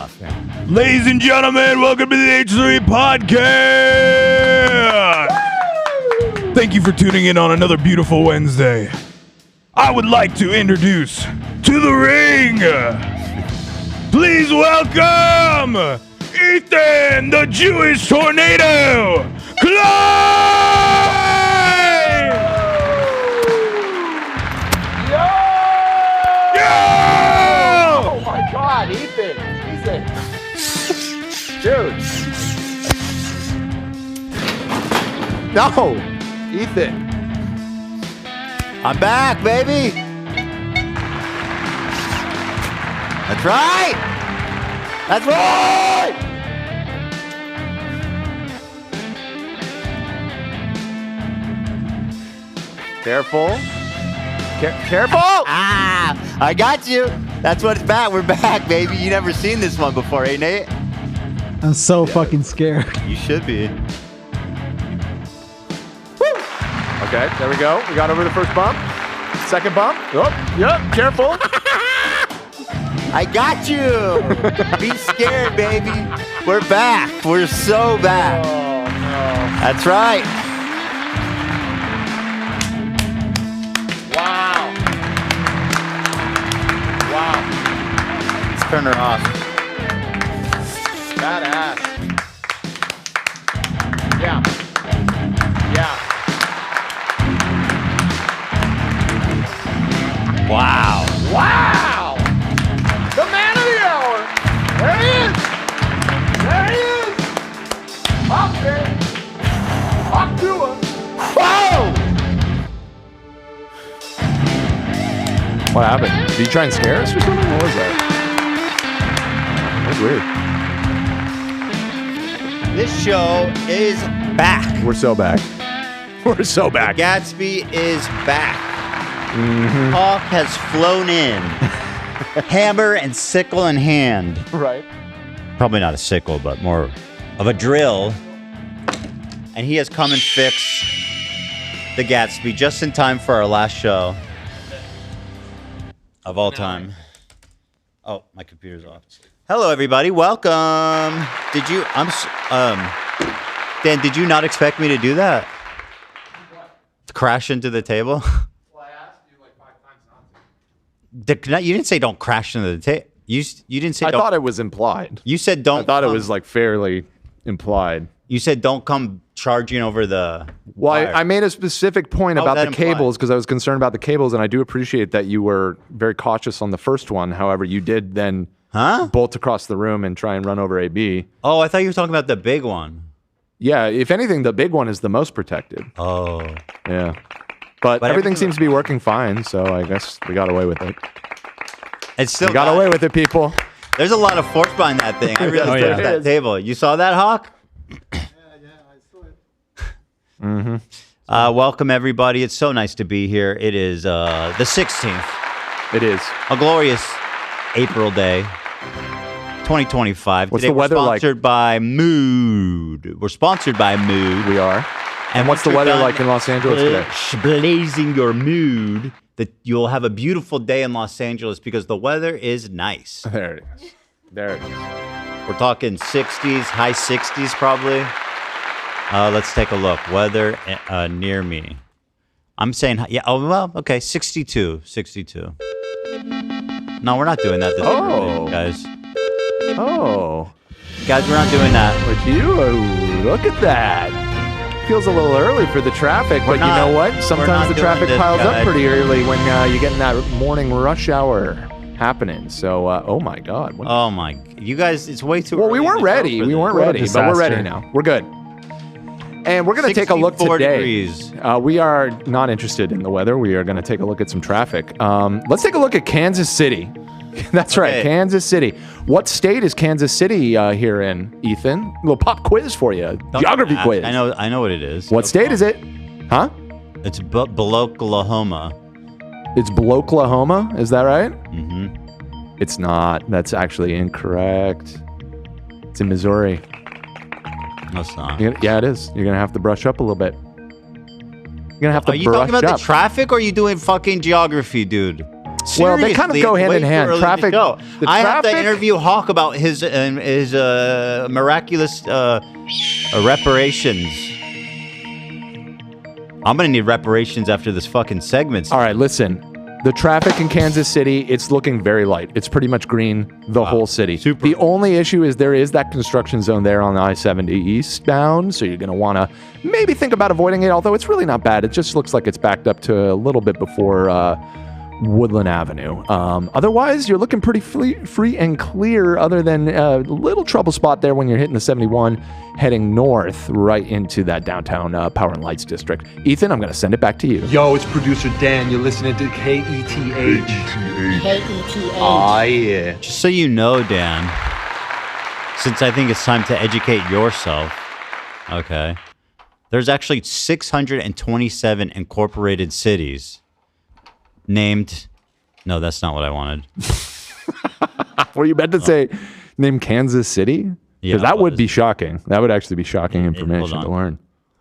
left. Yeah. Ladies and gentlemen, welcome to the H3 Podcast! Woo! Thank you for tuning in on another beautiful Wednesday. I would like to introduce to the ring, please welcome Ethan, the Jewish Tornado, Clyde! Oh my God, Ethan! Dude! No! Ethan! I'm back, baby. That's right. That's right. Careful. Careful! Ah, I got you. That's what it's back. We're back, baby. You never seen this one before, eh, Nate? I'm so fucking scared. You should be. Woo! Okay, there we go. We got over the first bump. Second bump. Oh, yep, careful. I got you. Be scared, baby. We're back. We're so back. Oh, no. That's right. Wow. Wow. Let's turn her off. Badass. Yeah. Yeah. Wow. Wow! The man of the hour! There he is! There he is! Up there! Up to him! Whoa! What happened? Did you try and scare us or something? What was that? That was weird. This show is back. We're so back. We're so back. Gatsby is back. Mm-hmm. Hawk has flown in. Hammer and sickle in hand. Right. Probably not a sickle, but more of a drill. And he has come and fixed the Gatsby just in time for our last show of all time. Oh, my computer's off. Hello, everybody. Welcome. Dan, did you not expect me to do that? Crash into the table? You didn't say don't crash into the table. You didn't say. I thought it was implied. You said don't. I thought it was like fairly implied. You said don't come charging over the. Well, wire. I made a specific point How about was the that cables because I was concerned about the cables, and I do appreciate that you were very cautious on the first one. However, you did then bolt across the room and try and run over AB. Oh, I thought you were talking about the big one. Yeah, if anything, the big one is the most protected. Oh. Yeah. But everything everything seems to be working fine, so I guess we got away with it. It's still We got away with it, people. There's a lot of force behind that thing. I really Yeah. pushed that table. You saw that, Hawk? Mm-hmm. Welcome, everybody. It's so nice to be here. It is the 16th. It is. A glorious April day, 2025. What's Today the weather we're like? sponsored by Mood. We're sponsored by Mood. We are. And what's once the you're weather done like in Los Angeles today? Blazing your mood, that you'll have a beautiful day in Los Angeles because the weather is nice. There it is. There it is. We're talking 60s, high 60s probably. Let's take a look. Weather near me. I'm saying, yeah, oh, well, okay, 62. No, we're not doing that this early, guys. Oh. Guys, we're not doing that. Look you. Look at that. Feels a little early for the traffic, but you know what? Sometimes the traffic piles up pretty early when you're getting that morning rush hour happening. So, oh my God. Oh my, you guys, it's way too early. Well, we weren't ready. We weren't ready, but we're ready now. We're good. And we're going to take a look today. Degrees. We are not interested in the weather. We are going to take a look at some traffic. Let's take a look at Kansas City. That's right, Kansas City. What state is Kansas City here in, Ethan? A little pop quiz for you. Geography quiz. I know what it is. What state is it? Huh? It's Oklahoma. It's Oklahoma. Is that right? Mm-hmm. It's not. That's actually incorrect. It's in Missouri. No, it's not. Yeah, it is. You're going to have to brush up a little bit. You're going to have to brush up. Are you talking about the traffic or are you doing fucking geography, dude? Well, they kind of Seriously, go it's hand way in too hand. early to Traffic. go. The I have to traffic- interview Hawk about his miraculous reparations. I'm gonna need reparations after this fucking segment. All right, listen. The traffic in Kansas City, it's looking very light. It's pretty much green the whole city. Super. The only issue is there is that construction zone there on the I-70 eastbound, so you're going to want to maybe think about avoiding it, although it's really not bad. It just looks like it's backed up to a little bit before Woodland Avenue. Otherwise, you're looking pretty free and clear, other than a little trouble spot there when you're hitting the 71 heading north right into that downtown Power and Lights district. Ethan, I'm going to send it back to you. Yo, it's producer Dan. You're listening to KETH. KETH. Aw, yeah. Just so you know, Dan, since I think it's time to educate yourself, okay, there's actually 627 incorporated cities named... No, that's not what I wanted. Were you about to say name Kansas City? Yeah, Because that I would was. be shocking. That would actually be shocking information hold to on. learn.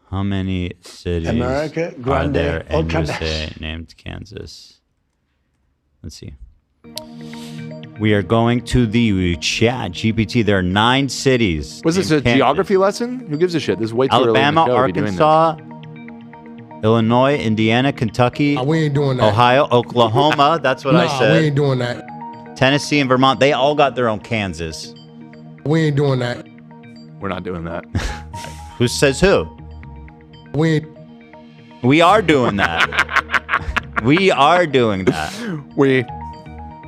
How many cities America, are Grande, there in Ocanas. USA named Kansas? Let's see. We are going to the chat GPT. There are 9 cities. Was this named a Kansas. geography lesson? Who gives a shit? This is way too Alabama, early in the show to be doing this. Arkansas, Illinois, Indiana, Kentucky, Nah, we ain't doing that. Ohio, Oklahoma. That's what I Nah, said. we ain't doing that. Tennessee and Vermont. They all got their own Kansas. We ain't doing that. We're not doing that. Who says who? We ain't. We are doing that. We are doing that. we.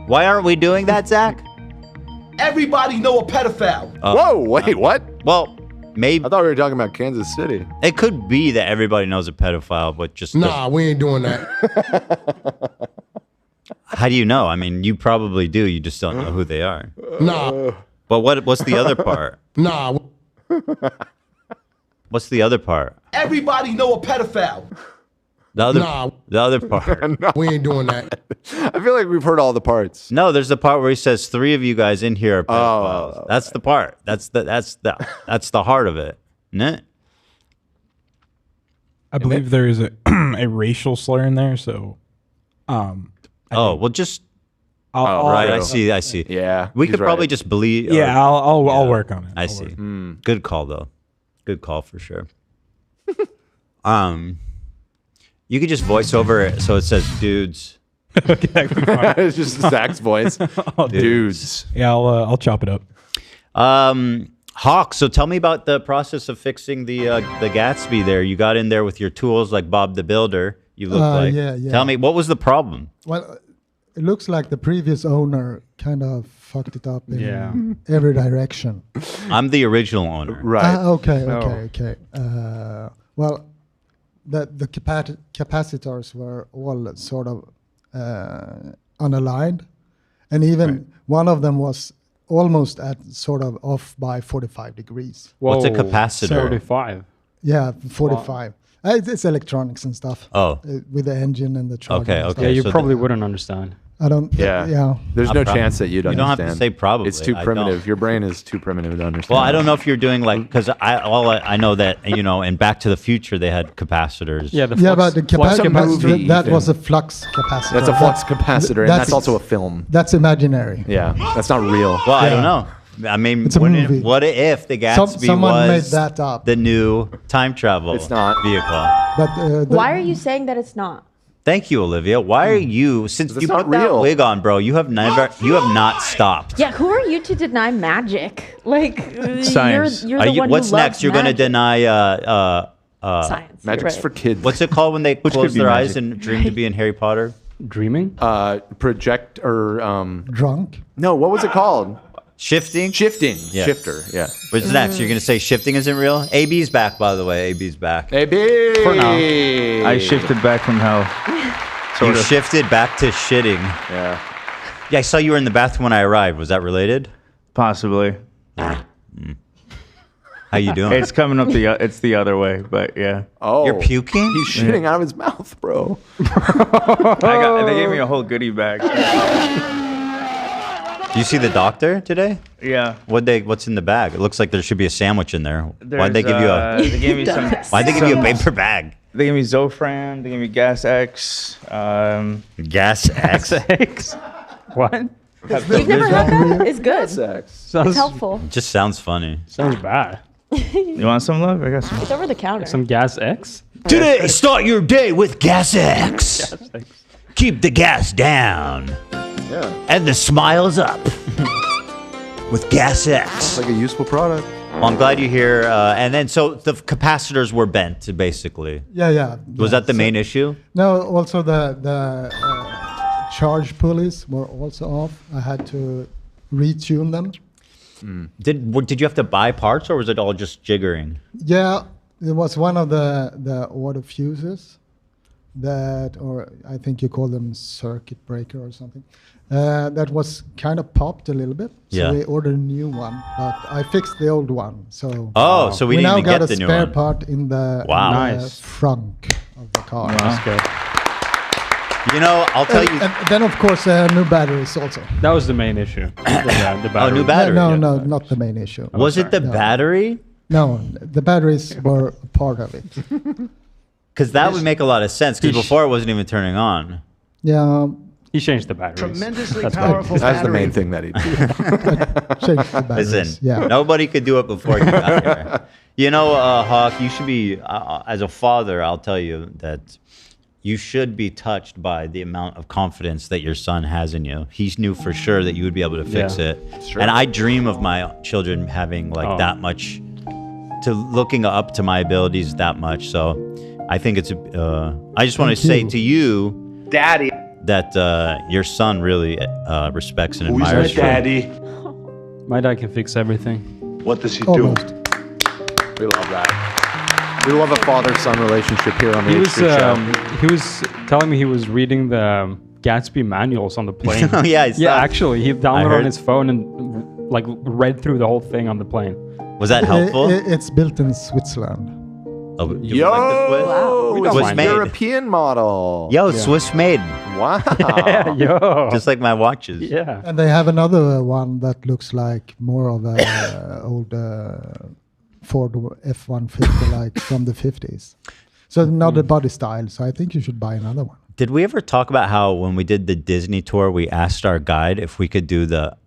Why aren't we doing that, Zach? Everybody know a pedophile. Whoa, wait, what? Well, maybe I thought we were talking about Kansas City. it could be that everybody knows a pedophile, but just Nah, we ain't doing that. how do you know? I mean, you probably do. You just don't know who they are. Nah, But what's the other part? nah. What's the other part? Everybody know a pedophile. The other Nah. the other part. We ain't doing that. I feel like we've heard all the parts. No, there's the part where he says 3 of you guys in here are pedophiles. Oh, That's the part. That's the heart of it, isn't it? I believe there is a racial slur in there, so Oh, well, just I'll right. I true. see. Yeah. We he's could probably right. just believe. yeah, I'll work on it. I I'll see. work. Good call though. Good call for sure. You could just voice over it so it says dudes. It's just Zach's voice. Dudes. Yeah, I'll chop it up. Hawk, so tell me about the process of fixing the Gatsby there. You got in there with your tools like Bob the Builder. You look like. yeah. Tell me, what was the problem? Well, it looks like the previous owner kind of fucked it up in Yeah. every direction. I'm the original owner. Right. Okay. Well, the capacitors were all sort of unaligned, and even one of them was almost at sort of off by 45 degrees. What's a capacitor? 45. Yeah, 45. It's electronics and stuff. Oh. With the engine and the charger. Okay, and okay. stuff. Yeah, you so probably wouldn't understand. I don't. Yeah. Yeah. There's Not no prob- chance that you'd You don't have understand. to say probably. It's too I primitive. don't. Your brain is too primitive to understand. Well, I don't know if you're doing like, because I know that, in Back to the Future they had capacitors. Yeah, the Yeah, flux, but the flux movie, that Ethan. was a flux capacitor. That's a flux capacitor, and that's that's- also a film. That's imaginary. Yeah, that's not real. Well, I don't Yeah. know. I mean, It's a movie. what if the Gatsby Someone made was that up. the new time travel It's not. vehicle? But Why are you saying that it's not? Thank you, Olivia. Why are you, since That's you not put that real. wig on, bro, you have not stopped. Yeah, who are you to deny magic? Like, Science. you're the one What's who next? loves You're going to magic. deny Science. you're Magic's right. for kids. what's it called when they close could be their eyes magic. and dream to be in Harry Potter? Dreaming? Project or drunk? no? What was it called? Shifting? Shifting. Yeah. Shifter. Yeah. What's next? You're going to say shifting isn't real? AB's back, by the way. AB's back. Hey, B. For now. I shifted back from hell. You shifted back to shitting. Yeah. Yeah, I saw you were in the bathroom when I arrived. Was that related? Possibly. How you doing? It's coming up it's the other way, but yeah. Oh. You're puking? He's shitting out of his mouth, bro. They gave me a whole goodie bag. You see the doctor today? Yeah. What's in the bag? It looks like there should be a sandwich in there. Why'd they give you They gave me some. Why'd they give you a paper bag? They gave me Zofran. They gave me Gas X. Gas X. X. What? You've never had that? It's good. Sex. It's helpful. Just sounds funny. Sounds bad. You want some love? I got some. It's over the counter. Some Gas X? Today, start your day with Gas X. Keep the gas down Yeah. and the smiles up with Gas X. It's like a useful product. Well, I'm glad you're here. And then, so the capacitors were bent, basically. Yeah. Was that the main issue? No, also the charge pulleys were also off. I had to retune them. Did you have to buy parts, or was it all just jiggering? Yeah, it was one of the auto fuses that, or I think you call them circuit breaker or something. That was kind of popped a little bit, so Yeah. we ordered a new one. But I fixed the old one, so So we didn't now even got get a the new spare one. part in the, Wow. in the Nice. frunk of the car. That's good. You know, I'll tell you. And then of course new batteries also. That was the main issue. The battery. Oh, new battery. No, yeah. not the main issue. Was it the battery? No, the batteries were a part of it. Because that would make a lot of sense. Because before it wasn't even turning on. Yeah, He changed the batteries. Tremendously That's powerful That's the battery. main thing that he did. changed the batteries. Listen, Yeah. nobody could do it before you got here. You know, Hawk, you should be, as a father, I'll tell you that you should be touched by the amount of confidence that your son has in you. He knew for sure that you would be able to fix Yeah. it. And I dream of my children having like that much, to looking up to my abilities that much. So I think it's, I just want to say to you, Daddy. that your son really respects and Who's my admires you. daddy? My dad can fix everything. What does he do? Almost. We love that. We love a father-son relationship here on the He H was Street Show. he was telling me he was reading the Gatsby manuals on the plane. Oh, yeah, I saw. Actually, he downloaded heard. on his phone and like read through the whole thing on the plane. Was that helpful? It's built in Switzerland. Oh, you like the Swiss? Wow. We don't Swiss mind. made. European model. Yo, Swiss made. Wow. Yo. Just like my watches. Yeah. And they have another one that looks like more of a old Ford F-150, like from the 50s. So another body style. So I think you should buy another one. Did we ever talk about how when we did the Disney tour, we asked our guide if we could do the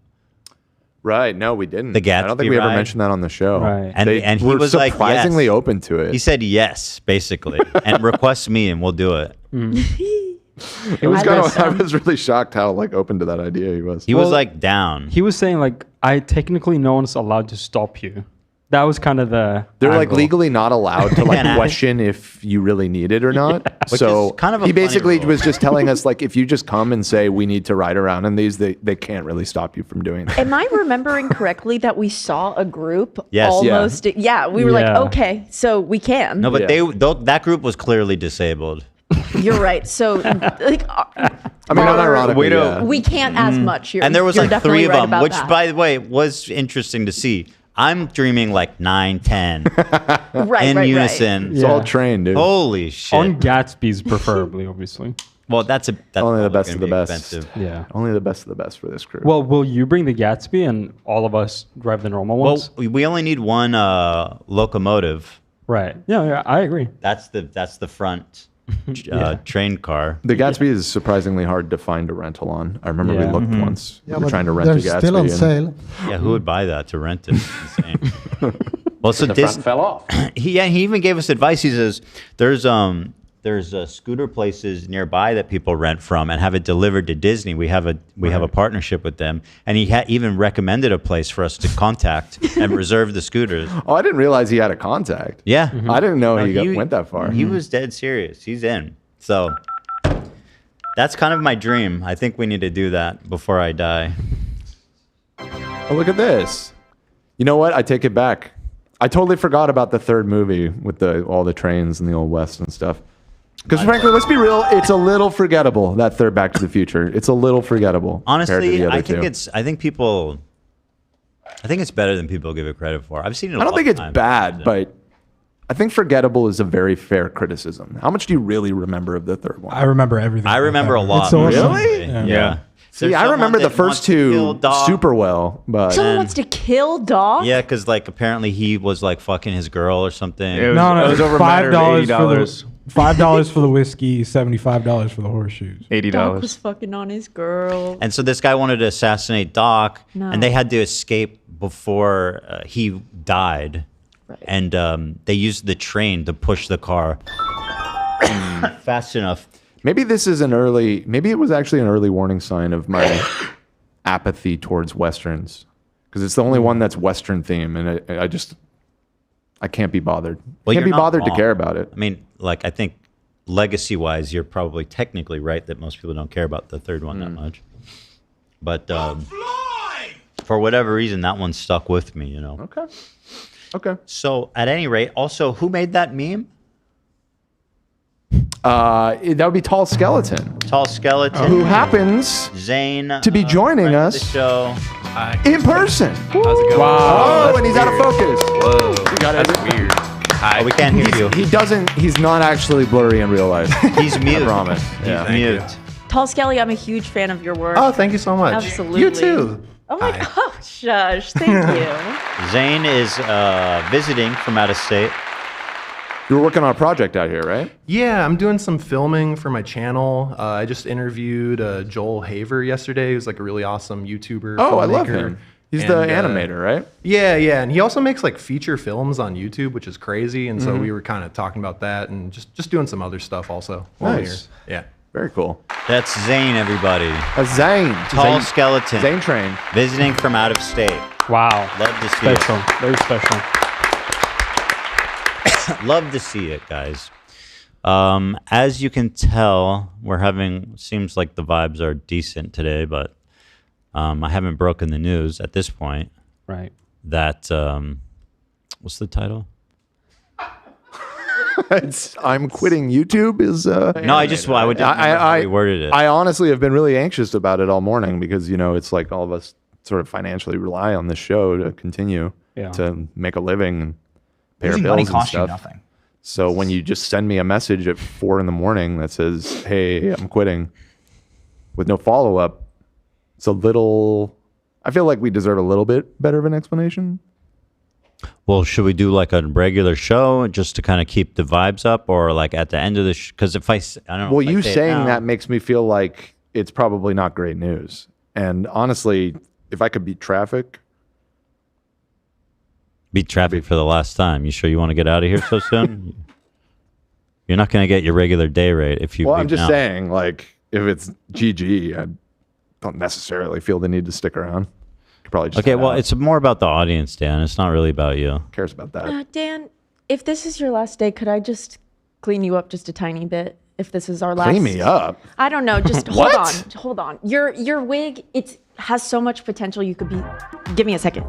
Right. No, we didn't. The I don't Gatsby think we ever ride? mentioned that on the show. Right. And- They and he were was like, surprisingly yes. open to it. He said yes, basically, and request me, and we'll do it. It was I kind of. listen. I was really shocked how like open to that idea he was. He was like down. He was saying like, I technically no one's allowed to stop you. That was kind of the They're like angle. legally not allowed to like Yeah. question if you really need it or not. Which So is kind of a he funny basically rule. was just telling us like if you just come and say we need to ride around in these, they can't really stop you from doing that. Am I remembering correctly that we saw a group Yes. almost? Yeah, we were like, Yeah. okay, so we can. No, but Yeah. that group was clearly disabled. You're right. So like, I mean, not ironically. we don't- yeah. we can't as much. You're, And there was you're like definitely three of right them, about which, that. by the way, was interesting to see. I'm dreaming like 9, 10 right, in right, unison. It's Yeah. all trained, dude. Holy shit! on Gatsby's preferably, obviously. Well, that's Only the probably best gonna of the be best. expensive. Yeah. Only the best of the best for this crew. Well, will you bring the Gatsby and all of us drive the normal Well, ones? we only need one locomotive. Right. Yeah, I agree. That's the front train car. the Gatsby is surprisingly hard to find a rental on. I remember we Yeah. looked once. Yeah, we were but trying to rent a they're Gatsby. still on and- sale. Yeah, who would buy that to rent it? It's insane. Well, so Disney fell off. he even gave us advice. He says there's scooter places nearby that people rent from and have it delivered to Disney. We have a partnership with them, and he even recommended a place for us to contact and reserve the scooters. Oh, I didn't realize he had a contact. Yeah, I didn't know No, he went that far. He was dead serious. He's in. So that's kind of my dream. I think we need to do that before I die. Oh, look at this. You know what? I take it back. I totally forgot about the third movie with all the trains and the Old West and stuff. Because frankly, let's be real, it's a little forgettable, that third Back to the Future. It's a little forgettable. compared to Honestly, the other I think two. I think it's better than people give it credit for. I've seen it. I don't think it's bad, but I think forgettable is a very fair criticism. How much do you really remember of the third one? I remember everything. I remember a lot. It's awesome. Really? Yeah. See, There's I remember someone the that wants first to kill two Doc. super well, but Someone wants to kill Doc. Yeah, because like apparently he was like fucking his girl or something. It was, No, it was over a matter of $5 for the $80. $5 for the whiskey, $75 for the horseshoes. Doc was fucking on his girl. And so this guy wanted to assassinate Doc, No. and they had to escape before he died. Right. And they used the train to push the car fast enough. Maybe this is maybe it was actually an early warning sign of my apathy towards Westerns. Because it's the only one that's Western theme, and I can't be bothered. Well, Can't you're be not bothered to wrong. care about it. I mean, like, I think legacy-wise, you're probably technically right that most people don't care about the third one that much. But for whatever reason, that one stuck with me, you know. Okay. So at any rate, also, who made that meme? That would be Tall Skeleton, Tall Skeleton. who happens Zane to be joining friend of us the show. in person. How's it going? Wow. Oh, and he's out of focus. Whoa. That's weird. Hi. Oh, we can't hear you. He's not actually blurry in real life. He's mute. I promise. He's mute. Tall Skelly, I'm a huge fan of your work. Oh, thank you so much. Absolutely. You too. Oh my gosh, shush. Thank you. Zane is visiting from out of state. You were working on a project out here, right? Yeah, I'm doing some filming for my channel. I just interviewed Joel Haver yesterday, who's like a really awesome YouTuber. Oh, I love filmmaker. him. He's the animator, right? Yeah, and he also makes like feature films on YouTube, which is crazy. And so we were kind of talking about that and just doing some other stuff also. while Nice. we're here. Yeah. Very cool. That's Zane, everybody. Zane. Tall Skeleton. Zane Train. Visiting from out of state. Wow. Love to see Special. Very special. it. Love to see it, guys. As you can tell, seems like the vibes are decent today, but I haven't broken the news at this point. Right. That, what's the title? I'm quitting YouTube is No, I would I reworded it. I honestly have been really anxious about it all morning because, you know, it's like all of us sort of financially rely on this show to continue to make a living and pay our bills and stuff. nothing. So when you just send me a message at 4 a.m. that says, "Hey, I'm quitting," with no follow-up, it's a little. I feel like we deserve a little bit better of an explanation. Well, should we do like a regular show just to kind of keep the vibes up, or like at the end of the because if I don't know. Well, if I you say it saying now- that makes me feel like it's probably not great news. And honestly, if I could beat traffic. Beat traffic for the last time. You sure you want to get out of here so soon? You're not going to get your regular day rate if you. Well, leave I'm just now. saying, like, if it's GG, I don't necessarily feel the need to stick around. Could probably just Okay, head well, out. it's more about the audience, Dan. It's not really about you. Who cares about that? Dan, if this is your last day, could I just clean you up just a tiny bit? If this is our last, Clean me up. I don't know. Just What? hold on. Your wig, has so much potential. You could be. Give me a second.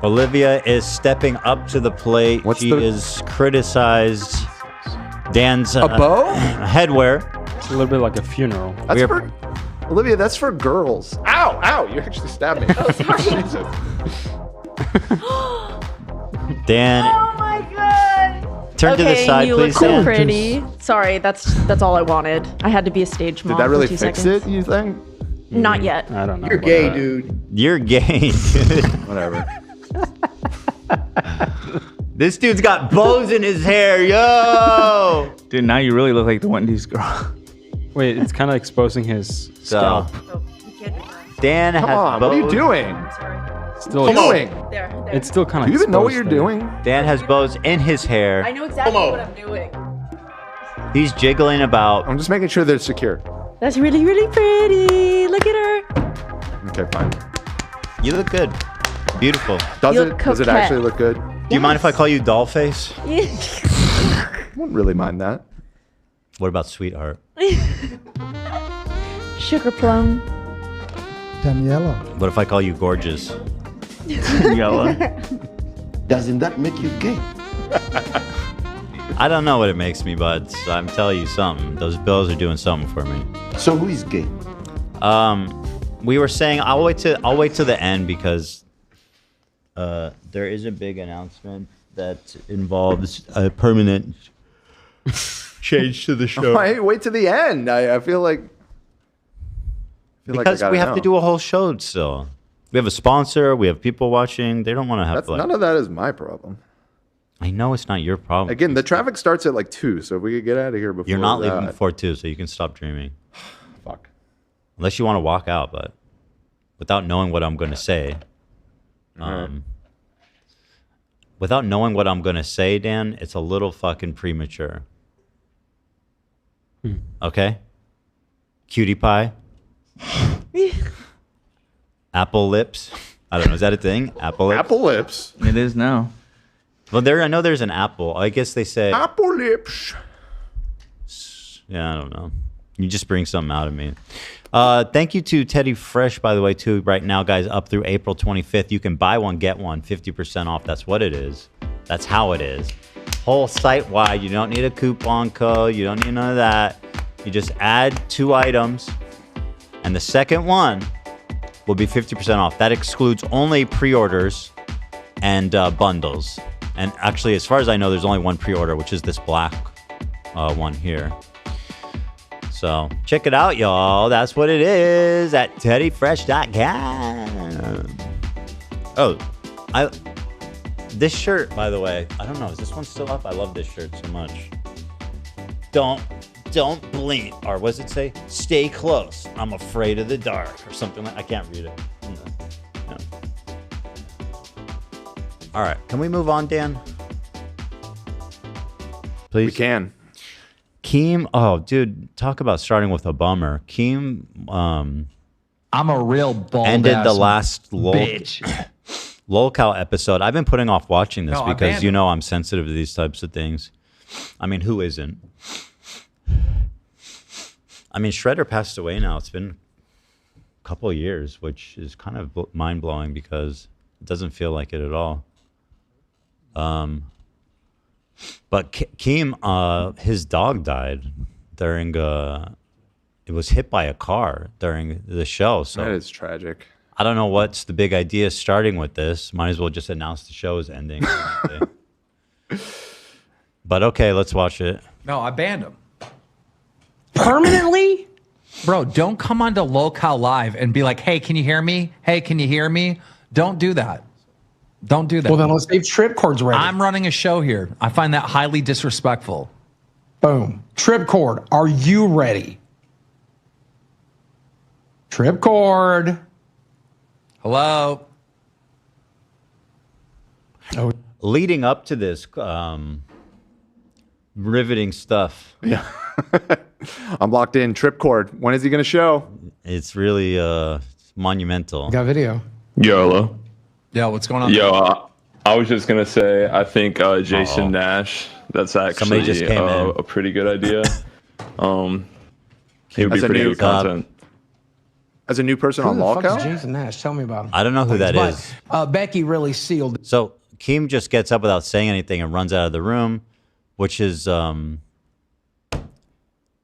Olivia is stepping up to the plate. She is criticized Dan's bow? headwear. It's a little bit like a funeral. That's for Olivia. That's for girls. Ow! Ow! You actually stabbed me. Oh, sorry. Jesus. Dan, Oh my god. turn to the side, you please. look so Dan. pretty. Sorry, that's all I wanted. I had to be a stage mom. Did that really for 2 fix seconds. it? You think? Not yet. I don't know. You're gay, dude. You're gay, dude. Whatever. This dude's got bows in his hair, yo! Dude, now you really look like the Wendy's girl. Wait, it's kind of exposing his scalp. Oh, you can't do that. Dan has Come on. bows. What are you doing? Sorry. Still, What are you doing? There. it's still kind of. Do you even know what you're doing? Dan has bows in his hair. I know exactly what I'm doing. He's jiggling about. I'm just making sure they're secure. That's really, really pretty. Look at her. Okay, fine. You look good. Beautiful. Does You it? look Does it coquette. actually look good? Do you mind if I call you Dollface? I wouldn't really mind that. What about Sweetheart? Sugar plum. Daniela. What if I call you Gorgeous? Yellow. Doesn't that make you gay? I don't know what it makes me, but I'm telling you something. Those bills are doing something for me. So who is gay? We were saying I'll wait to the end because there is a big announcement that involves a permanent change to the show. Wait to the end. I feel like. Because we have to do a whole show still. We have a sponsor. We have people watching. They don't want to have None of that is my problem. I know it's not your problem. Again, the traffic starts at like 2, so if we could get out of here before You're not that. leaving before 2, so you can stop dreaming. Fuck. Unless you want to walk out, but without knowing what I'm going to say. Without knowing what I'm going to say, Dan, it's a little fucking premature. Okay? Cutie pie? Apple lips? I don't know. Is that a thing? Apple lips? Apple lips. It is now. Well, I know there's an apple. I guess they say... Apple lips. Yeah, I don't know. You just bring something out of me. Thank you to Teddy Fresh, by the way, too. Right now, guys, up through April 25th, you can buy one, get one, 50% off. That's what it is. That's how it is. Whole site-wide. You don't need a coupon code. You don't need none of that. You just add 2 items, and the second one will be 50% off. That excludes only pre-orders and bundles. And actually, as far as I know, there's only one pre-order, which is this black one here. So check it out, y'all. That's what it is at teddyfresh.com. Oh, this shirt, by the way, I don't know. Is this one still up? I love this shirt so much. Don't blink. Or what does it say? Stay close. I'm afraid of the dark. Or something like I can't read it. No. All right. Can we move on, Dan? Please. We can. Keem, oh, dude, talk about starting with a bummer. Keem, I'm a real bald ended the ass last bitch. lolcow episode. I've been putting off watching this No, I because banned you him. know I'm sensitive to these types of things. I mean, who isn't? I mean, Shredder passed away now. It's been a couple of years, which is kind of mind blowing because it doesn't feel like it at all. But Keem, his dog died during it was hit by a car during the show. So That is tragic. I don't know what's the big idea starting with this. Might as well just announce the show is ending. But okay, let's watch it. No, I banned him. Permanently? Bro, don't come onto Lolcow Live and be like, hey, can you hear me? Hey, can you hear me? Don't do that. Don't do that. Well, then let's leave trip cords ready. I'm running a show here. I find that highly disrespectful. Boom. Trip cord. Are you ready? Trip cord. Hello. Oh. Leading up to this, riveting stuff. Yeah. I'm locked in. Trip cord. When is he going to show? It's really monumental. Got video. YOLO. Yeah, what's going on? Yo, I was just going to say, I think Jason Nash, that's actually just came in. a pretty good idea. He would be As a pretty new- good content. As a new person Who on the fuck is Lolcow? Jason Nash? Tell me about him. I don't know who that But, is. Becky really sealed it. So Keem just gets up without saying anything and runs out of the room, which is the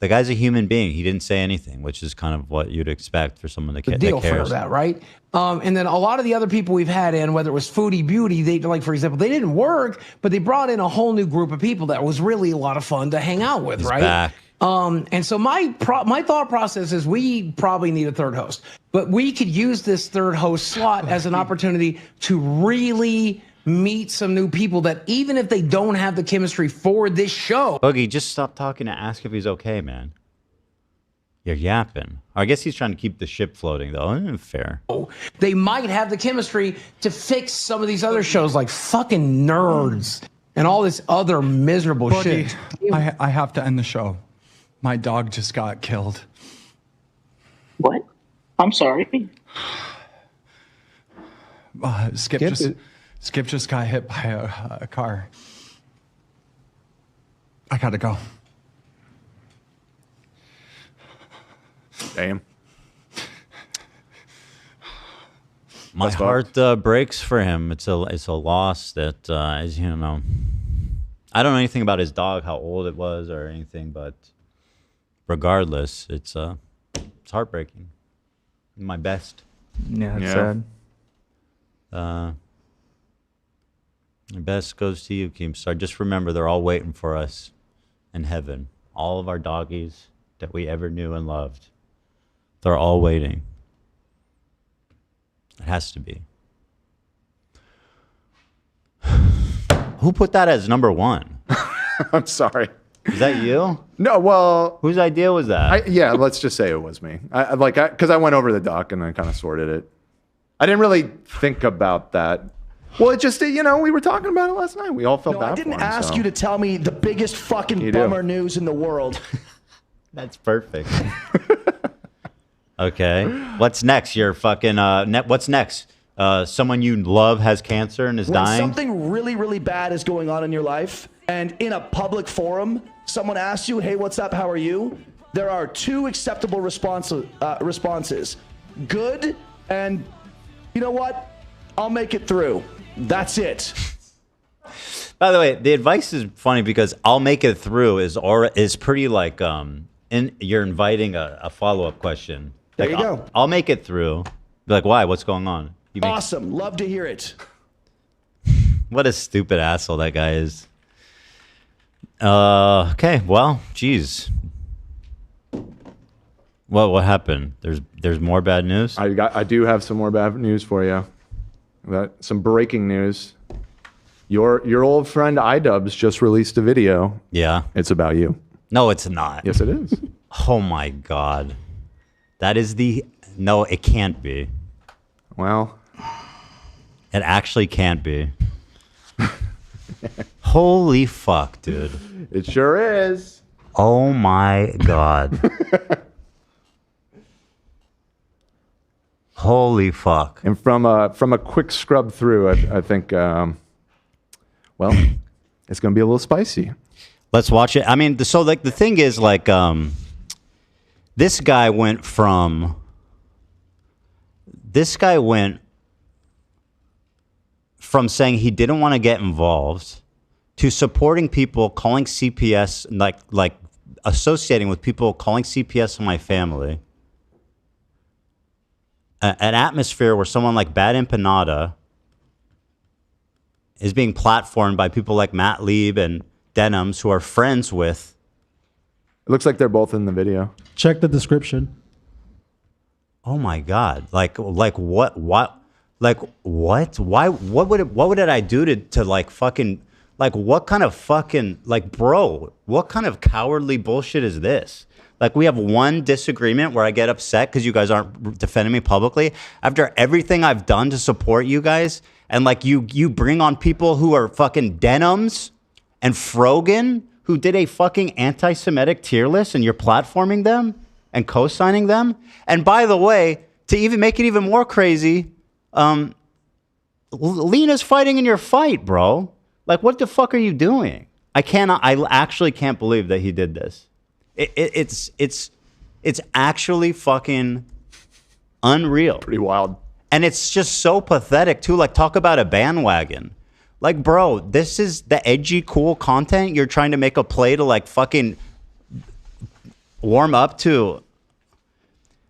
guy's a human being. He didn't say anything, which is kind of what you'd expect for someone that, The deal that cares. for that, right? And then a lot of the other people we've had in, whether it was Foodie Beauty, they like, for example, they didn't work, but they brought in a whole new group of people that was really a lot of fun to hang out with, He's right? back. And so my thought process is we probably need a third host, but we could use this third host slot as an opportunity to really meet some new people that even if they don't have the chemistry for this show. Boogie, just stop talking to ask if he's okay, man. You're yapping. I guess he's trying to keep the ship floating, though. Fair. They might have the chemistry to fix some of these other shows like fucking Nerds and all this other miserable Boogie, shit. I have to end the show. My dog just got killed. What? I'm sorry. Skip just got hit by a car. I gotta go. Damn. My heart breaks for him. It's a loss that, as you know, I don't know anything about his dog, how old it was or anything, but regardless, it's heartbreaking. My best. Yeah, it's sad. My best goes to you, Keemstar. Just remember, they're all waiting for us in heaven. All of our doggies that we ever knew and loved. They're all waiting. It has to be. Who put that as number one? I'm sorry. Is that you? No, well, whose idea was that? Yeah, let's just say it was me. Because I went over the doc and I kind of sorted it. I didn't really think about that. Well, it just, we were talking about it last night. We all felt bad I didn't for him, ask so. you to tell me the biggest fucking bummer news in the world. That's perfect. Okay. What's next? You're fucking, what's next? Someone you love has cancer and is When dying? something really, really bad is going on in your life, and in a public forum, someone asks you, hey, what's up, how are you? There are two acceptable responses. Good, and you know what? I'll make it through. That's it. By the way, the advice is funny because "I'll make it through" is pretty like you're inviting a follow-up question. There Like, you go. I'll make it through. Be like, why? What's going on? Awesome. Love to hear it. What a stupid asshole that guy is. Okay. Well, geez. What happened? There's more bad news. I do have some more bad news for you. Some breaking news. Your old friend Idubbbz just released a video. Yeah. It's about you. No, it's not. Yes, it is. Oh my God. That is no, it can't be. Well, it actually can't be. Holy fuck, dude. It sure is. Oh my God. Holy fuck. And from a quick scrub through, I think, well, it's going to be a little spicy. Let's watch it. I mean, so like the thing is like, this guy went from saying he didn't want to get involved to supporting people calling CPS, like associating with people calling CPS on my family. An atmosphere where someone like Bad Empanada is being platformed by people like Matt Lieb and Denims, who are friends with. It looks like they're both in the video. Check the description. Oh my God! Like what? Like what? Why? What would I do to like fucking like what kind of fucking like bro? What kind of cowardly bullshit is this? Like we have one disagreement where I get upset because you guys aren't defending me publicly after everything I've done to support you guys, and like you bring on people who are fucking Denims and Frogan who did a fucking anti-Semitic tier list, and you're platforming them and co-signing them. And by the way, to even make it even more crazy, Lena's fighting in your fight, bro. Like, what the fuck are you doing? I actually can't believe that he did this. It's actually fucking unreal. Pretty wild. And it's just so pathetic too. Like, talk about a bandwagon. Like, bro, this is the edgy, cool content you're trying to make a play to like fucking warm up to.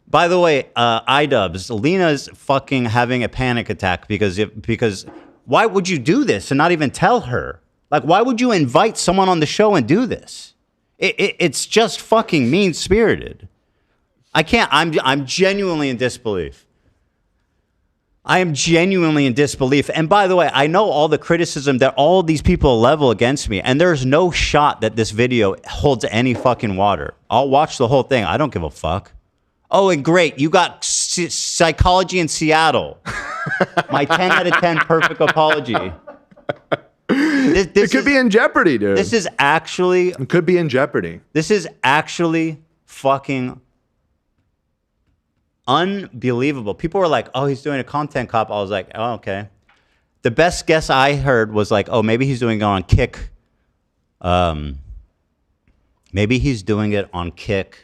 By the way, Idubbbz, Lena's fucking having a panic attack because why would you do this and not even tell her? Like, why would you invite someone on the show and do this? It's just fucking mean-spirited. I can't. I'm genuinely in disbelief. I am genuinely in disbelief. And by the way, I know all the criticism that all these people level against me, and there's no shot that this video holds any fucking water. I'll watch the whole thing. I don't give a fuck. Oh, and great, you got psychology in Seattle. My 10 out of 10 perfect apology. It could be in jeopardy, dude. This is actually... It could be in jeopardy. This is actually fucking unbelievable. People were like, oh, he's doing a content cop. I was like, oh, okay. The best guess I heard was like, oh, maybe he's doing it on Kick. Maybe he's doing it on Kick.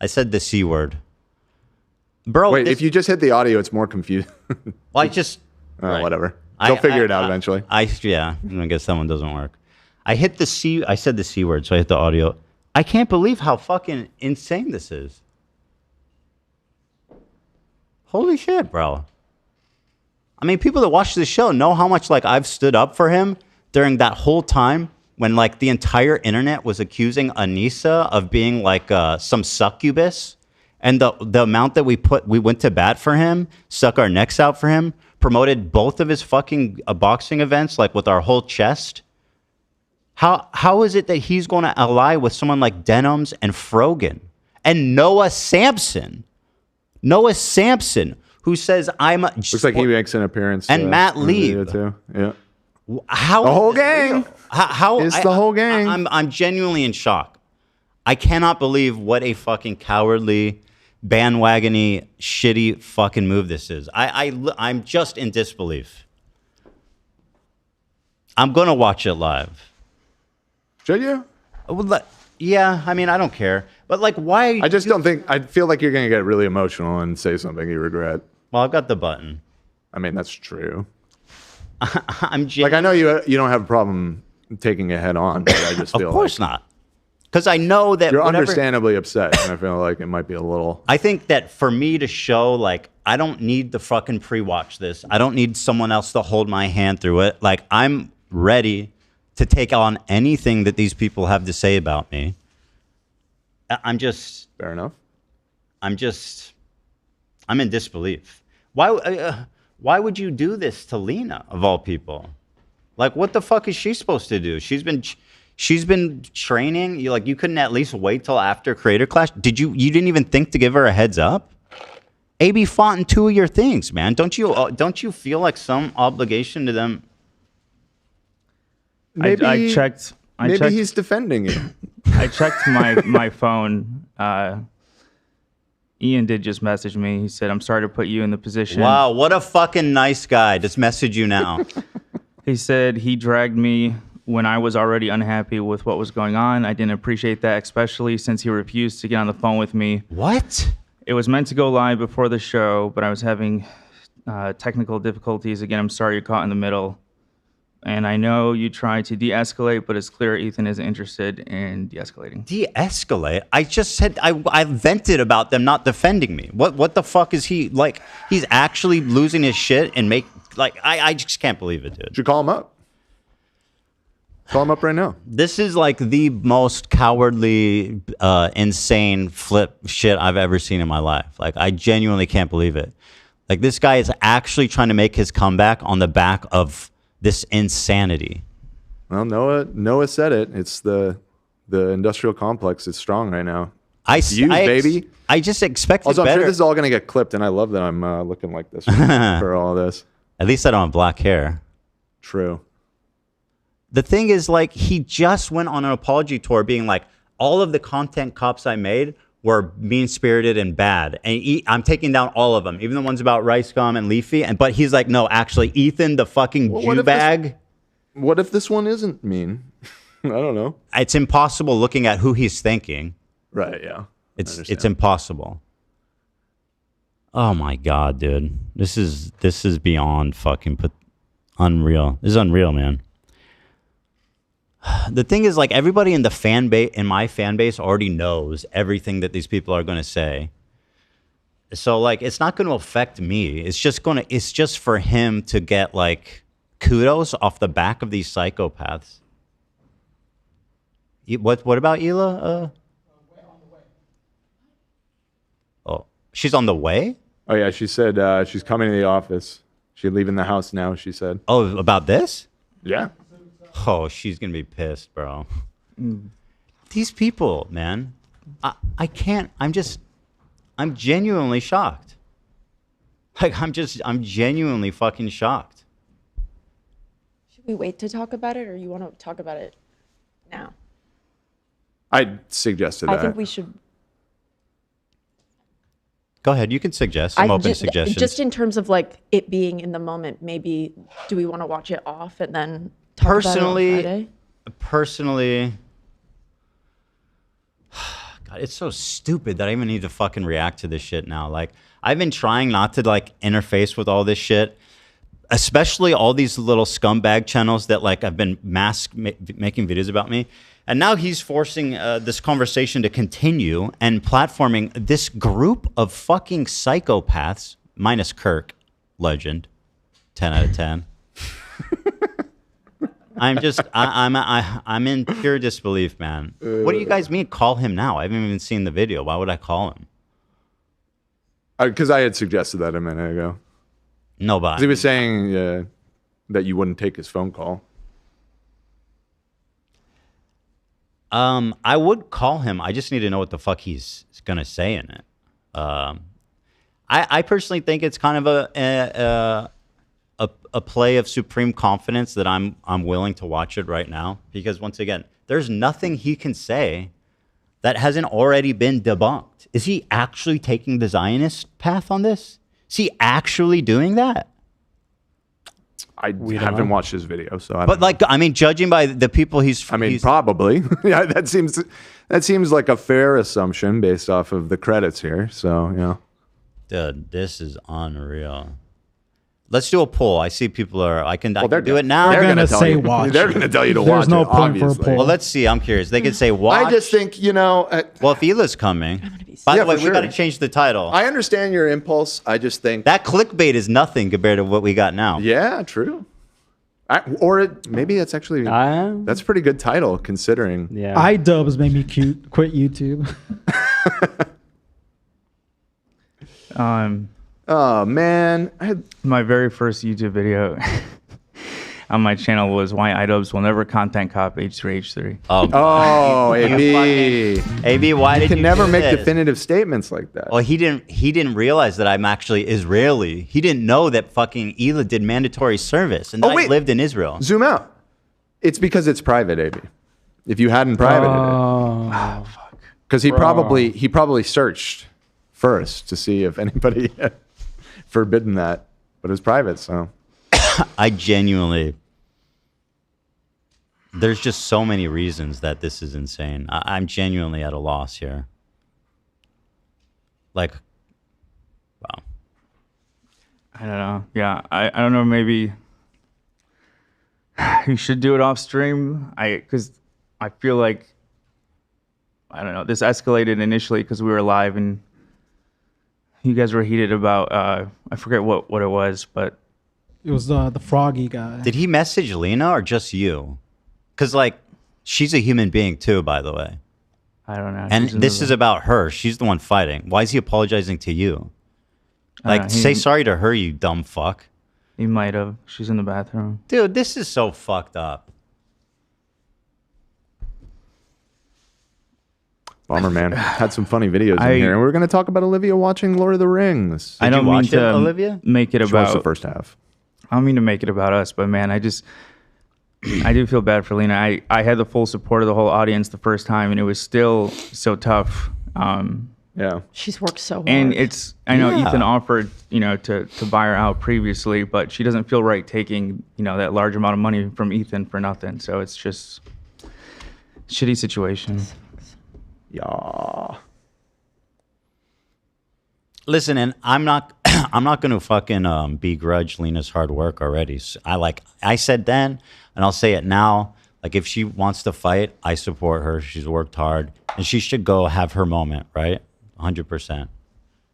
I said the C word. Bro, wait, if you just hit the audio, it's more confusing. Well, I just... right. Whatever. They'll figure it out eventually. Yeah, I guess that one doesn't work. I hit the C... I said the C word, so I hit the audio. I can't believe how fucking insane this is. Holy shit, bro. I mean, people that watch this show know how much like I've stood up for him during that whole time when like the entire internet was accusing Anissa of being like some succubus. And the amount that we went to bat for him, stuck our necks out for him, promoted both of his fucking boxing events, like with our whole chest. How is it that he's going to ally with someone like Denims and Frogan and Noah Sampson? Noah Sampson, who says I'm... Looks like he makes an appearance. And Matt Lieb. Too. Yeah. How the whole is this gang. real? How It's the whole gang. I'm genuinely in shock. I cannot believe what a fucking cowardly, bandwagony, shitty fucking move this is. I'm just in disbelief. I'm gonna watch it live. Should you? Well, yeah, I mean, I don't care. But like, why? I just don't think. I feel like you're gonna get really emotional and say something you regret. Well, I've got the button. I mean, that's true. I'm like, I know you don't have a problem taking it head on, but I just feel of course not. Because I know that you're understandably upset, and I feel like it might be a little. I think that for me to show, like, I don't need to fucking pre-watch this. I don't need someone else to hold my hand through it. Like, I'm ready to take on anything that these people have to say about me. I'm just... Fair enough. I'm in disbelief. Why would you do this to Lena, of all people? Like, what the fuck is she supposed to do? She's been training. You couldn't at least wait till after Creator Clash? You didn't even think to give her a heads up? AB fought in 2 of your things, man. Don't you feel like some obligation to them? Maybe I checked. Maybe he's defending you. I checked my phone. Ian did just message me. He said, "I'm sorry to put you in the position." Wow, what a fucking nice guy. Just message you now. He said he dragged me when I was already unhappy with what was going on. I didn't appreciate that, especially since he refused to get on the phone with me. What? It was meant to go live before the show, but I was having technical difficulties. Again, I'm sorry you're caught in the middle. And I know you tried to de-escalate, but it's clear Ethan isn't interested in de-escalating. De-escalate? I just said I vented about them not defending me. What the fuck is he like? He's actually losing his shit and I just can't believe it, dude. Should call him up. Call him up right now. This is like the most cowardly, insane flip shit I've ever seen in my life. Like, I genuinely can't believe it. Like, this guy is actually trying to make his comeback on the back of this insanity. Well, Noah said it. It's the industrial complex is strong right now. Baby. I just expected also, better. I'm sure this is all going to get clipped, and I love that I'm looking like this for all this. At least I don't have black hair. True. The thing is, like, he just went on an apology tour being like, all of the content cops I made were mean-spirited and bad. And I'm taking down all of them, even the ones about Rice Gum and Leafy. But he's like, no, actually, Ethan, the fucking Jew bag. What if this one isn't mean? I don't know. It's impossible looking at who he's thinking. Right, yeah. It's impossible. Oh my God, dude. This is beyond fucking unreal. This is unreal, man. The thing is, like, everybody in my fan base already knows everything that these people are going to say. So, like, it's not going to affect me. It's just for him to get, like, kudos off the back of these psychopaths. What about Hila? Oh, she's on the way? Oh, yeah. She said she's coming to the office. She's leaving the house now, she said. Oh, about this? Yeah. Oh, she's going to be pissed, bro. These people, man. I can't. I'm genuinely shocked. Like, I'm genuinely fucking shocked. Should we wait to talk about it, or you want to talk about it now? I suggested that. I think we should. Go ahead. You can suggest. I'm open to suggestions. Just in terms of, like, it being in the moment, maybe do we want to watch it off and then talk about it on Friday? Personally, God, it's so stupid that I even need to fucking react to this shit now. Like, I've been trying not to, like, interface with all this shit, especially all these little scumbag channels that, like, have been making videos about me. And now he's forcing this conversation to continue and platforming this group of fucking psychopaths, minus Kirk, legend, 10 out of 10. I'm in pure disbelief, man. What do you guys mean? Call him now? I haven't even seen the video. Why would I call him? Because I had suggested that a minute ago. No, but he was saying that you wouldn't take his phone call. I would call him. I just need to know what the fuck he's gonna say in it. I personally think it's kind of a play of supreme confidence that I'm willing to watch it right now, because once again, there's nothing he can say that hasn't already been debunked. Is he actually taking the Zionist path on this? Is he actually doing that? I haven't watched his video, so I don't But like, I mean, judging by the people he's probably. Yeah, that seems like a fair assumption based off of the credits here. So, yeah. Dude, this is unreal. Let's do a poll. I see people are. I can do it now. They're gonna say watch. They're gonna tell you to watch. There's no it, point for a obviously. poll. Well, let's see. I'm curious. They could say watch. I just think well, if Hila's coming. By the way, we got to change the title. I understand your impulse. I just think that clickbait is nothing compared to what we got now. Yeah, true. Maybe that's actually that's a pretty good title considering. Yeah. Idubbbz made me quit YouTube. Oh man, my very first YouTube video on my channel was why Idubbbz will never content cop H3H3. Oh, AB. AB, why did you never do make this? definitive statements like that? Well, he didn't realize that I'm actually Israeli. He didn't know that fucking Hila did mandatory service and that I lived in Israel. Zoom out. It's because it's private, AB. If you hadn't privated it, because he probably searched first to see if anybody had forbidden that, but it's private, so. I genuinely, there's just so many reasons that this is insane. I'm genuinely at a loss here. Like, wow. I don't know. Yeah, I don't know. Maybe you should do it off stream. Because I feel like, I don't know. This escalated initially because we were live and you guys were heated about. I forget what it was, but It was the froggy guy. Did he message Lena or just you? Because like, she's a human being too, by the way. I don't know. And this is about her. She's the one fighting. Why is he apologizing to you? Like, say sorry to her, you dumb fuck. He might have. She's in the bathroom. Dude, this is so fucked up. Bummer, man. Had some funny videos in here, and we're going to talk about Olivia watching Lord of the Rings. I don't mean to Olivia? Make it She watched about the first half. I don't mean to make it about us, but man, I do feel bad for Lena. I had the full support of the whole audience the first time, and it was still so tough. Yeah, she's worked so hard. And I know Ethan offered, to buy her out previously, but she doesn't feel right taking, that large amount of money from Ethan for nothing. So it's just shitty situation. Yeah. Listen, and I'm not going to fucking begrudge Lena's hard work already. So I said then, and I'll say it now. Like, if she wants to fight, I support her. She's worked hard, and she should go have her moment, right? 100%.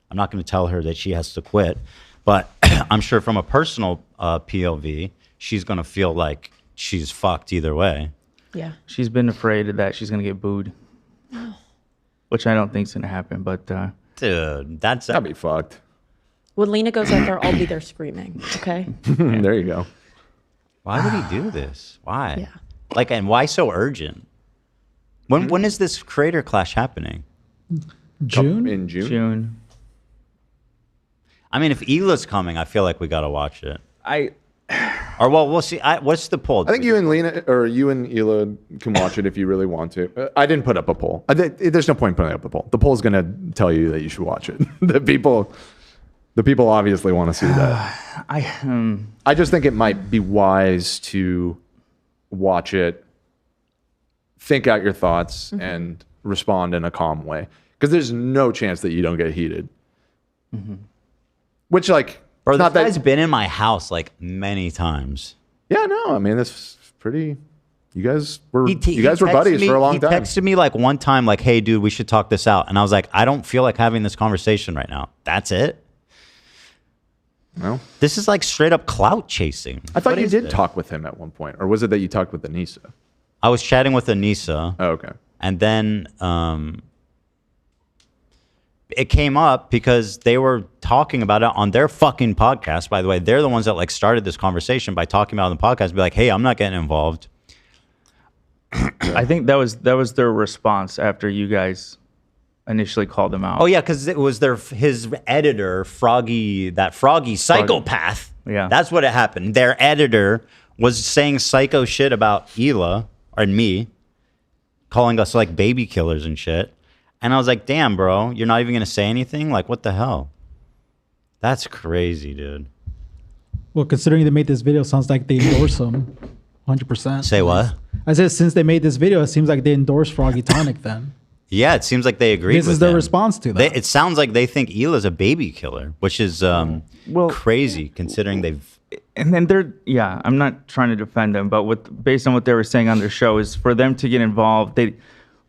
I'm not going to tell her that she has to quit, but I'm sure from a personal POV, she's going to feel like she's fucked either way. Yeah. She's been afraid that she's going to get booed, which I don't think is going to happen, but... Dude, that'd be fucked. When Lena goes out there, I'll be there screaming, okay? There you go. Why would he do this? Why? Yeah. Like, and why so urgent? When is this creator clash happening? June? In June? June. I mean, if Hila's coming, I feel like we got to watch it. Or, well, we'll see. What's the poll? I think you and Lena, or you and Hila can watch it if you really want to. I didn't put up a poll. There's no point putting up a poll. The poll's going to tell you that you should watch it. The people obviously want to see that. I just think it might be wise to watch it, think out your thoughts, and respond in a calm way. Because there's no chance that you don't get heated. Which, like... Bro, this guy's been in my house like many times. Yeah, no, I mean, this is pretty. You guys were buddies for a long time. He texted me like one time, like, "Hey, dude, we should talk this out." And I was like, "I don't feel like having this conversation right now." That's it. Well, this is like straight up clout chasing. I thought What you is did this? talk with him at one point, or was it that you talked with Anissa? I was chatting with Anissa. Oh, okay. And then it came up because they were talking about it on their fucking podcast. By the way, they're the ones that like started this conversation by talking about it on the podcast. Be like, hey, I'm not getting involved. I think that was their response after you guys initially called them out. Oh yeah, because it was his editor, Froggy psychopath. Yeah. That's what it happened. Their editor was saying psycho shit about Hila and me, calling us like baby killers and shit. And I was like, damn, bro, you're not even going to say anything? Like, what the hell? That's crazy, dude. Well, considering they made this video, sounds like they endorse him 100%. Say what? I said, since they made this video, it seems like they endorse Froggy Tonic then. Yeah, it seems like they agree This with is their him. response to that. It sounds like they think Hila's a baby killer, which is crazy considering they've... And then I'm not trying to defend them, but based on what they were saying on their show is for them to get involved,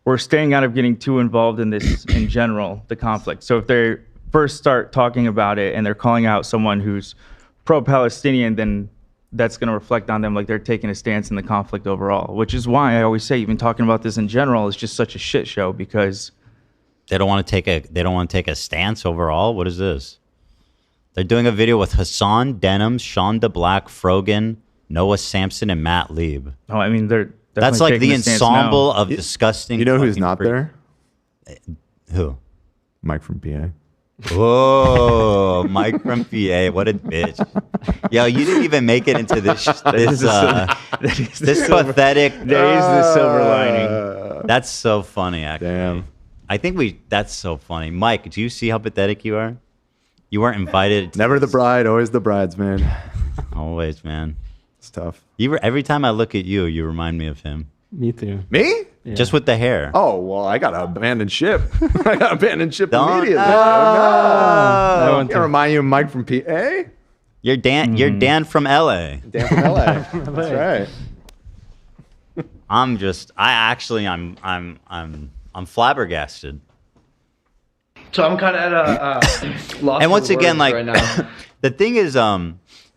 we're staying out of getting too involved in this in general, the conflict. So if they first start talking about it and they're calling out someone who's pro-Palestinian, then that's going to reflect on them like they're taking a stance in the conflict overall, which is why I always say even talking about this in general is just such a shit show because They don't want to take a stance overall. What is this? They're doing a video with Hassan Denham, Shonda Black, Frogan, Noah Sampson, and Matt Lieb. Oh, I mean, they're that's like the ensemble of disgusting. You know who's fucking not freak- there? Who? Mike from PA. Whoa, Mike from PA, what a bitch! Yo, you didn't even make it into this pathetic. There is the silver lining. That's so funny, actually. Damn. I think that's so funny. Mike, do you see how pathetic you are? You weren't invited. Never the bride, always the bridesmaid. Always, man. It's tough. Every time I look at you, you remind me of him. Me too. Me? Just with the hair. Oh, well, I got to abandon ship. I got to abandon ship Don't- immediately. No. Can't remind you of Mike from PA? You're Dan. You're Dan from LA. Dan from LA. That's right. I'm flabbergasted. So I'm kind of at a loss. And once for again, words like right now. the thing is,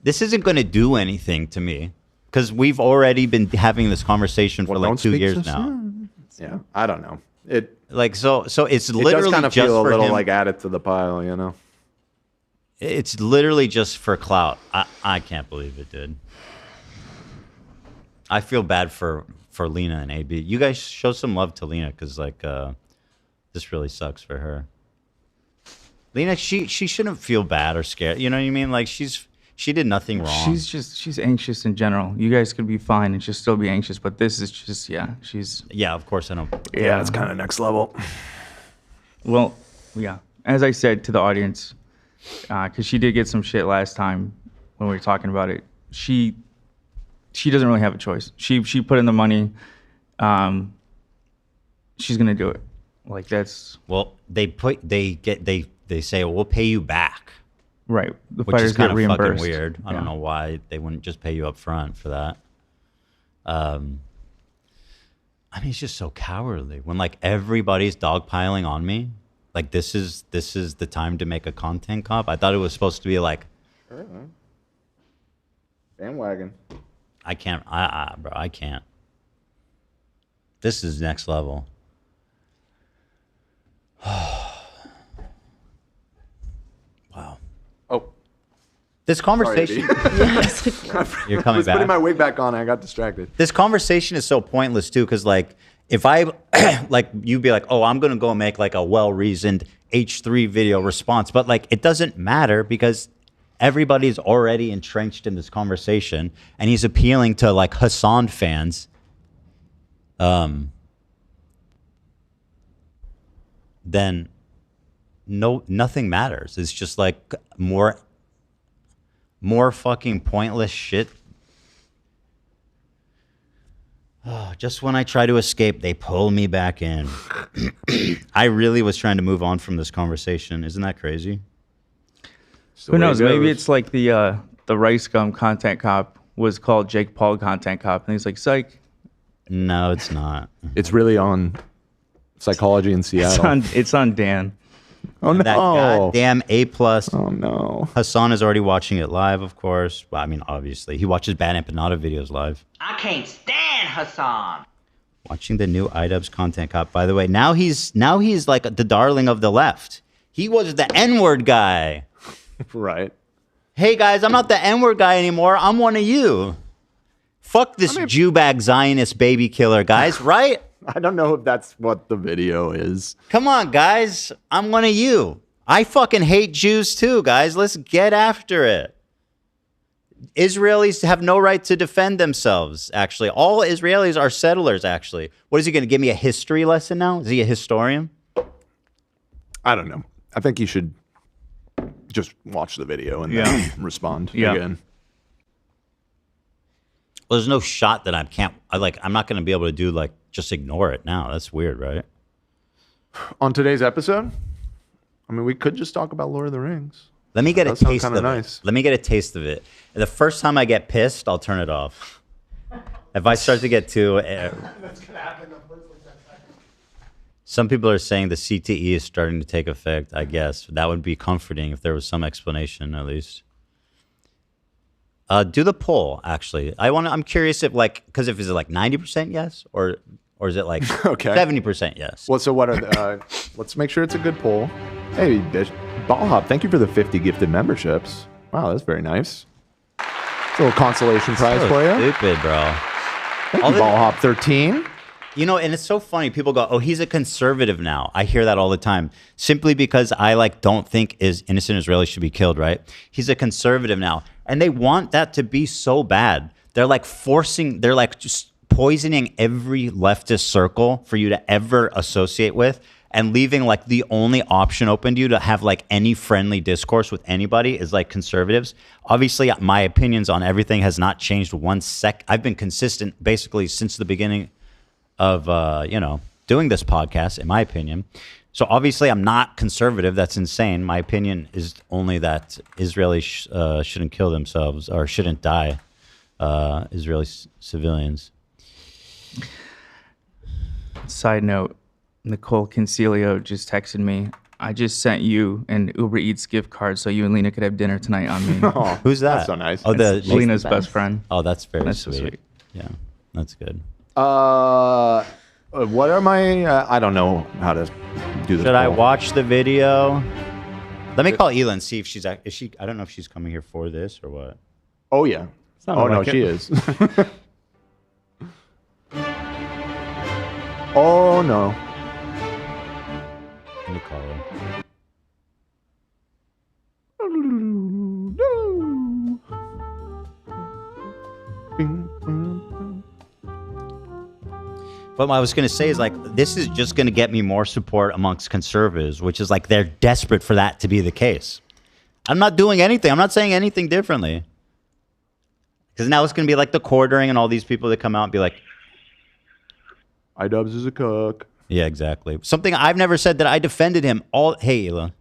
this isn't going to do anything to me because we've already been having this conversation for like don't 2 speak years so now. soon. Yeah, I don't know. It So it's it literally does kind of just feel a for little him. like added to the pile, you know. It's literally just for clout. I can't believe it, dude. I feel bad for Lena and AB. You guys show some love to Lena because like this really sucks for her. Lena, she shouldn't feel bad or scared. You know what I mean? Like she did nothing wrong. She's anxious in general. You guys could be fine and she'll still be anxious, but this is just she's of course I don't. Yeah, it's kind of next level. Well, yeah. As I said to the audience, because she did get some shit last time when we were talking about it. She doesn't really have a choice. She put in the money. She's gonna do it. Like that's they say we'll pay you back. Right. The Which is fighters kind get of reimbursed. fucking weird. I don't know why they wouldn't just pay you up front for that. I mean, it's just so cowardly when like everybody's dogpiling on me. Like this is the time to make a content cop. I thought it was supposed to be like bandwagon. I can't. Bro, I can't. This is next level. Wow. Oh. This conversation. You're coming I was back. putting my wig back on. I got distracted. This conversation is so pointless too, because like if I like you'd be like, oh, I'm gonna go make like a well-reasoned H3 video response, but like it doesn't matter because everybody's already entrenched in this conversation, and he's appealing to like Hassan fans. Then nothing matters. It's just like more fucking pointless shit. Oh, just when I try to escape, they pull me back in. I really was trying to move on from this conversation. Isn't that crazy? Who knows? Maybe it's like the Rice Gum content cop was called Jake Paul content cop, and he's like, psych. No, it's not. It's really on Psychology in Seattle. It's on Dan. Oh no! That goddamn A+. Oh no! Hassan is already watching it live, of course. Well, I mean, obviously, he watches Bad Empanada videos live. I can't stand Hassan. Watching the new Idubbbz content cop. By the way, now he's like the darling of the left. He was the N-word guy. Right. Hey guys, I'm not the N-word guy anymore. I'm one of you. Fuck this Jew bag Zionist baby killer, guys. Right? I don't know if that's what the video is. Come on, guys. I'm one of you. I fucking hate Jews too, guys. Let's get after it. Israelis have no right to defend themselves, actually. All Israelis are settlers, actually. What is he going to give me a history lesson now? Is he a historian? I don't know. I think you should just watch the video and then respond again. Well, there's no shot that I'm not going to be able to do like just ignore it now. That's weird, right? On today's episode, I mean, we could just talk about Lord of the Rings. Let me get a taste of nice. it. Let me get a taste of it. The first time I get pissed, I'll turn it off. If I start to get too... Some people are saying the CTE is starting to take effect, I guess. That would be comforting if there was some explanation, at least. Do the poll, actually. I'm curious if, because if is it like 90% yes? Or is it like 70% yes? Well, so what are let's make sure it's a good poll. Hey, Ballhop, thank you for the 50 gifted memberships. Wow, that's very nice. It's a little consolation prize for you. Stupid, bro. Thank you, Ballhop 13. You know, and it's so funny. People go, "Oh, he's a conservative now." I hear that all the time, simply because I don't think innocent Israelis should be killed. Right? He's a conservative now, and they want that to be so bad. They're just poisoning every leftist circle for you to ever associate with, and leaving the only option open to you to have any friendly discourse with anybody is conservatives. Obviously, my opinions on everything has not changed one sec. I've been consistent basically since the beginning of doing this podcast, in my opinion. So obviously I'm not conservative. That's insane. My opinion is only that Israelis shouldn't kill themselves or shouldn't die, Israeli civilians. Side note, Nicole Concilio just texted me. I just sent you an Uber Eats gift card so you and Lena could have dinner tonight on me. Oh, who's that? That's so nice. Oh, Lena's best friend. Oh, that's very That's sweet. so sweet. Yeah, that's good. What are my? I don't know how to do this. Should I watch the video? Let me call Ela and see if she's. Is she? I don't know if she's coming here for this or what. Oh yeah. Oh no, she is. Oh no. Let me call her. But what I was going to say is this is just going to get me more support amongst conservatives, which is they're desperate for that to be the case. I'm not doing anything. I'm not saying anything differently. Because now it's going to be the quartering and all these people that come out and be like, Idubbbz is a cook. Yeah, exactly. Something I've never said that I defended him all. Hey, Ela.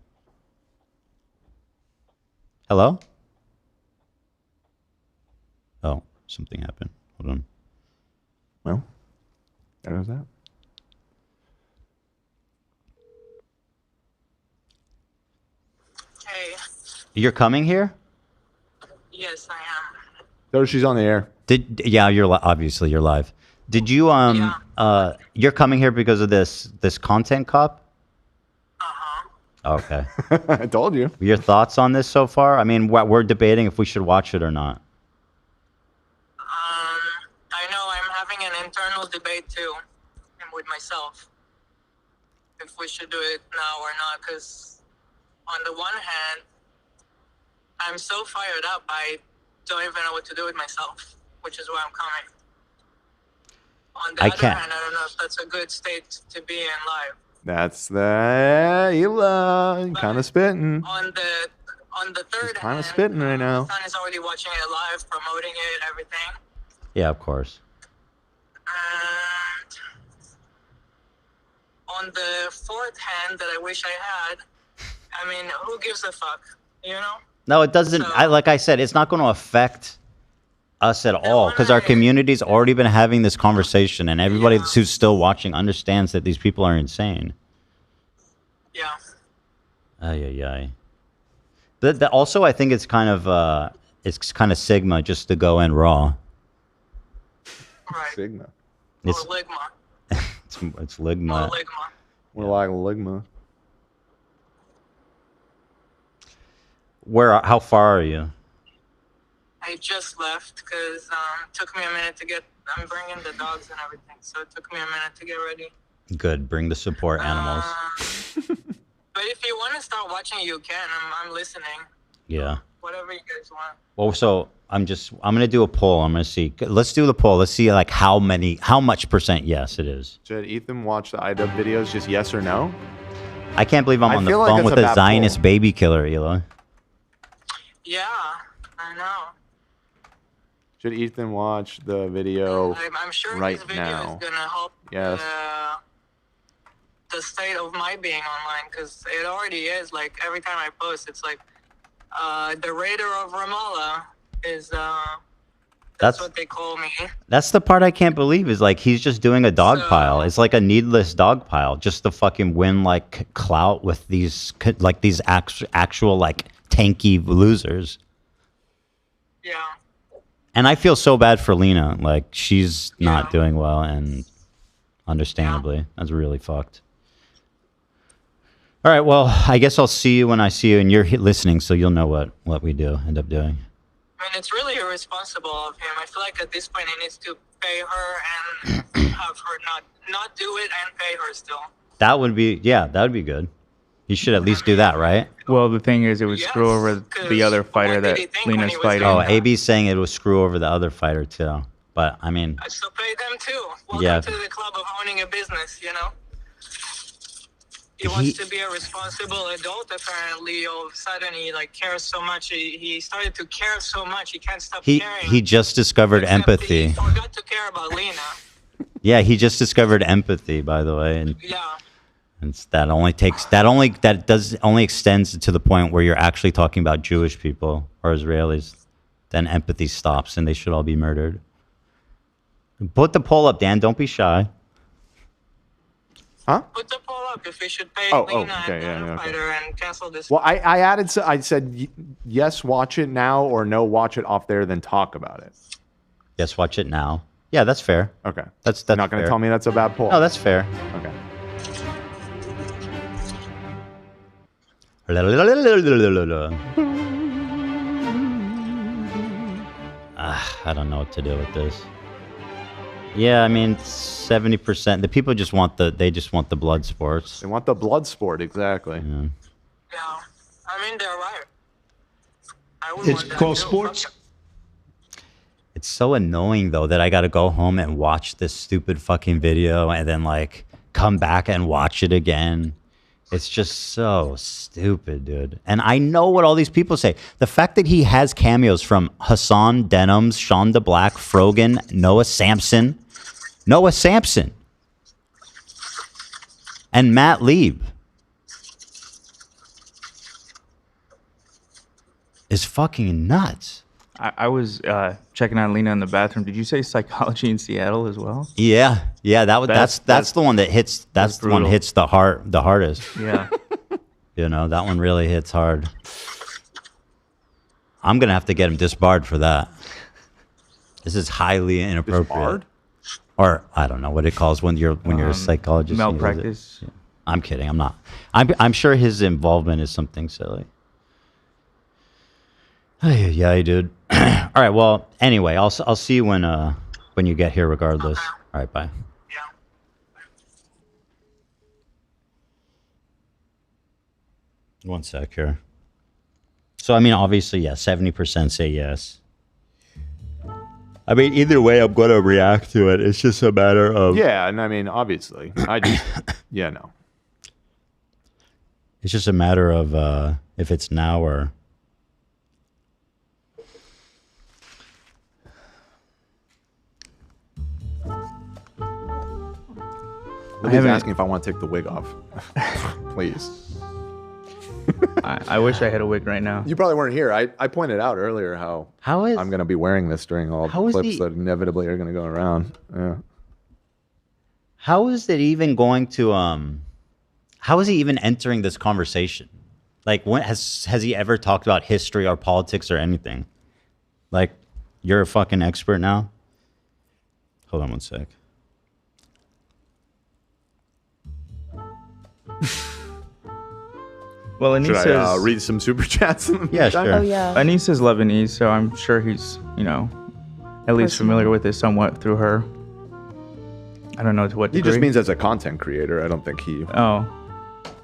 Hello? Oh, something happened. Hold on. Well, there goes that. Hey. You're coming here? Yes, I am. So she's on the air. Obviously you're live. Did you you're coming here because of this content cop? Okay. I told you. Your thoughts on this so far? I mean, we're debating if we should watch it or not. I know I'm having an internal debate too, and with myself, if we should do it now or not. Because on the one hand, I'm so fired up, I don't even know what to do with myself, which is why I'm coming. On the other hand, I don't know if that's a good state to be in live. That's the Ela kind of spitting. On the third Kind hand, of spitting right now. my son is already watching it live, promoting it, everything. Yeah, of course. And on the fourth hand that I wish I had, I mean, who gives a fuck, you know? No, it doesn't. Like I said, it's not going to affect us at all because our community's already been having this conversation, and everybody who's still watching understands that these people are insane. Yeah. Ay, ay, ay. But also, I think it's kind of Sigma just to go in raw. Sigma. It's Ligma. it's Ligma. We're like Ligma. How far are you? I just left because it took me a minute to get. I'm bringing the dogs and everything, so it took me a minute to get ready. Good. Bring the support animals. But if you want to start watching, you can. I'm listening. Yeah. Whatever you guys want. Well, so I'm gonna do a poll. I'm gonna see. Let's do the poll. Let's see like how much percent yes it is. Should Ethan watch the Idubbbz videos? Just yes or no? I can't believe I'm on the feel like phone that's with a a bad Zionist baby killer, Eli. Yeah, I know. Should Ethan watch the video I'm sure right this video now? is gonna help Yes. the state of my being online, because it already is. Like every time I post, it's like the raider of Ramallah is. That's what they call me. That's the part I can't believe is like he's just doing a dog pile. It's like a needless dog pile just to fucking win like clout with these actual like tanky losers. Yeah. And I feel so bad for Lena. Like she's not doing well, and understandably, that's really fucked. All right, well, I guess I'll see you when I see you, and you're listening, so you'll know what we end up doing. I mean, it's really irresponsible of him. I feel like at this point he needs to pay her and have her not do it and pay her still. That would be good. You should at least do that, right? Well, the thing is, it would screw over the other fighter that Lena's fighting. Oh, AB's saying it will screw over the other fighter too. But I mean, I still pay them too. Welcome yeah. to the club of owning a business, you know? He wants to be a responsible adult, apparently. All of a sudden, he like cares so much. He started to care so much. He can't stop caring. He just discovered empathy. He forgot to care about Lena. Yeah, he just discovered empathy, by the way, and that only extends to the point where you're actually talking about Jewish people or Israelis. Then empathy stops, and they should all be murdered. Put the poll up, Dan. Don't be shy. Huh? Put the poll up if we should pay Oh, Lena okay, and yeah, fighter and cancel this. Well, I added. I said yes, watch it now, or no, watch it off there, then talk about it. Yes, watch it now. Yeah, that's fair. Okay. That's You're not going to fair. tell me that's a bad poll. No, that's fair. Okay. I don't know what to do with this. Yeah, I mean, 70%. The people just want the blood sports. They want the blood sport, exactly. Yeah, I mean they're right. It's called sports. It's so annoying though that I got to go home and watch this stupid fucking video and then like come back and watch it again. It's just so stupid, dude. And I know what all these people say. The fact that he has cameos from Hassan Denims, Shonda Black, Frogan, Noah Sampson, and Matt Lieb is fucking nuts. I was checking out Lena in the bathroom. Did you say Psychology in Seattle as well? Yeah. That's the one that hits. That's the one brutal. hits the hardest. Yeah. You know, that one really hits hard. I'm gonna have to get him disbarred for that. This is highly inappropriate. Disbarred? Or I don't know what it calls when you're a psychologist. and you use it. Malpractice. Yeah. I'm kidding. I'm not. I'm sure his involvement is something silly. Yeah, dude. All right. Well, anyway, I'll see you when you get here, regardless. All right. Bye. One sec here. So, I mean, obviously, yeah, 70% say yes. I mean, either way, I'm going to react to it. It's just a matter of... Yeah, and I mean, obviously. Yeah, no. It's just a matter of if it's now or... He's asking if I want to take the wig off. Please. I wish I had a wig right now. You probably weren't here. I pointed out earlier how I'm going to be wearing this during all the clips that inevitably are going to go around. Yeah. How is it even going to how is he even entering this conversation? Like, when has he ever talked about history or politics or anything? Like, you're a fucking expert now? Hold on one sec. Well, Anis Should I says read some super chats? Yeah, sure. Oh, yeah. Anis is Lebanese, so I'm sure he's, at least familiar with it somewhat through her. I don't know to what He degree. just means as a content creator. I don't think he. Oh.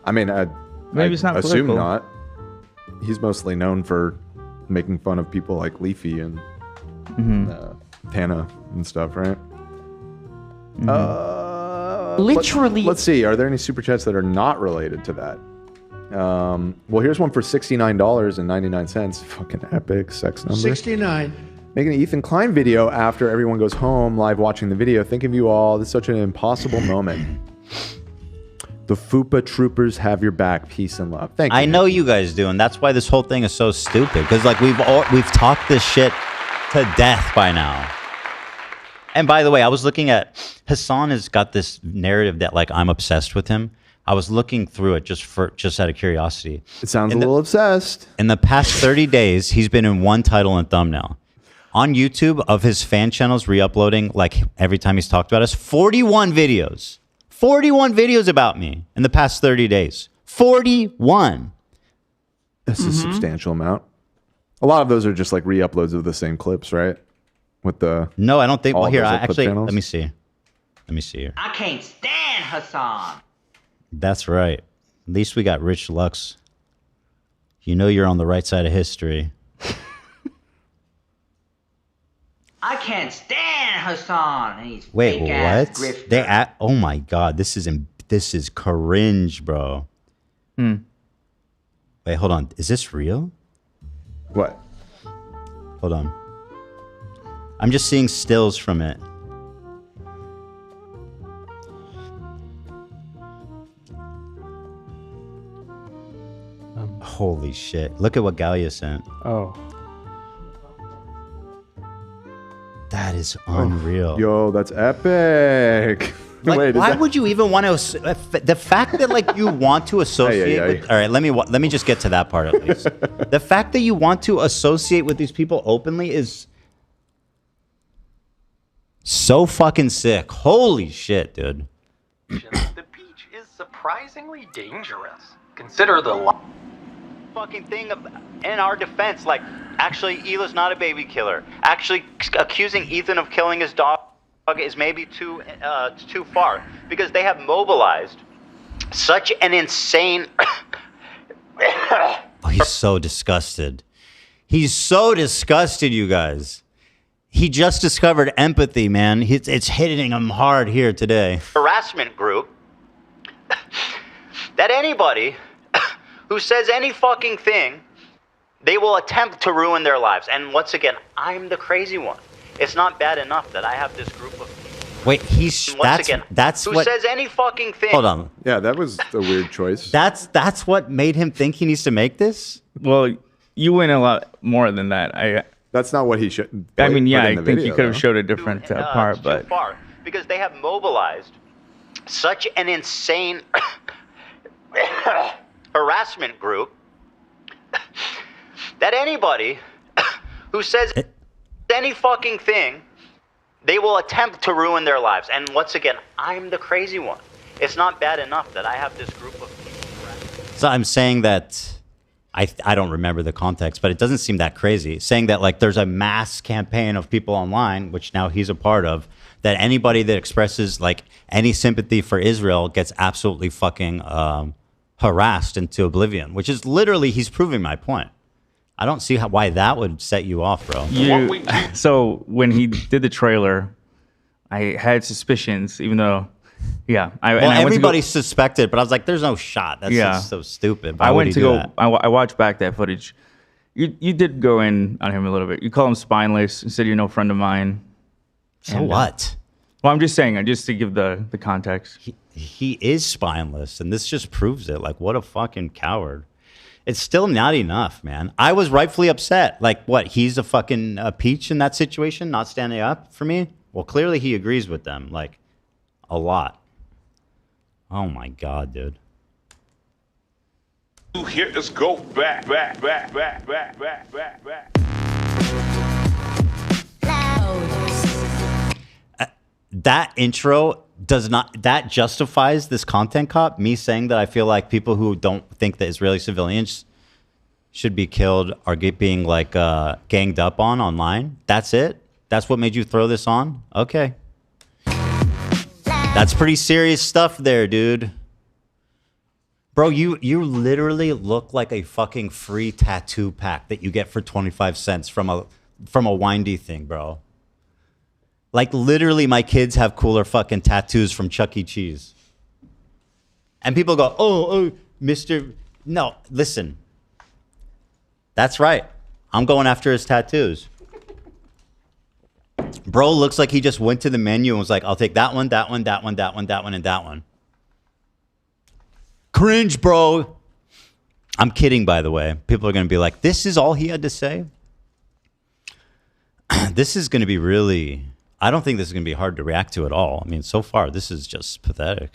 I mean, Maybe I it's not assume political. not. He's mostly known for making fun of people like Leafy and Tana and stuff, right? Literally. Let's see. Are there any super chats that are not related to that? Well, here's one for $69.99. Fucking epic sex number. 69. Making an Ethan Klein video after everyone goes home, live watching the video. Think of you all. This is such an impossible moment. The FUPA troopers have your back. Peace and love. Thank you. I know you guys do, and that's why this whole thing is so stupid. Because like we've talked this shit to death by now. And by the way, I was looking at Hassan has got this narrative that like I'm obsessed with him. I was looking through it just out of curiosity. It sounds a little obsessed. In the past 30 days, he's been in one title and thumbnail. On YouTube of his fan channels re-uploading, like every time he's talked about us, 41 videos. 41 videos about me in the past 30 days. 41. This is a substantial amount. A lot of those are just like re-uploads of the same clips, right? With the No, I don't think. all Well, of here, those I upload actually, channels? let me see. Let me see here. I can't stand Hassan. That's right. At least we got Rich Lux. You know you're on the right side of history. I can't stand Hassan. And he's Wait, fake-ass what? grifter. Oh my god, this is cringe, bro. Wait, hold on. Is this real? What? Hold on. I'm just seeing stills from it. Holy shit. Look at what Galia sent. Oh. That is unreal. Yo, that's epic. Like, Wait, is why that- would you even want to? The fact that like you want to associate. Ay, ay, ay. With, all right, let me just get to that part at least. The fact that you want to associate with these people openly is so fucking sick. Holy shit, dude. The beach is surprisingly dangerous. Consider the Fucking thing in our defense, like actually Hila's not a baby killer. Actually accusing Ethan of killing his dog is maybe too far because they have mobilized such an insane. Oh, he's so disgusted. He's so disgusted, you guys. He just discovered empathy, man. It's hitting him hard here today. Harassment group that anybody who says any fucking thing, they will attempt to ruin their lives. And once again, I'm the crazy one. It's not bad enough that I have this group of people. Wait, that's who what says any fucking thing. Hold on. Yeah, that was a weird choice. That's what made him think he needs to make this? Well, you win a lot more than that. That's not what he should. I mean, yeah, put I in the think video, you could have though. showed a different part, but Too far because they have mobilized such an insane harassment group that anybody who says any fucking thing, they will attempt to ruin their lives. And once again, I'm the crazy one. It's not bad enough that I have this group of people. So I'm saying that I don't remember the context, but it doesn't seem that crazy. Saying that like there's a mass campaign of people online, which now he's a part of, that anybody that expresses like any sympathy for Israel gets absolutely fucking harassed into oblivion, which is literally, he's proving my point. I don't see why that would set you off, bro. So when he did the trailer, I had suspicions, even though, yeah. Everybody suspected, but I was like, there's no shot. That's just so stupid. Why I would went he to do go, that? I watched back that footage. You did go in on him a little bit. You call him spineless and said you're no friend of mine. So And, what? Well, I'm just saying, just to give the context. He is spineless, and this just proves it. Like, what a fucking coward. It's still not enough, man. I was rightfully upset. Like, what? He's a fucking peach in that situation, not standing up for me? Well, clearly he agrees with them, like, a lot. Oh my God, dude. Hitters go back. That intro that justifies this content cop. Me saying that I feel like people who don't think that Israeli civilians should be killed are being like ganged up on online. That's it? That's what made you throw this on? Okay. That's pretty serious stuff there, dude. Bro, you literally look like a fucking free tattoo pack that you get for 25 cents from a windy thing, bro. Like literally my kids have cooler fucking tattoos from Chuck E. Cheese. And people go, oh, Mr. No, listen. That's right. I'm going after his tattoos. Bro looks like he just went to the menu and was like, I'll take that one, that one, that one, that one, that one, and that one. Cringe, bro. I'm kidding, by the way. People are going to be like, this is all he had to say? This is going to be really... I don't think this is going to be hard to react to at all. I mean, so far, this is just pathetic.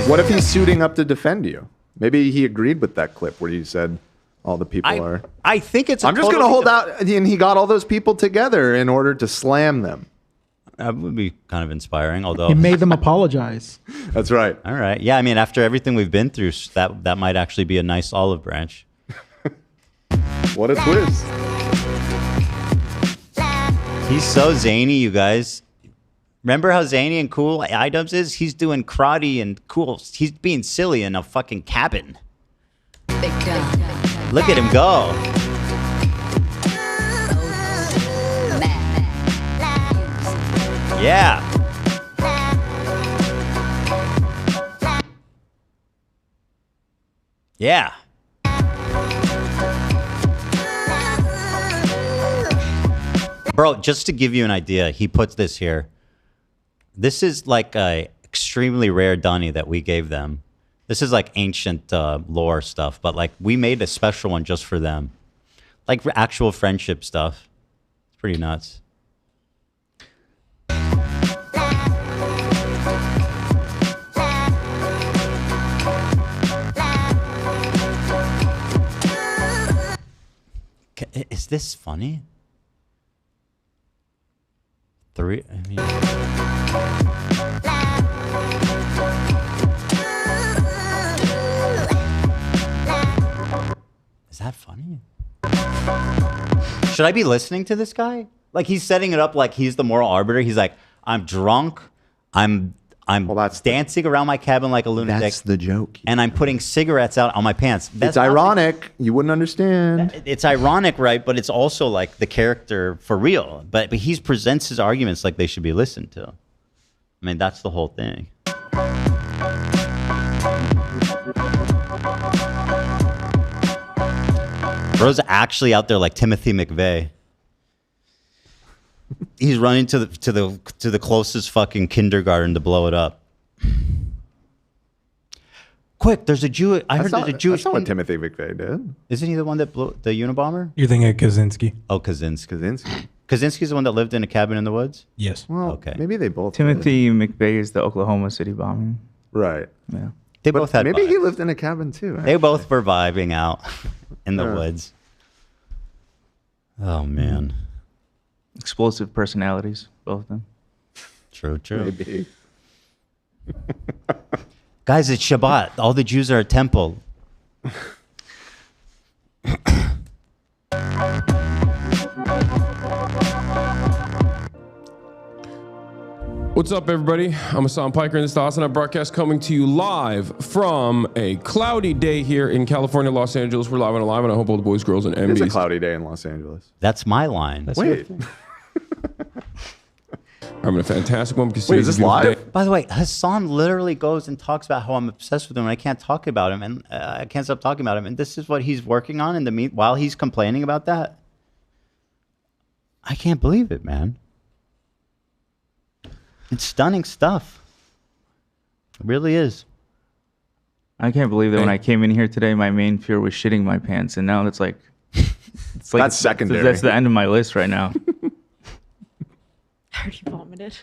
What if he's suiting up to defend you? Maybe he agreed with that clip where you said all the people are... I think it's... I'm just going to hold out, and he got all those people together in order to slam them. That would be kind of inspiring, although... He made them apologize. That's right. All right. Yeah, I mean, after everything we've been through, that might actually be a nice olive branch. What a twist. He's so zany, you guys. Remember how zany and cool Idubbbz is? He's doing karate and cool. He's being silly in a fucking cabin. Look at him go. Yeah. Yeah. Bro, just to give you an idea, he puts this here. This is like a extremely rare dunny that we gave them. This is like ancient lore stuff, but like we made a special one just for them. Like actual friendship stuff. It's pretty nuts. Is this funny? Is that funny? Should I be listening to this guy? Like he's setting it up like he's the moral arbiter. He's like, I'm drunk. I'm dancing around my cabin like a lunatic. That's the joke. And I'm putting cigarettes out on my pants. It's ironic. You wouldn't understand. It's ironic, right? But it's also like the character for real. But he presents his arguments like they should be listened to. I mean, that's the whole thing. Bro's actually out there like Timothy McVeigh. He's running to the closest fucking kindergarten to blow it up. Quick, there's a Jew. I heard there's a Jewish. That's not what Timothy McVeigh did. Isn't he the one that blew the Unabomber? You're thinking of Kaczynski. Oh, Kaczynski. Kaczynski's the one that lived in a cabin in the woods? Yes. Well, okay. Maybe they both. Timothy McVeigh is the Oklahoma City bombing. Right. Yeah. They both had. Maybe vibes. he lived in a cabin too. They both were vibing out in the woods. Oh man. Explosive personalities, both of them. True. Maybe. Guys, it's Shabbat. All the Jews are at temple. What's up, everybody? I'm Hassan Piker, and this is the Hassan broadcast coming to you live from a cloudy day here in California, Los Angeles. We're live and alive, and I hope all the boys, girls, and MBs. It's a cloudy day in Los Angeles. That's my line. Wait. I'm in a fantastic one. Wait, is this live? By the way, Hassan literally goes and talks about how I'm obsessed with him and I can't talk about him and I can't stop talking about him. And this is what he's working on in the while he's complaining about that. I can't believe it, man. It's stunning stuff. It really is. I can't believe that when I came in here today, my main fear was shitting my pants, and now it's like that's secondary. That's the end of my list right now. I already vomited.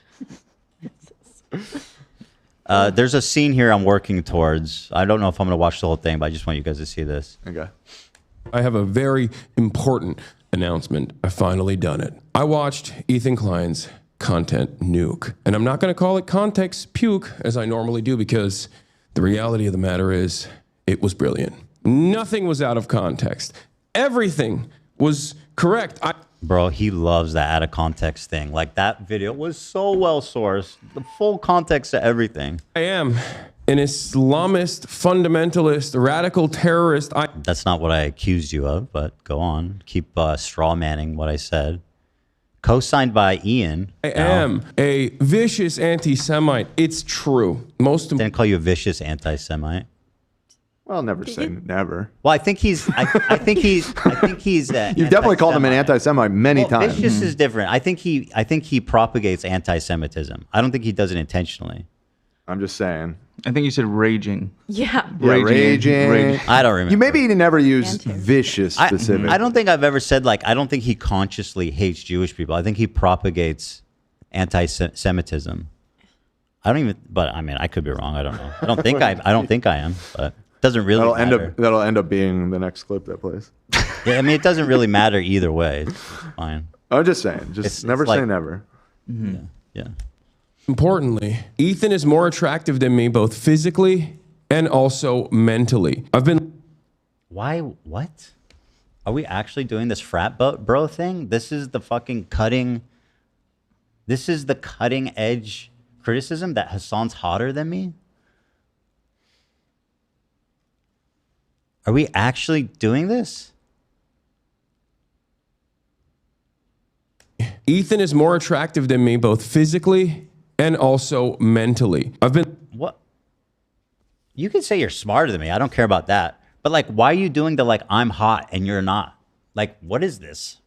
There's a scene here I'm working towards. I don't know if I'm going to watch the whole thing, but I just want you guys to see this. Okay. I have a very important announcement. I've finally done it. I watched Ethan Klein's Content Nuke. And I'm not going to call it Context Puke as I normally do because the reality of the matter is it was brilliant. Nothing was out of context. Everything was correct. Bro, he loves that out of context thing. Like that video was so well sourced. The full context to everything. I am an Islamist, fundamentalist, radical terrorist. That's not what I accused you of, but go on. Keep straw manning what I said. Co-signed by Ian. I am a vicious anti-Semite. It's true. Didn't call you a vicious anti-Semite. Well, never say never. Well, I think he's. I think he's. You've definitely called him an anti-Semite many times. Vicious is different. I think he propagates anti-Semitism. I don't think he does it intentionally. I'm just saying. I think you said raging. Yeah. Raging. I don't remember. You maybe never used vicious specifically. I don't think I've ever said like. I don't think he consciously hates Jewish people. I think he propagates anti-Semitism. I don't even. But I mean, I could be wrong. I don't know. I don't think I am. But. Doesn't really matter. That'll end up being the next clip that plays. Yeah, I mean, it doesn't really matter either way. It's fine. I'm just saying. Just never say never. Mm-hmm. Yeah. Importantly, Ethan is more attractive than me, both physically and also mentally. Why? What? Are we actually doing this frat bro thing? This is the fucking cutting. This is the cutting edge criticism that Hassan's hotter than me? Are we actually doing this? Ethan is more attractive than me, both physically and also mentally. What? You can say you're smarter than me. I don't care about that. But like, why are you doing the like, I'm hot and you're not? Like, what is this?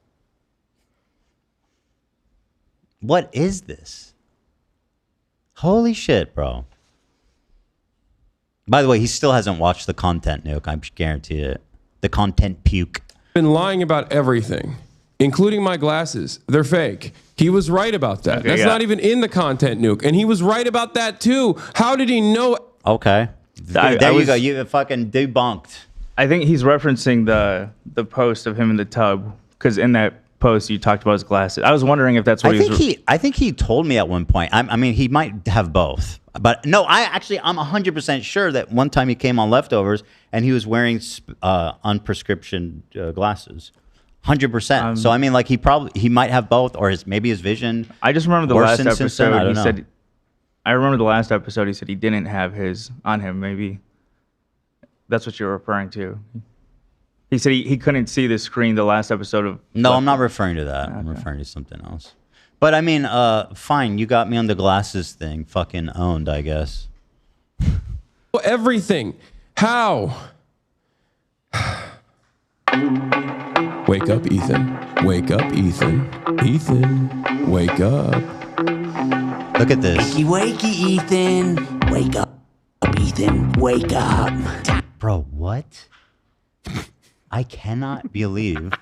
What is this? Holy shit, bro. By the way, he still hasn't watched the Content Nuke. I guarantee it. The Content Puke. Been lying about everything, including my glasses. They're fake. He was right about that. Okay, That's yeah. not even in the Content Nuke. And he was right about that too. How did he know? Okay. There you go. You fucking debunked. I think he's referencing the post of him in the tub because in that post you talked about his glasses. I was wondering if that's what I think he told me at one point. I mean, he might have both. But no, I'm 100% sure that one time he came on Leftovers and he was wearing unprescription glasses. 100%. So I mean, like he might have both, or maybe his vision. I just remember the last episode. I don't know. Said. I remember the last episode. He said he didn't have his on him. Maybe that's what you're referring to. He said he couldn't see the screen the last episode of. No, I'm not referring to that. Okay. I'm referring to something else. But I mean, fine. You got me on the glasses thing. Fucking owned, I guess. Everything. How? Wake up, Ethan. Wake up, Ethan. Ethan, wake up. Look at this. Wakey, wakey, Ethan. Wake up, Ethan. Wake up. Bro, what? I cannot believe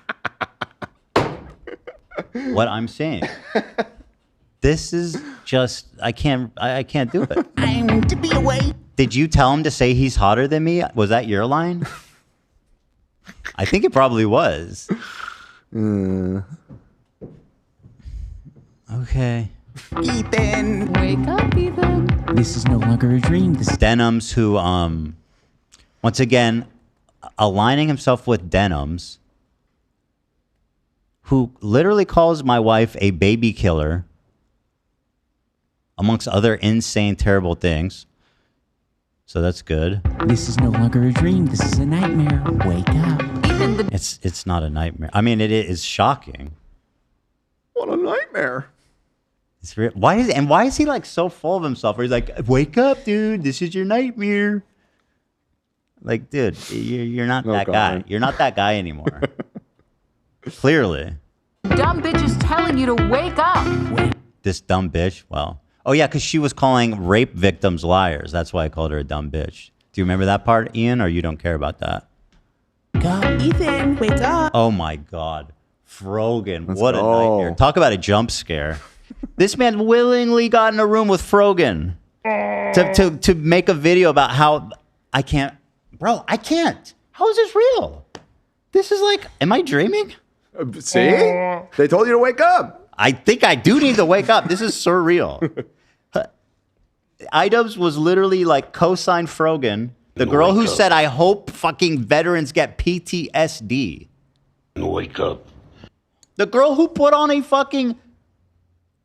what I'm seeing. This is just I can't do it. I'm to be away. Did you tell him to say he's hotter than me? Was that your line? I think it probably was. Okay. Ethan, wake up, Ethan. This is no longer a dream. This is Denims, who once again aligning himself with Denims, who literally calls my wife a baby killer, amongst other insane, terrible things. So that's good. This is no longer a dream. This is a nightmare. Wake up. It's not a nightmare. I mean, it is shocking. What a nightmare. It's real. Why is he like so full of himself? Where he's like, "Wake up, dude! This is your nightmare." Like, dude, you're not that guy. You're not that guy anymore. Clearly. Dumb bitch is telling you to wake up. This dumb bitch. Well, oh yeah, because she was calling rape victims liars. That's why I called her a dumb bitch. Do you remember that part, Ian, or you don't care about that? Ethan, wake up. Oh my God, Frogan! What a nightmare! Talk about a jump scare. This man willingly got in a room with Frogan. to make a video about how I can't, bro. I can't. How is this real? This is like, am I dreaming? See? They told you to wake up. I think I do need to wake up. This is surreal. Idubbbz was literally like co-signed Frogan, the girl who said, I hope fucking veterans get PTSD. Wake up. The girl who put on a fucking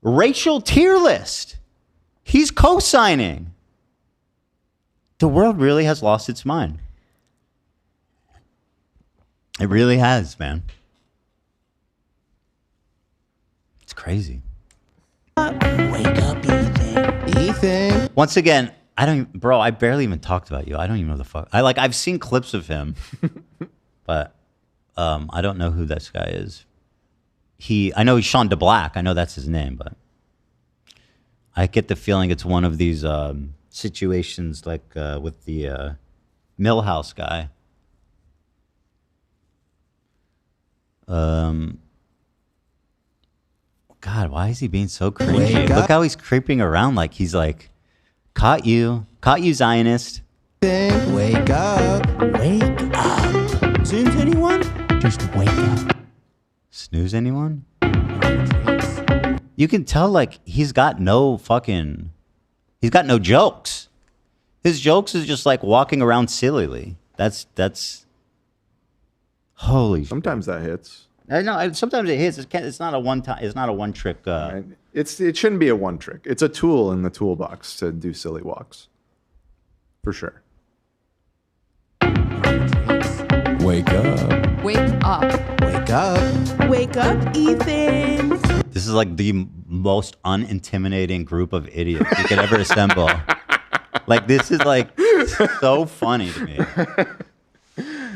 racial tier list. He's co-signing. The world really has lost its mind. It really has, man. It's crazy. Wake up, Ethan. Once again, I barely even talked about you. I don't even know the fuck. I've seen clips of him, but I don't know who this guy is. I know he's Sean DeBlack. I know that's his name, but I get the feeling it's one of these situations like with the Millhouse guy. God, why is he being so creepy? Look how he's creeping around like he's like, caught you, Zionist. Wake up. Snooze anyone? Just wake up. Snooze anyone? You can tell like he's got no jokes. His jokes is just like walking around sillily. That's holy. Sometimes that hits. I know. Sometimes it hits. It's not a one time. It's not a one trick. Right. It shouldn't be a one trick. It's a tool in the toolbox to do silly walks, for sure. Wake up. Wake up. Wake up. Wake up, Ethan. This is like the most unintimidating group of idiots you could ever assemble. Like this is like so funny to me.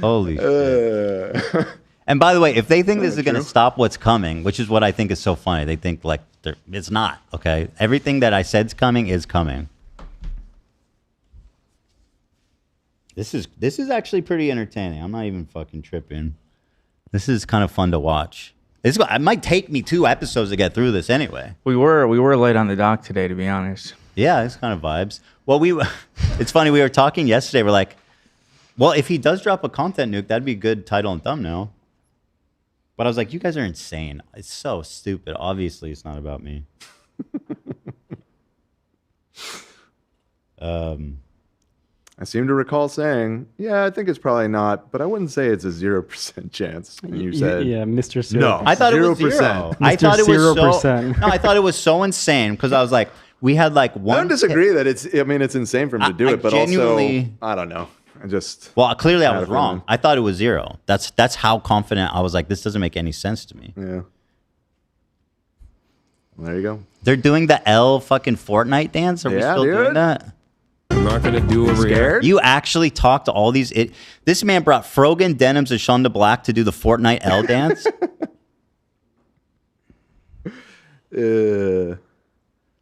Holy shit. And by the way, if they think this is going to stop what's coming, which is what I think is so funny, they think like it's not, okay? Everything that I said's coming is coming. This is actually pretty entertaining. I'm not even fucking tripping. This is kind of fun to watch. It might take me 2 episodes to get through this anyway. We were late on the dock today, to be honest. Yeah, it's kind of vibes. Well, it's funny. We were talking yesterday. We're like, well, if he does drop a content nuke, that'd be a good title and thumbnail. But I was like, you guys are insane. It's so stupid. Obviously, it's not about me. I seem to recall saying, yeah, I think it's probably not, but I wouldn't say it's a 0% chance. And you said, yeah, Mr. 0%. No, I thought 0%. It was 0. I thought it was 0%. No, I thought it was so insane because I was like, we had like one. I don't disagree that it's insane for him to do it, but also, I don't know. Well, clearly I was wrong. I thought it was 0. That's how confident I was. Like, this doesn't make any sense to me. Yeah. Well, there you go. They're doing the L fucking Fortnite dance. Are we still doing that? I'm not gonna do a react. You actually talked to all these. This man brought Frogan, Denims, and Sean DeBlack to do the Fortnite L dance.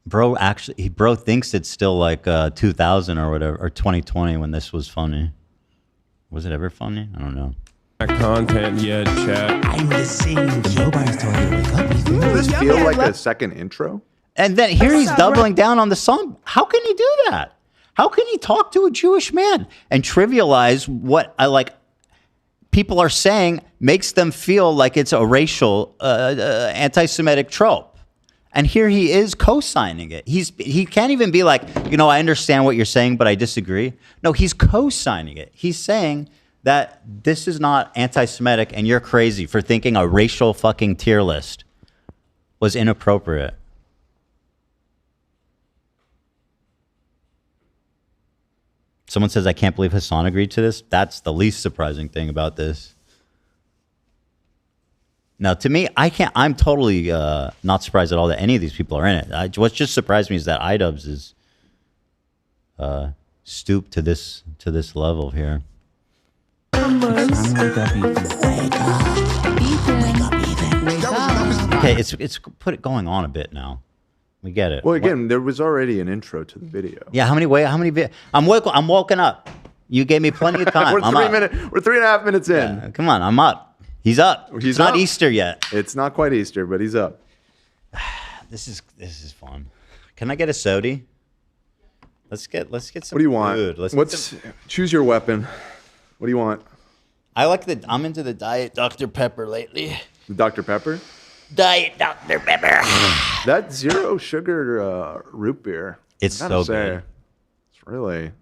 Bro thinks it's still like 2000 or whatever, or 2020 when this was funny. Was it ever funny? I don't know. Content yet, chat. I'm listening. The nobody's told you to wake up. Does this feel like a second intro? And then here he's doubling down on the song. How can he do that? How can he talk to a Jewish man and trivialize what people are saying makes them feel like it's a racial anti-Semitic trope? And here he is co-signing it. He can't even be like, I understand what you're saying, but I disagree. No, he's co-signing it. He's saying that this is not anti-Semitic and you're crazy for thinking a racial fucking tier list was inappropriate. Someone says, I can't believe Hassan agreed to this. That's the least surprising thing about this. Now, to me, I'm totally not surprised at all that any of these people are in it. What just surprised me is that Idubbbz is stooped to this level here. Okay, it's going on a bit now. We get it. Well, again, there was already an intro to the video. Yeah, how many? I'm woken up. You gave me plenty of time. We're 3.5 minutes in. Yeah, come on, I'm up. He's up. It's not Easter yet. It's not quite Easter, but he's up. This is fun. Can I get a sody? Let's get some. What do you want? Food. Choose your weapon. What do you want? I'm into the Diet Dr. Pepper lately. The Dr. Pepper? Diet Dr. Pepper. That zero sugar root beer. It's I gotta so good. It's really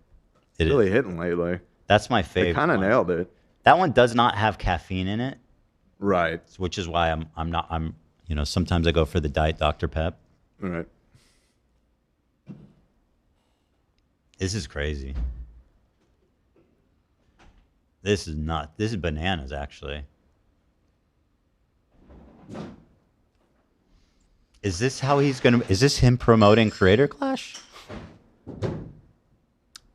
It hitting lately. That's my favorite. They kind of nailed it. That one does not have caffeine in it. Right. Which is why I'm sometimes I go for the Diet Dr. Pep. All right. This is crazy. This is bananas, actually. Is this him promoting Creator Clash?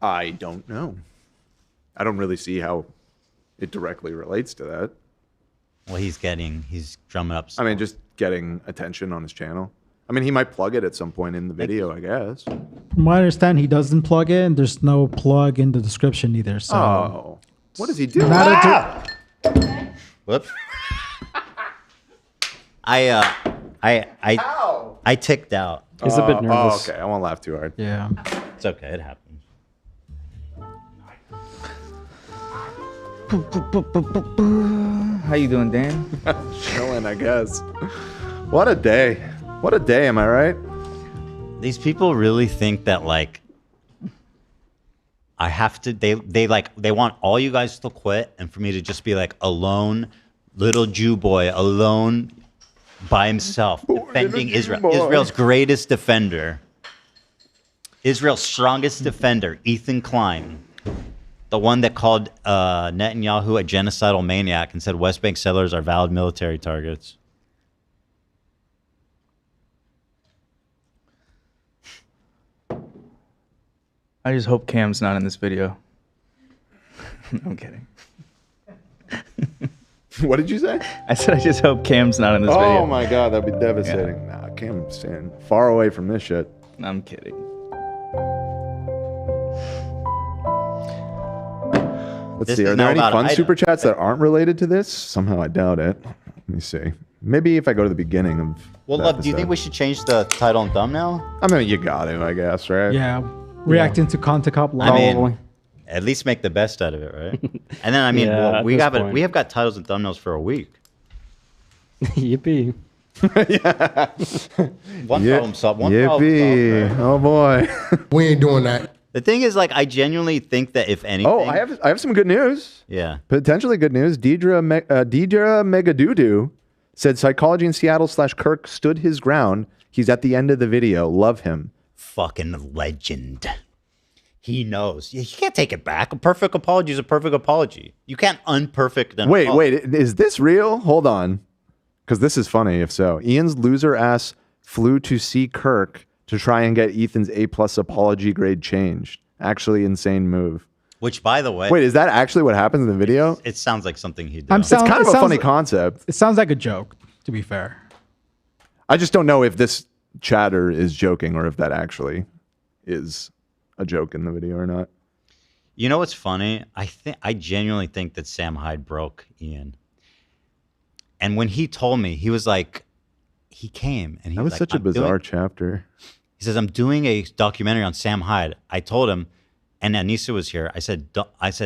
I don't know. I don't really see how it directly relates to that. Well, he's drumming up. I mean, just getting attention on his channel. I mean, he might plug it at some point in the video, I guess. From what I understand, he doesn't plug it, and there's no plug in the description either. So. Oh, what does he do? Whoops. I ticked out. He's a bit nervous. Oh, okay. I won't laugh too hard. Yeah. It's okay. It happens. How you doing, Dan? Chilling, I guess. What a day. What a day, am I right? These people really think that like I have to they want all you guys to quit and for me to just be like alone, little Jew boy alone by himself defending Israel. Israel's greatest defender. Israel's strongest defender, Ethan Klein. The one that called Netanyahu a genocidal maniac and said West Bank settlers are valid military targets. I just hope Cam's not in this video. No, I'm kidding. What did you say? I said I just hope Cam's not in this video. Oh my God, that'd be devastating. Nah, Cam's staying far away from this shit. I'm kidding. Let's see. Are there any fun super chats that aren't related to this? Somehow I doubt it. Let me see. Maybe if I go to the beginning of. Well, Love, do you think we should change the title and thumbnail? I mean, you got to, I guess, right? Yeah. Reacting to Contacop live. I mean, at least make the best out of it, right? And then I mean, Yeah, well, at this point. we have got titles and thumbnails for a week. Yippee. One problem solved. One problem Yippee. solved. Right? Oh boy. We ain't doing that. The thing is, like, I genuinely think that if anything, Oh, I have some good news. Yeah. Potentially good news. Deidre Megadudu said psychology in Seattle / Kirk stood his ground. He's at the end of the video. Love him. Fucking legend. He knows. You can't take it back. A perfect apology is a perfect apology. You can't unperfect an apology. Wait, is this real? Hold on. Because this is funny if so. Ian's loser ass flew to see Kirk to try and get Ethan's A+ apology grade changed. Actually, insane move. Which, by the way... Wait, is that actually what happens in the video? It sounds like something he did. It's kind of a funny concept. It sounds like a joke, to be fair. I just don't know if this chatter is joking or if that actually is a joke in the video or not. You know what's funny? I genuinely think that Sam Hyde broke Ian. And when he told me, he was like, he came and he That was like, such a bizarre chapter. He says, I'm doing a documentary on Sam Hyde. I told him, and Anissa was here. I said,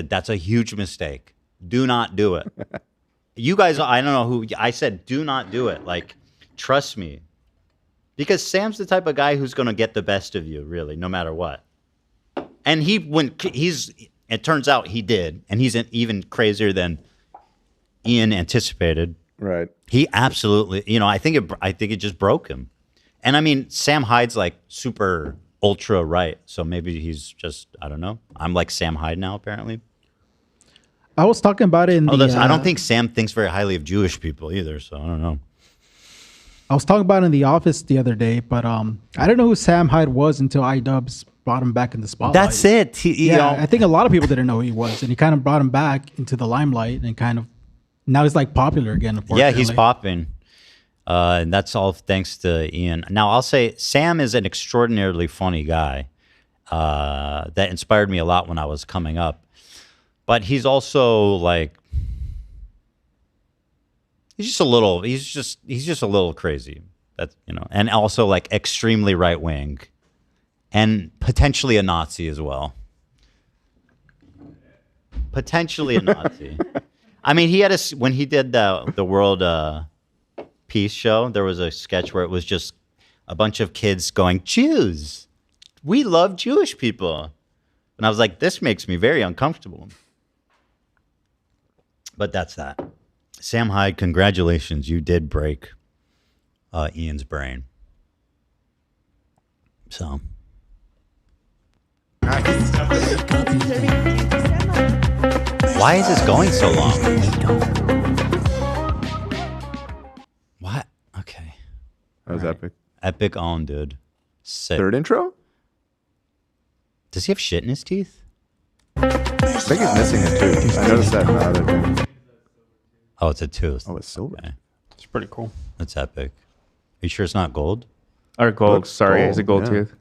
that's a huge mistake. Do not do it. You guys, I don't know who, I said, do not do it. Like, trust me. Because Sam's the type of guy who's going to get the best of you, really, no matter what. And it turns out he did. And he's even crazier than Ian anticipated. Right. He absolutely, I think it just broke him. And I mean, Sam Hyde's like super ultra right. So maybe he's just, I don't know. I'm like Sam Hyde now, apparently. I was talking about it in the... I don't think Sam thinks very highly of Jewish people either. So I don't know. I was talking about it in the office the other day, but I didn't know who Sam Hyde was until Idubbbz brought him back in the spotlight. That's it. I think a lot of people didn't know who he was, and he kind of brought him back into the limelight, and kind of now he's like popular again. Yeah, he's popping. And that's all thanks to Ian. Now, I'll say Sam is an extraordinarily funny guy that inspired me a lot when I was coming up. But he's also like, he's just a little crazy. That's, and also like extremely right wing. and potentially a Nazi as well. Potentially a Nazi. I mean, he had when he did the World Peace show, there was a sketch where it was just a bunch of kids going, Jews, we love Jewish people. And I was like, this makes me very uncomfortable. But that's that. Sam Hyde, congratulations. You did break Ian's brain. So. Why is this going so long? What? Okay. That was epic. Epic on, dude. Sick. Third intro? Does he have shit in his teeth? I think he's missing a tooth. I noticed that in the other thing. Oh, it's a tooth. Oh, it's silver. Okay. It's pretty cool. That's epic. Are you sure it's not gold? Or gold. Looks Sorry, gold, it's a gold yeah. tooth.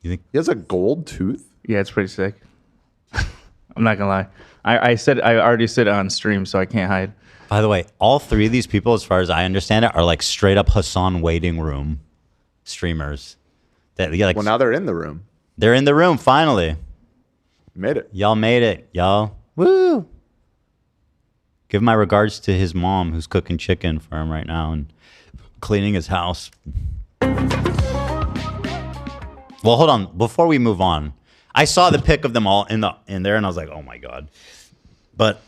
You think he has a gold tooth? Yeah, it's pretty sick. I'm not gonna lie. I already said it on stream, so I can't hide. By the way, all three of these people, as far as I understand it, are like straight up Hassan waiting room streamers. That like, Well, now they're in the room. They're in the room finally. Made it. Y'all made it, y'all. Woo! Give my regards to his mom, who's cooking chicken for him right now and cleaning his house. Well, hold on. Before we move on, I saw the pic of them all in there, and I was like, "Oh my god!" But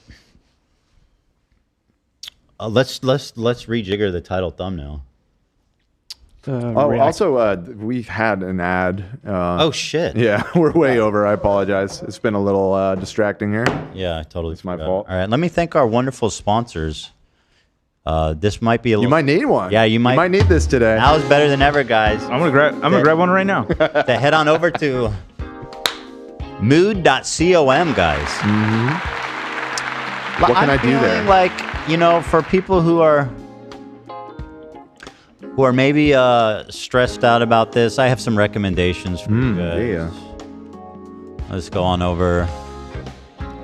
let's rejigger the title thumbnail. Also, we've had an ad. Oh shit! Yeah, we're way over. I apologize. It's been a little distracting here. Yeah, totally. It's my fault. All right, let me thank our wonderful sponsors. This might be a little. You might need one. Yeah, you might need this today. Now is better than ever, guys. I'm gonna grab one right now. To head on over to mood.com, guys. What can I do there? Like, you know, for people who are maybe stressed out about this, I have some recommendations for you guys. Yeah. Let's go on over.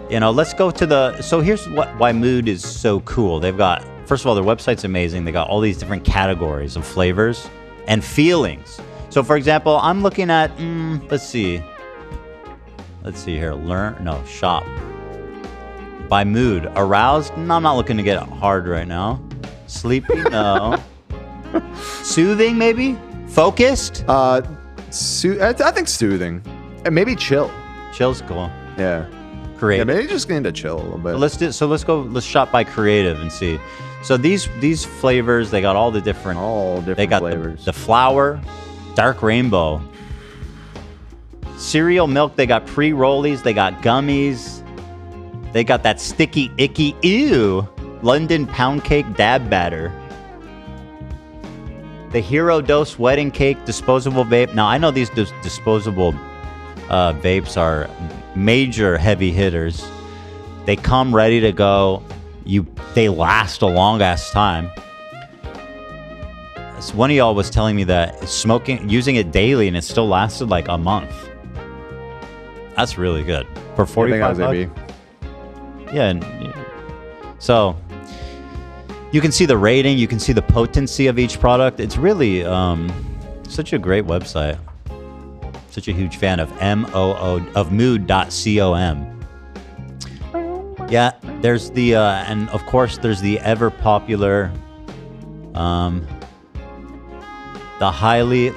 You know, let's go to so here's why Mood is so cool. They've got, first of all, their website's amazing. They got all these different categories of flavors and feelings. So for example, I'm looking at, let's see here, shop. By mood, aroused, no, I'm not looking to get hard right now. Sleepy, no. Soothing, maybe? Focused? I think soothing. And maybe chill. Chill's cool. Yeah. Creative. Yeah, maybe just getting to chill a little bit. Let's shop by creative and see. So these flavors, they got all the different they got flavors. The flower, dark rainbow. Cereal milk, they got pre-rollies, they got gummies. They got that sticky, icky, ew, London pound cake dab batter. The Hero Dose wedding cake disposable vape. Now, I know these disposable vapes are major heavy hitters. They come ready to go. They last a long-ass time. So one of y'all was telling me that using it daily, and it still lasted like a month. That's really good. For 45 bucks. Yeah, and so you can see the rating, you can see the potency of each product. It's really such a great website. Such a huge fan of mood.com. Yeah, there's the and of course there's the ever popular the highly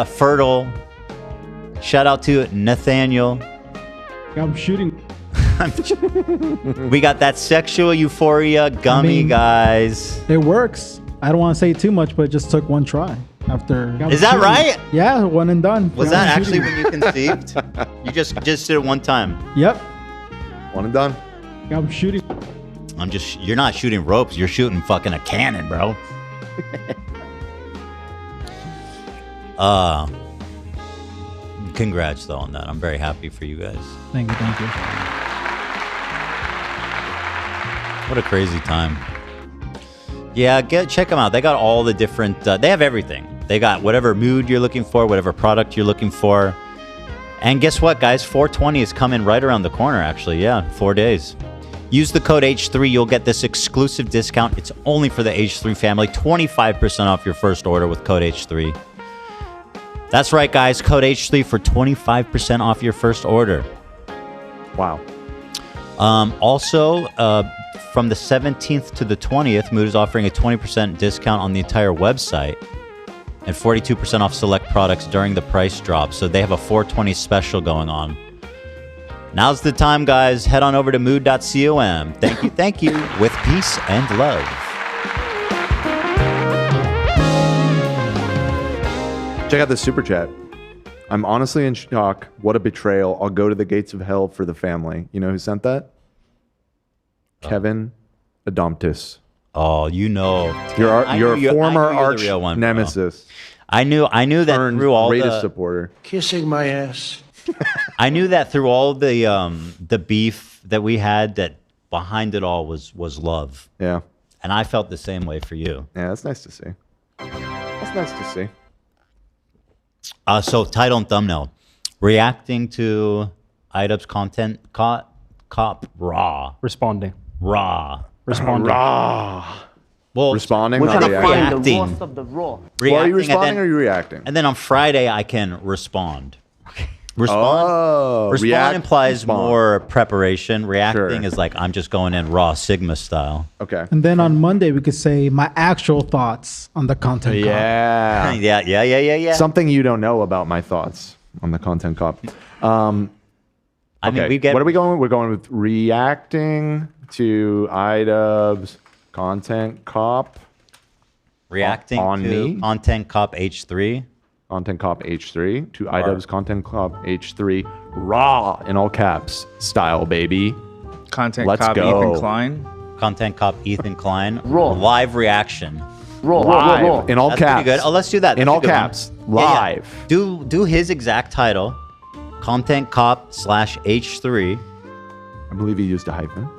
fertile. Shout out to Nathaniel. I'm shooting. We got that sexual euphoria gummy, guys. It works. I don't want to say too much, but it just took one try. Is that right? Yeah, one and done. Was that actually when you conceived? You just did it one time. Yep. One and done. I'm shooting. You're not shooting ropes. You're shooting fucking a cannon, bro. Congrats though on that. I'm very happy for you guys. Thank you. What a crazy time. Yeah, check them out. They got all the different, they have everything. They got whatever mood you're looking for, whatever product you're looking for. And guess what, guys? 420 is coming right around the corner, actually. Yeah, 4 days. Use the code H3. You'll get this exclusive discount. It's only for the H3 family. 25% off your first order with code H3. That's right, guys. Code H3 for 25% off your first order. Wow. Also, from the 17th to the 20th, Mood is offering a 20% discount on the entire website and 42% off select products during the price drop. So they have a 420 special going on. Now's the time, guys. Head on over to mood.com. Thank you, with peace and love. Check out this super chat. I'm honestly in shock. What a betrayal. I'll go to the gates of hell for the family. You know who sent that? Kevin Idubbbz. Oh, you know. Your former arch one, nemesis. I knew that through all greatest supporter. Kissing my ass. I knew that through all the beef that we had, that behind it all was love. Yeah. And I felt the same way for you. Yeah, that's nice to see. That's nice to see. So title and thumbnail. Reacting to Idubbbz content cop raw. Responding. Raw. Responding. Raw. Well, responding, we're not gonna reacting. find the raw of the raw. Well, are you Reacting, responding or are you reacting? And then on Friday, I can respond. Oh, respond react, implies respond. more preparation. Reacting is like I'm just going in raw Sigma style. Okay. And then on Monday, we could say my actual thoughts on the content. Yeah. Yeah. Something you don't know about my thoughts on the content cop. Okay. What are we going with? We're going with reacting to Idubbbz content cop. Reacting on to me. Content Cop H3. Content Cop H3 to Idubbbz Content Cop H3 raw in all caps style, baby. Content Let's Cop go. Ethan Klein. Content Cop Ethan Klein. Raw. Live reaction. Live in all That's caps. pretty good. Oh, let's do that. In That's a all good one. caps. Yeah, yeah. Live. Do his exact title. Content Cop /H3. I believe he used a hyphen.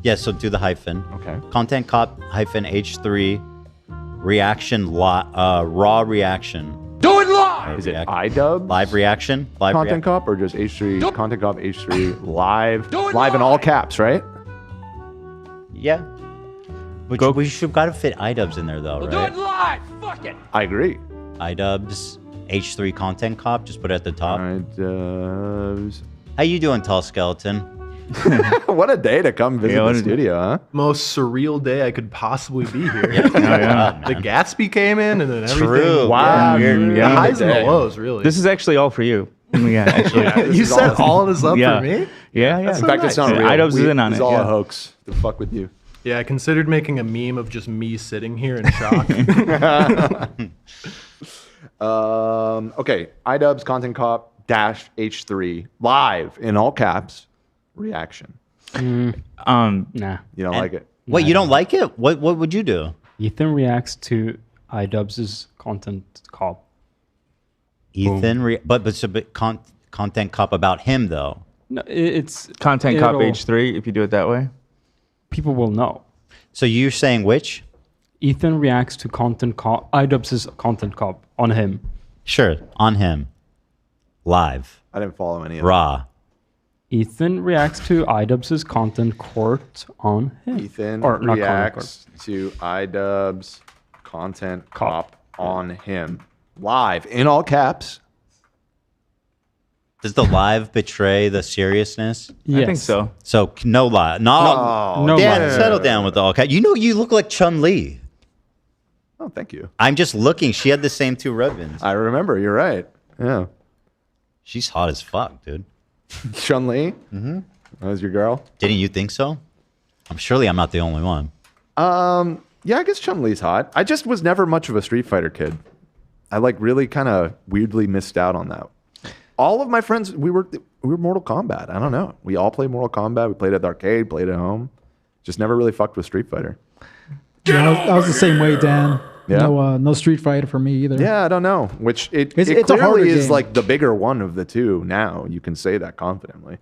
Yeah, so do the hyphen. Okay. Content Cop H3 reaction raw reaction. Do it live. Is it Idubbbz? Live reaction? Live Content Cop or just H3? Content Cop H3 live. Live in all caps, right? Yeah. Which we should gotta fit Idubbbz in there though, right? Do it live. Fuck it. I agree. Idubbbz H3 Content Cop, just put it at the top. Idubbbz. How you doing, Tall Skeleton? What a day to come visit the studio, huh? Most surreal day I could possibly be here. Yeah. The Gatsby came in and then everything. True. Wow. Yeah. The highs and the lows, really. This is actually all for you. Yeah, actually. You set all of this up for me? Yeah. That's In so fact, nice. it's not real. Idubbbz is in on It's it. all yeah. a hoax to fuck with you. Yeah, I considered making a meme of just me sitting here in shock. Okay, Idubbbz Content Cop H3 live in all caps reaction. Nah. You don't like it? Wait, you don't like it? What would you do? Ethan reacts to Idubbbz's content cop. Ethan, but content cop about him though. No, it's Content Cop it'll- H3, if you do it that way. People will know. So you're saying which? Ethan reacts to content cop. Idubbbz's content cop on him. Sure, on him. Live. I didn't follow any of Raw. Ethan reacts to Idubbbz's content court on him. Ethan Or not reacts to Idubbbz Content Cop on him live in all caps. Does the live betray the seriousness? Yes. I think so. So no lie. No. Dan, settle down with the all caps. You know you look like Chun-Li. Oh, thank you. I'm just looking. She had the same two ribbons. I remember. You're right. Yeah. She's hot as fuck, dude. Chun-Li? Mm-hmm. That was your girl? Didn't you think so? I'm not the only one. Yeah, I guess Chun-Li's hot. I just was never much of a Street Fighter kid. I like really kind of weirdly missed out on that. All of my friends, we were Mortal Kombat. I don't know. We all played Mortal Kombat. We played at the arcade, played at home. Just never really fucked with Street Fighter. Yeah, I was the same way, Dan. Yeah. No Street Fighter for me either. Yeah, I don't know. Which it It's a harder clearly is game. like the bigger one of the two now. You can say that confidently.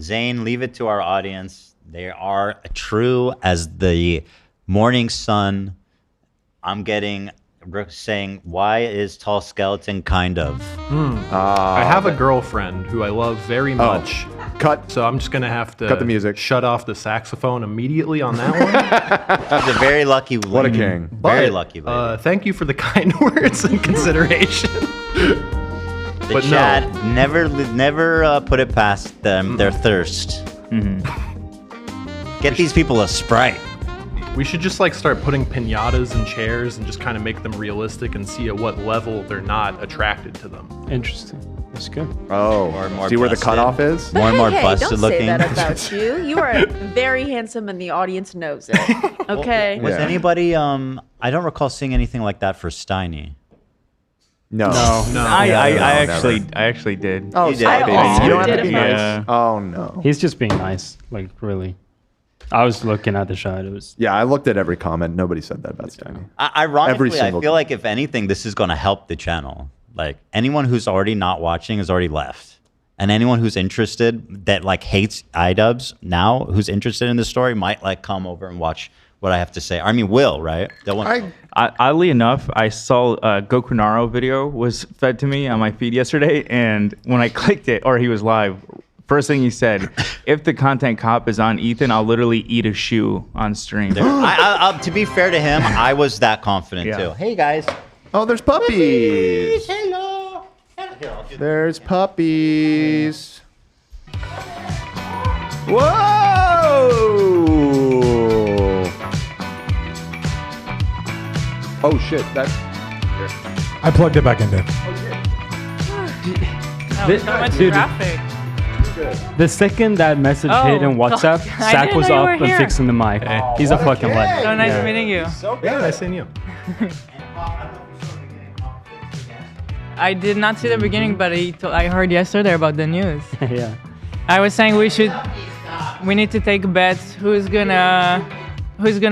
Zane, leave it to our audience. They are true as the morning sun. I'm getting saying, why is Tall Skeleton kind of? I have a girlfriend who I love very much. cut. So I'm just gonna have to Cut the music. shut off the saxophone immediately on that one. He's a very lucky lady. What a king. Very lucky lady. Thank you for the kind words and consideration. The but chat never put it past them their thirst. Get these people a Sprite. We should just like start putting pinatas in chairs and just kind of make them realistic and see at what level they're not attracted to them. Interesting. That's good. Oh, More and more see where the busted. cutoff is? But More and more hey, busted don't looking. say that about you. You are very handsome, and the audience knows it. Okay. Was anybody? I don't recall seeing anything like that for Steiny. No. I actually did. Oh, You did. stop I it. also You don't have did to be it nice. first. Oh, no. He's just being nice. Like, really. I was looking at the shot. It was. Yeah, I looked at every comment. Nobody said that about Steiny. Ironically, I single feel like if anything, this is going to help the channel. Like anyone who's already not watching has already left, and anyone who's interested that like hates Idubbbz now, who's interested in the story, might like come over and watch what I have to say. I mean, will right? They'll want. Oddly enough, I saw a Goku Naro video was fed to me on my feed yesterday, and when I clicked it, or he was live, first thing he said, if the content cop is on Ethan, I'll literally eat a shoe on stream. To be fair to him, I was that confident Yeah. too. Hey guys. Oh, there's puppies. Hello. There's puppies. Whoa! Oh shit! That. I plugged it back in, Dave. So much Dude. traffic. The second that message Oh, hit in WhatsApp, fuck. I Zach didn't was know you up were and here. fixing the mic. He's a fucking legend. So nice Yeah. meeting you. Yeah, nice seeing you. I did not see the beginning, but I heard yesterday about the news. Yeah. I was saying we need to take bets who's gonna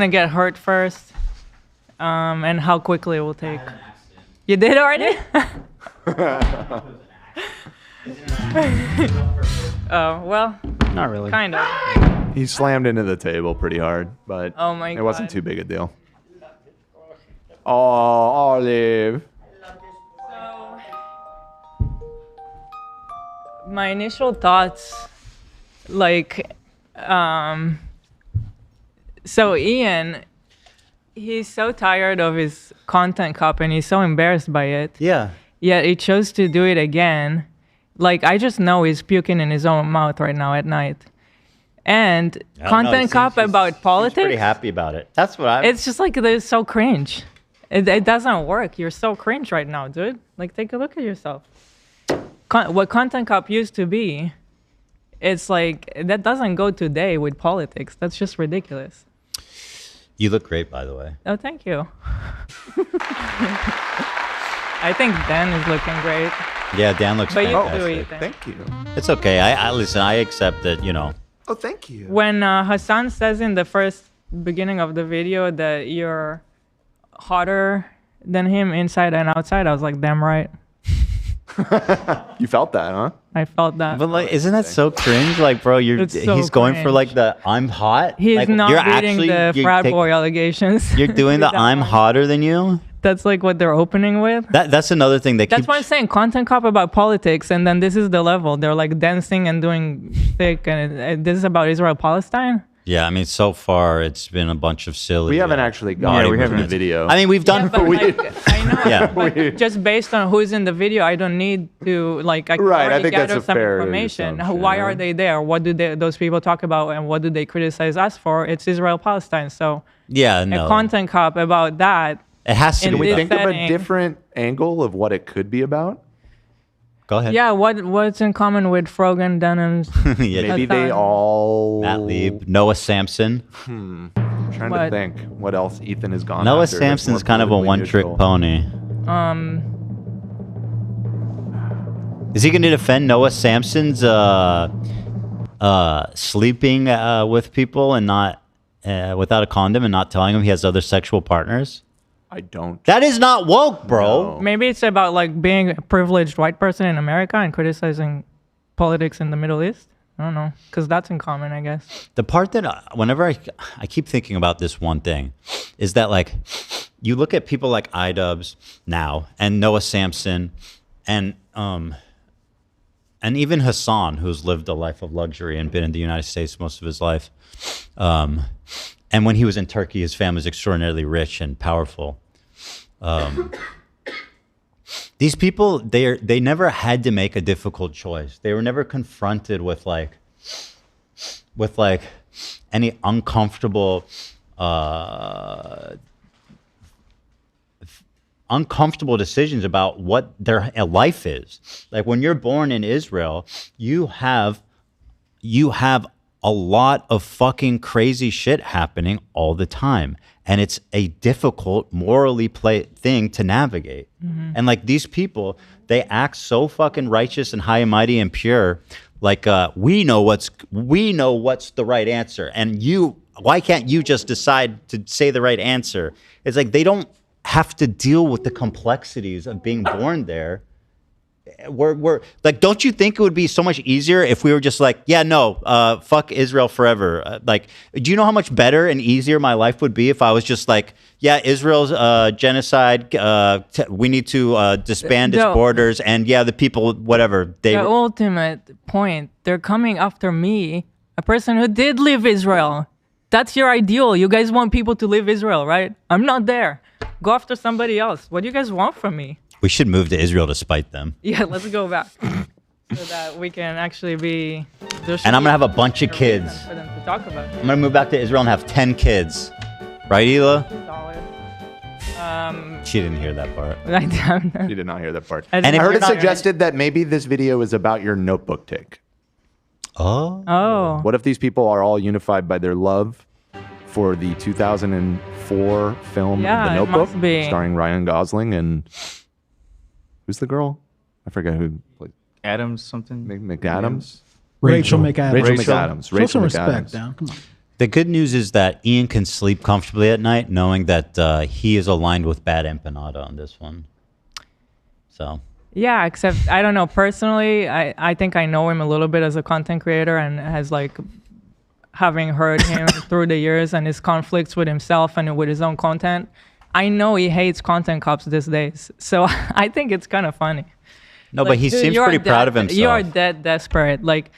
get hurt first, and how quickly it will take. You did already? Oh well. Not really. Kind of. He slammed into the table pretty hard, but Oh my it wasn't God. too big a deal. Oh, Olive. My initial thoughts, like, so Ian, he's so tired of his content cop and he's so embarrassed by it. Yeah. Yet he chose to do it again. Like, I just know he's puking in his own mouth right now at night. And I don't know, content it cop seems- about politics, Pretty happy about it. That's what I. it's just like, it's so cringe. It doesn't work. You're so cringe right now, dude. Like, take a look at yourself. What content cop used to be, it's like, that doesn't go today with politics. That's just ridiculous. You look great, by the way. Oh, thank you. I think Dan is looking great. Yeah, Dan looks But you fantastic. do Ethan. Thank you. It's okay. I listen. I accept that. You know. Oh, thank you. When Hassan says in the first beginning of the video that you're hotter than him inside and outside, I was like, damn right. You felt that, huh? I felt that. But like, isn't that so cringe? Like, bro, It's so he's going for cringe. like the I'm hot. He's like, not you're beating the you're frat boy allegations. You're doing the With that I'm one. hotter than you. That's like what they're opening with. That's another thing they That's keep. why I'm saying content cop about politics, and then this is the level. They're like dancing and doing shtick, and this is about Israel Palestine. Yeah, I mean, so far it's been a bunch of silly. We haven't actually body gotten the movements. video. I mean, we've done. But like, I know, Yeah. but just based on who's in the video, I don't need to like. I can Right, I already think that's gather a some fair information. assumption, Why yeah. are they there? What do those people talk about, and what do they criticize us for? It's Israel Palestine. So Yeah, a no. content cop about that. It has to in be. Can we this think of a setting- different angle of what it could be about? Go ahead. Yeah, what's in common with Frogan, Denims? Yeah. Maybe they Hassan. all. Matt Lieb, Noah Sampson. I'm trying What? to think what else Ethan has gone Noah after that's Sampson's more kind of a politically one-trick neutral. pony. Is he going to defend Noah Sampson's sleeping with people and not without a condom and not telling him he has other sexual partners? I don't. That is not woke, bro. Maybe it's about like being a privileged white person in America and criticizing politics in the Middle East. I don't know, because that's in common, I guess. The part that whenever I keep thinking about this one thing is that like you look at people like Idubbbz now and Noah Sampson and And even Hassan, who's lived a life of luxury and been in the United States most of his life. And when he was in Turkey, his family was extraordinarily rich and powerful. These people, they never had to make a difficult choice. They were never confronted with any uncomfortable decisions about what their life is. Like when you're born in Israel, you have a lot of fucking crazy shit happening all the time. And it's a difficult, morally thing to navigate. Mm-hmm. And like these people, they act so fucking righteous and high and mighty and pure. Like we know what's the right answer. And why can't you just decide to say the right answer? It's like they don't have to deal with the complexities of being born there. We're like, don't you think it would be so much easier if we were just like, yeah, no, fuck Israel forever? Like, do you know how much better and easier my life would be if I was just like, yeah, Israel's genocide. We need to disband its borders, and yeah, the people, whatever. The ultimate point, they're coming after me, a person who did leave Israel. That's your ideal. You guys want people to leave Israel, right? I'm not there. Go after somebody else. What do you guys want from me? We should move to Israel to spite them. Yeah, let's go back so that we can actually be. And I'm gonna have a bunch of kids. For them to talk about. I'm gonna move back to Israel and have 10 kids. Right, Hila? She didn't hear that part. She did not hear that part. And I heard it suggested that maybe this video is about your Notebook take. Oh. What if these people are all unified by their love for the 2004 film The Notebook, must be. starring Ryan Gosling and who's the girl? I forget who played. Adams something. McAdams. Rachel McAdams. Rachel McAdams. Show some respect down. Come on. The good news is that Ian can sleep comfortably at night knowing that he is aligned with Bad Empanada on this one. So. Yeah, except I don't know. Personally, I think I know him a little bit as a content creator and has like having heard him through the years and his conflicts with himself and with his own content. I know he hates content cops these days. So I think it's kind of funny. No, but he seems pretty proud of himself. You are dead desperate. Like,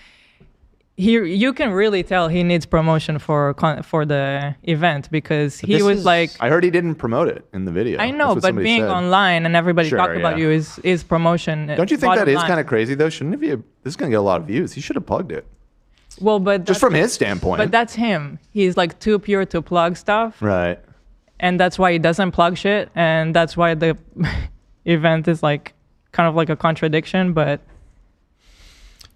you can really tell he needs promotion for the event because he was like. I heard he didn't promote it in the video. I know, but being online and everybody talking about you is promotion. Don't you think that is kind of crazy though? Shouldn't it be? This is gonna get a lot of views. He should have plugged it. Well, but just from his standpoint. But that's him. He's like too pure to plug stuff. Right. And that's why he doesn't plug shit, and that's why the event is like kind of like a contradiction. But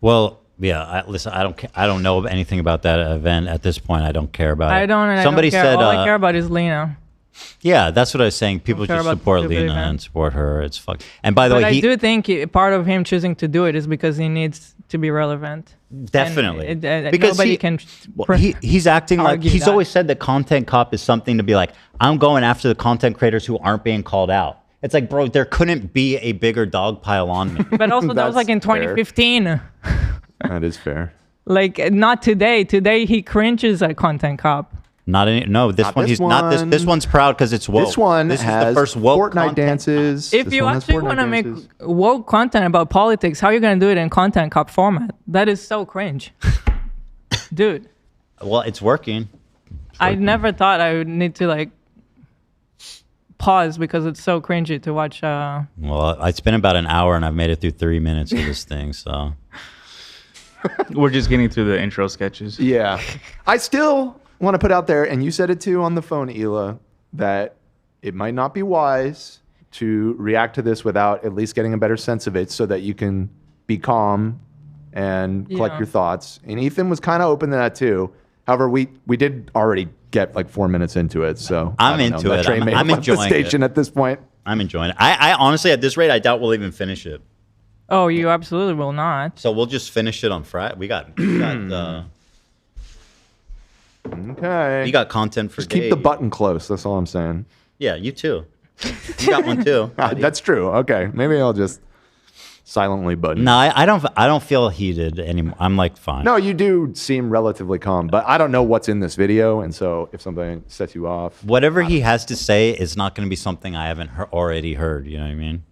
well. Yeah, listen. I don't know anything about that event at this point. I don't care about it. I don't. Somebody I don't care. said. All I care about is Lena. Yeah, that's what I was saying. People just support Lena and support her. It's fuck. And by the way, I do think part of him choosing to do it is because he needs to be relevant. Definitely, because nobody can. He's acting like he's always said that content cop is something to be like. I'm going after the content creators who aren't being called out. It's like, bro, there couldn't be a bigger dog pile on me. But also, that was like in 2015. That is fair. Like not today. Today he cringes at content cop. This one's proud because it's woke. This one has the first woke Fortnite dances. If you actually want to make woke content about politics, how are you going to do it in content cop format? That is so cringe, dude. Well, it's working. I never thought I would need to like pause because it's so cringy to watch. Well, it's been about an hour and I've made it through 3 minutes of this thing, so. We're just getting through the intro sketches. Yeah. I still want to put out there, and you said it too on the phone, Hila, that it might not be wise to react to this without at least getting a better sense of it so that you can be calm and collect your thoughts. And Ethan was kind of open to that too. However, we did already get like 4 minutes into it, so I'm into it. I'm enjoying the station at this point. I'm enjoying it. I honestly, at this rate, I doubt we'll even finish it. Oh, you absolutely will not. So we'll just finish it on Friday. We got okay. You got content for just keep the button close. That's all I'm saying. Yeah, you too. You got one too. That's true. Okay, maybe I'll just silently button. No, I don't feel heated anymore. I'm like fine. No, you do seem relatively calm, but I don't know what's in this video, and so if something sets you off, whatever he has to say is not going to be something I haven't already heard. You know what I mean?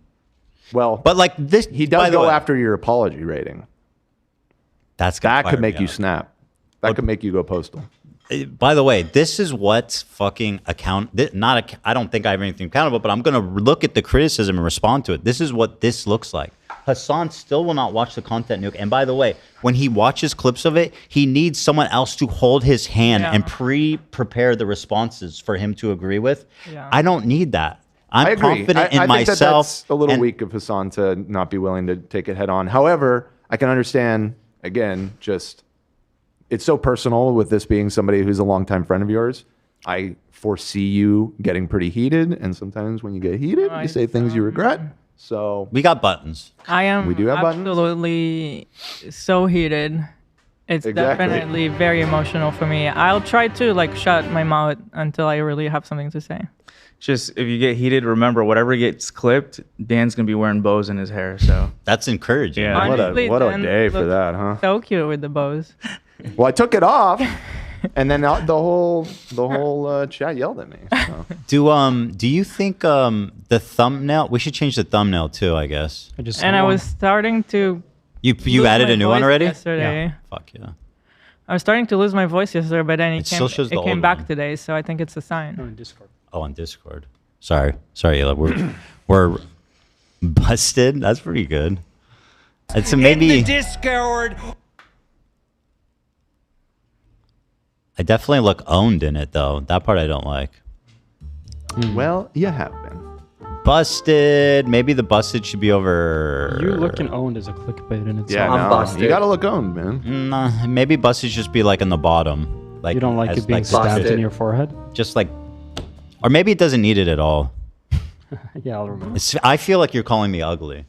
Well, but like this, he does go after your apology rating. That could make you snap. That could make you go postal. By the way, this is what's fucking I don't think I have anything accountable, but I'm going to look at the criticism and respond to it. This is what this looks like. Hassan still will not watch the content nuke. And by the way, when he watches clips of it, he needs someone else to hold his hand and prepare the responses for him to agree with. Yeah. I don't need that. I'm confident in myself. Think that's a little weak of Hassan to not be willing to take it head on. However, I can understand, again, it's so personal with this being somebody who's a longtime friend of yours. I foresee you getting pretty heated, and sometimes when you get heated, you say things you regret. So we got buttons. We do have buttons. Absolutely so heated. It's definitely very emotional for me. I'll try to shut my mouth until I really have something to say. Just if you get heated, remember whatever gets clipped, Dan's gonna be wearing bows in his hair. So that's encouraging. Yeah. Honestly, what a Dan day for that, huh? So cute with the bows. Well, I took it off, and then the whole chat yelled at me. So. Do you think the thumbnail? We should change the thumbnail too, I guess. I was starting to. You added a new one already? Yesterday. Yeah. Fuck yeah. I was starting to lose my voice yesterday, but then it came back one. today, so I think it's a sign. On Discord. Oh, on Discord. Sorry, Hila. We're busted. That's pretty good. It's maybe in the Discord. I definitely look owned in it though. That part I don't like. Well, you have been. Busted. Maybe the busted should be over. You looking owned as a clickbait in itself. Yeah, I'm busted. You gotta look owned, man. Nah, maybe busted should just be in the bottom. You don't like it being stabbed in your forehead? Just or maybe it doesn't need it at all. Yeah, I'll remember. I feel like you're calling me ugly.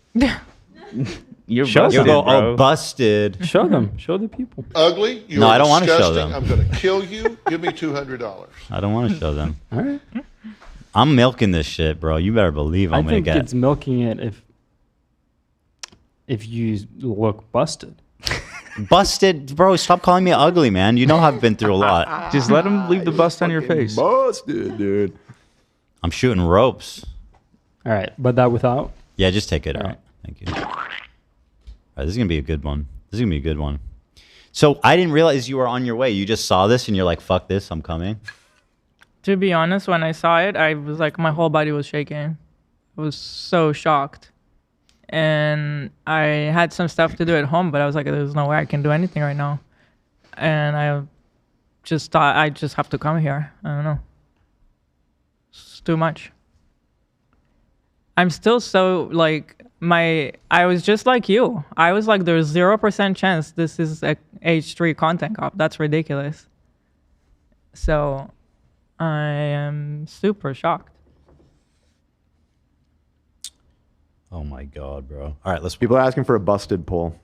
You're busted, bro. Busted. Show them. Show the people. Ugly? No, I don't want to show them. I'm going to kill you. Give me $200. I don't want to show them. All right. I'm milking this shit, bro. You better believe I'm going to get it's milking it if you look busted. Busted? Bro, stop calling me ugly, man. You know I've been through a lot. Just let him leave the bust on your face. Busted, dude. I'm shooting ropes. All right, but that without? Yeah, just take it out. Thank you. All right, this is going to be a good one. So I didn't realize you were on your way. You just saw this and you're like, fuck this, I'm coming. To be honest, when I saw it, I was my whole body was shaking. I was so shocked. And I had some stuff to do at home, but I was like, there's no way I can do anything right now. And I just thought I just have to come here. I don't know. It's too much. I'm still so I was just like you. I was like, there's 0% chance this is a H3 content cop. That's ridiculous. So I am super shocked. Oh my God, bro. All right, People are asking for a busted poll.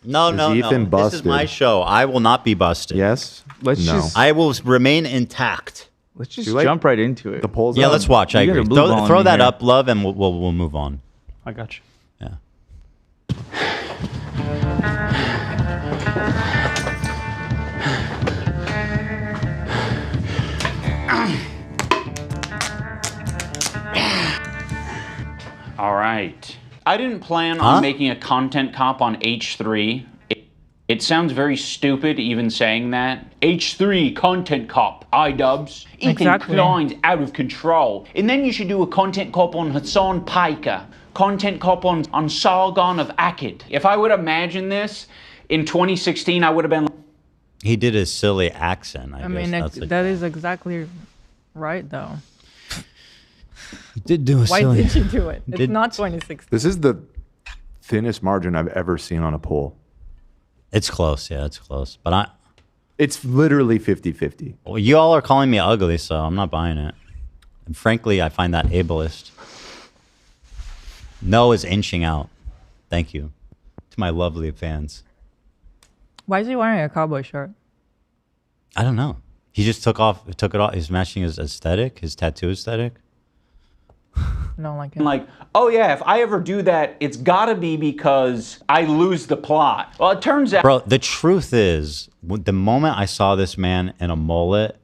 No. Ethan busted? This is my show. I will not be busted. Yes? I will remain intact. Let's just jump right into it. The polls. Yeah, let's watch. I agree. Throw that up, love, and we'll move on. I got you. Yeah. All right. I didn't plan on making a content cop on H3. It sounds very stupid even saying that. H3 content cop, Idubbbz. Ethan Klein's out of control. And then you should do a content cop on Hassan Piker. Content cop on Sargon of Akkad. If I would imagine this in 2016, I would have been. He did his silly accent. I mean, that is exactly right, though. He did do a Why silly. did you do it? It's not 2016. This is the thinnest margin I've ever seen on a poll. It's close. Yeah, it's close. But it's literally 50-50. Well, you all are calling me ugly, so I'm not buying it. And frankly, I find that ableist. No is inching out. Thank you to my lovely fans. Why is he wearing a cowboy shirt? I don't know. He just took it off. He's matching his aesthetic, his tattoo aesthetic. I don't like it. Like, oh yeah, if I ever do that, it's gotta be because I lose the plot. Well, it turns out. Bro, the truth is, the moment I saw this man in a mullet,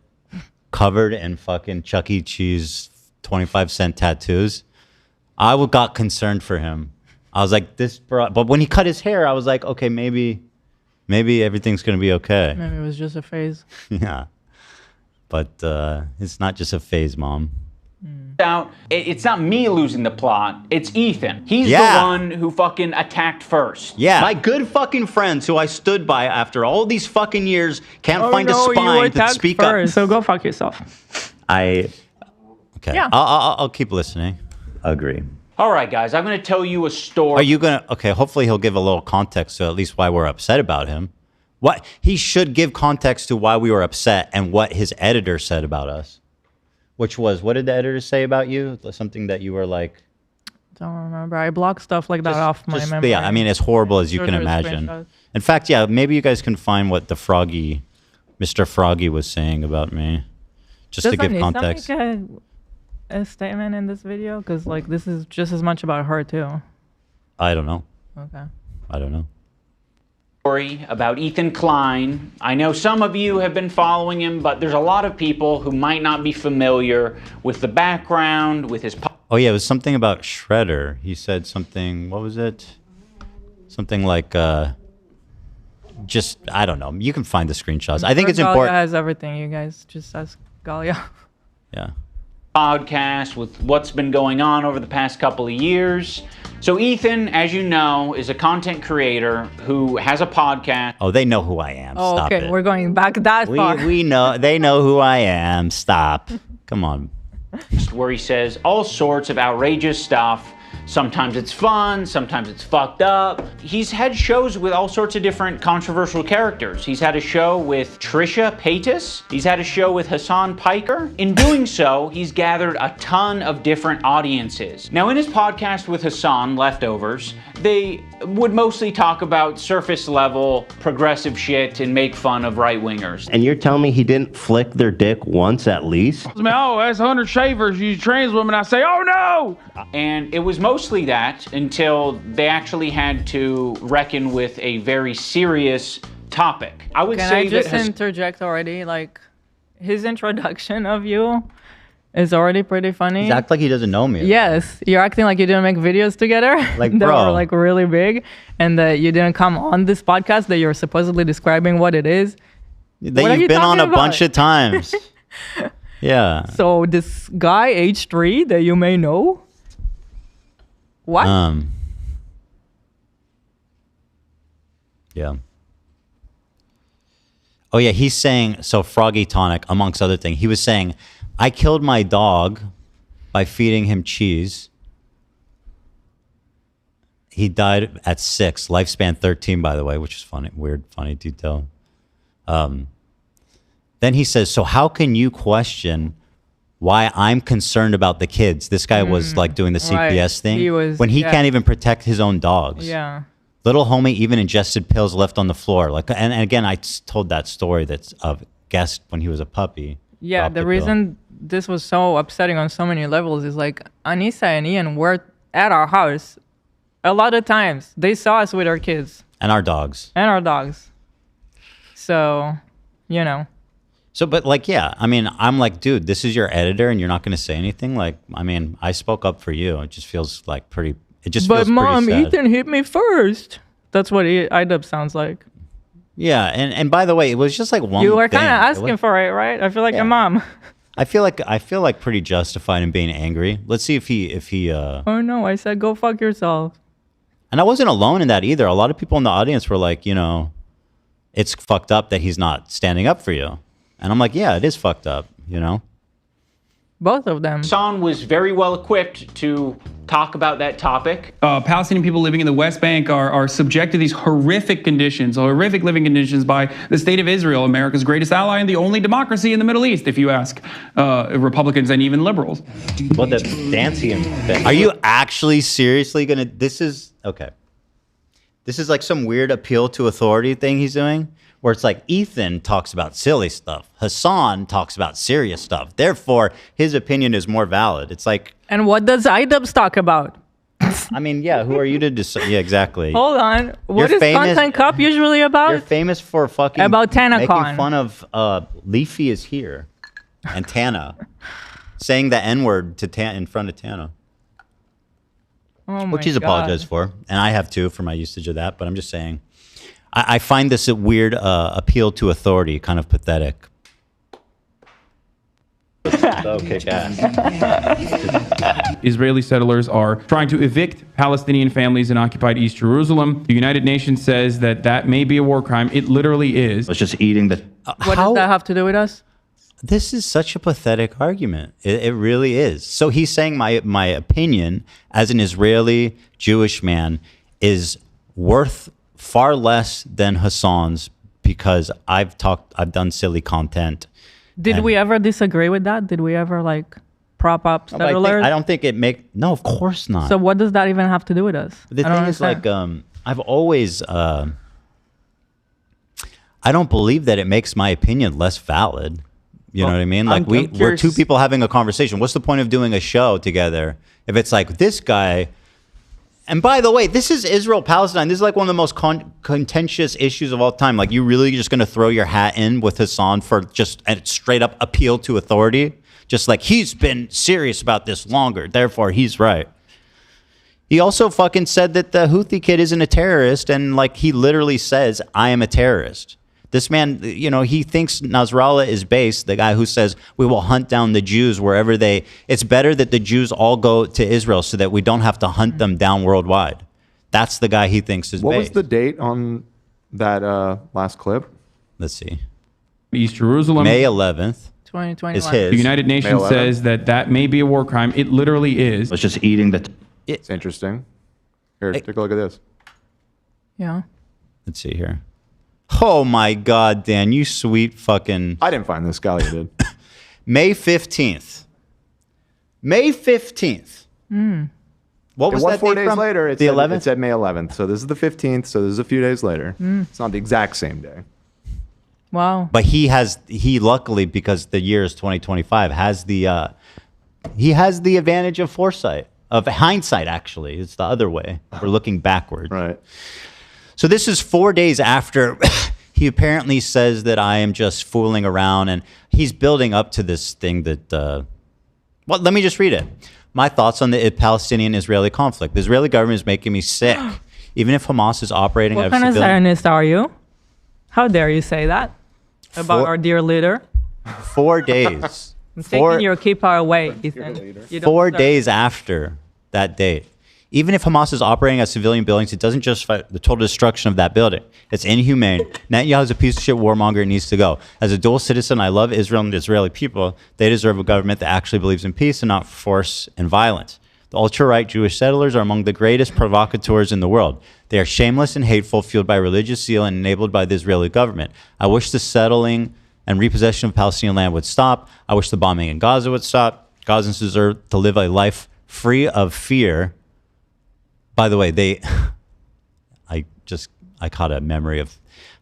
covered in fucking Chuck E. Cheese 25-cent tattoos, I got concerned for him. I was like, this bro. But when he cut his hair, I was like, okay, maybe Maybe everything's gonna be okay. Maybe it was just a phase. Yeah, but it's not just a phase, Mom. Out, it's not me losing the plot. It's Ethan. He's the one who fucking attacked first. Yeah, my good fucking friends who I stood by after all these fucking years can't find a spine to speak up. So go fuck yourself. Okay. Yeah. I'll keep listening. Agree. All right, guys, I'm going to tell you a story. Are you gonna? Okay. Hopefully he'll give a little context to at least why we're upset about him. What he should give context to why we were upset and what his editor said about us. Which was, what did the editor say about you? Something that you were like... Don't remember. I blocked stuff like that off my memory. Yeah, I mean, as horrible as you can imagine. In fact, yeah, maybe you guys can find what the Mr. Froggy was saying about me. Just to give context. Does that make a statement in this video? Because, like, this is just as much about her, too. I don't know. Okay. I don't know. Story about Ethan Klein. I know some of you have been following him, but there's a lot of people who might not be familiar with the background, with his... Oh, yeah, it was something about Shredder. He said something, what was it? Something like, just, I don't know. You can find the screenshots. I think it's important. Galia has everything. You guys just ask Galia. Yeah. Podcast with what's been going on over the past couple of years. So Ethan, as you know, is a content creator who has a podcast. Oh, they know who I am. Oh, Stop okay. it. We're going back that far. We know. They know who I am. Stop. Come on. Where he says all sorts of outrageous stuff. Sometimes it's fun, sometimes it's fucked up. He's had shows with all sorts of different controversial characters. He's had a show with Trisha Paytas. He's had a show with Hassan Piker. In doing so, he's gathered a ton of different audiences. Now, in his podcast with Hassan, Leftovers, they would mostly talk about surface level progressive shit and make fun of right-wingers. And you're telling me he didn't flick their dick once at least? Oh, that's 100 shavers, you trans women. I say, oh no! And it was mostly that until they actually had to reckon with a very serious topic. I would Can say I just that interject already? Like, his introduction of you is already pretty funny. He acts like he doesn't know me. Yes, you're acting like you didn't make videos together Like, that bro. were like really big, and that you didn't come on this podcast that you're supposedly describing what it is. That What are you've you been on a talking bunch about? of times. Yeah. So this guy H3 that you may know, what? Yeah. Oh yeah, he's saying, so Froggy Tonic, amongst other things, he was saying, I killed my dog by feeding him cheese. He died at 6, lifespan 13, by the way, which is funny, weird, funny detail. Then he says, so how can you question why I'm concerned about the kids? This guy was like doing the CPS right. thing He was- when he yeah. can't even protect his own dogs. Yeah. Little homie even ingested pills left on the floor. Like, and again, I told that story that's of guest when he was a puppy. Yeah, dropped the pill. reason this was so upsetting on so many levels is like Anissa and Ian were at our house a lot of times. They saw us with our kids And our dogs. and our dogs. So, you know. So, but like, yeah, I mean, I'm like, dude, this is your editor and you're not going to say anything? Like, I mean, I spoke up for you. It just feels like pretty, it just But feels Mom, pretty sad. Ethan hit me first. That's what Idubbbz sounds like. Yeah, and by the way, it was just like one You were thing. kind of It asking was- for it, right? I feel like Yeah. a mom. I feel like pretty justified in being angry. Let's see if he Oh no, I said go fuck yourself. and I wasn't alone in that either. A lot of people in the audience were like, you know, it's fucked up that he's not standing up for you. And I'm like, yeah, it is fucked up, you know? Both of them. Hassan was very well equipped to talk about that topic. Palestinian people living in the West Bank are subject to these horrific conditions, horrific living conditions by the state of Israel, America's greatest ally and the only democracy in the Middle East, if you ask Republicans and even liberals. Well, that's dancing. Are you actually seriously gonna? This is okay. This is like some weird appeal to authority thing he's doing, where it's like Ethan talks about silly stuff, Hassan talks about serious stuff. Therefore, his opinion is more valid. It's like, And what does Idubbbz talk about? I mean, yeah, who are you to decide? Yeah, exactly. Hold on. What You're is famous- Content Cup usually You're about? famous for fucking About TanaCon. making fun of Leafy is here and Tana, saying the N-word to in front of Tana. Oh my Which he's God. apologized for, and I have too for my usage of that. But I'm just saying, I find this a weird appeal to authority, kind of pathetic. So kick ass. Israeli settlers are trying to evict Palestinian families in occupied East Jerusalem. The United Nations says that that may be a war crime. It literally is. It's just eating the. What does that have to do with us? This is such a pathetic argument. It really is. So he's saying my opinion as an Israeli Jewish man is worth far less than Hassan's because I've done silly content. Did we ever disagree with that? Did we ever like prop up No, but settlers? I don't think it no, of course not. So what does that even have to do with us? The I don't thing is, understand. like, I've always, I don't believe that it makes my opinion less valid. You know what I mean? Like, we're two people having a conversation. What's the point of doing a show together if it's like this guy? And by the way, this is Israel-Palestine. This is like one of the most contentious issues of all time. Like, you really just going to throw your hat in with Hassan for just a straight up appeal to authority? Just like, he's been serious about this longer, therefore he's right. He also fucking said that the Houthi kid isn't a terrorist, and like, he literally says, I am a terrorist. This man, you know, he thinks Nasrallah is based, the guy who says we will hunt down the Jews wherever it's better that the Jews all go to Israel so that we don't have to hunt them down worldwide. That's the guy he thinks is What based. was the date on that last clip? Let's see. East Jerusalem. May 11th. 2021. Is his. The United Nations May 11th. says that that may be a war crime. It literally is. It's just eating the. It's interesting. Here, take a look at this. Yeah. Let's see here. Oh my God, Dan, you sweet fucking. I didn't find this. Scally did. May 15th. May 15th. What was it was that 4 date days from? later. The 11th? It said May 11th. So this is the 15th. So this is a few days later. It's not the exact same day. Wow. But he luckily, because the year is 2025, he has the advantage of foresight, of hindsight, actually. It's the other way. We're looking backward. Right. So this is 4 days after he apparently says that I am just fooling around, and he's building up to this thing that, well, let me just read it. My thoughts on the Palestinian-Israeli conflict. The Israeli government is making me sick. Even if Hamas is operating What out of kind of civilian... Zionist are you? How dare you say that about our dear leader? 4 days. I'm taking your kippah away, Ethan. You don't 4 deserve days after that date. Even if Hamas is operating at civilian buildings, it doesn't justify the total destruction of that building. It's inhumane. Netanyahu is a piece of shit warmonger and needs to go. As a dual citizen, I love Israel and the Israeli people. They deserve a government that actually believes in peace and not force and violence. The ultra-right Jewish settlers are among the greatest provocateurs in the world. They are shameless and hateful, fueled by religious zeal and enabled by the Israeli government. I wish the settling and repossession of Palestinian land would stop. I wish the bombing in Gaza would stop. Gazans deserve to live a life free of fear. By the way, I caught a memory of,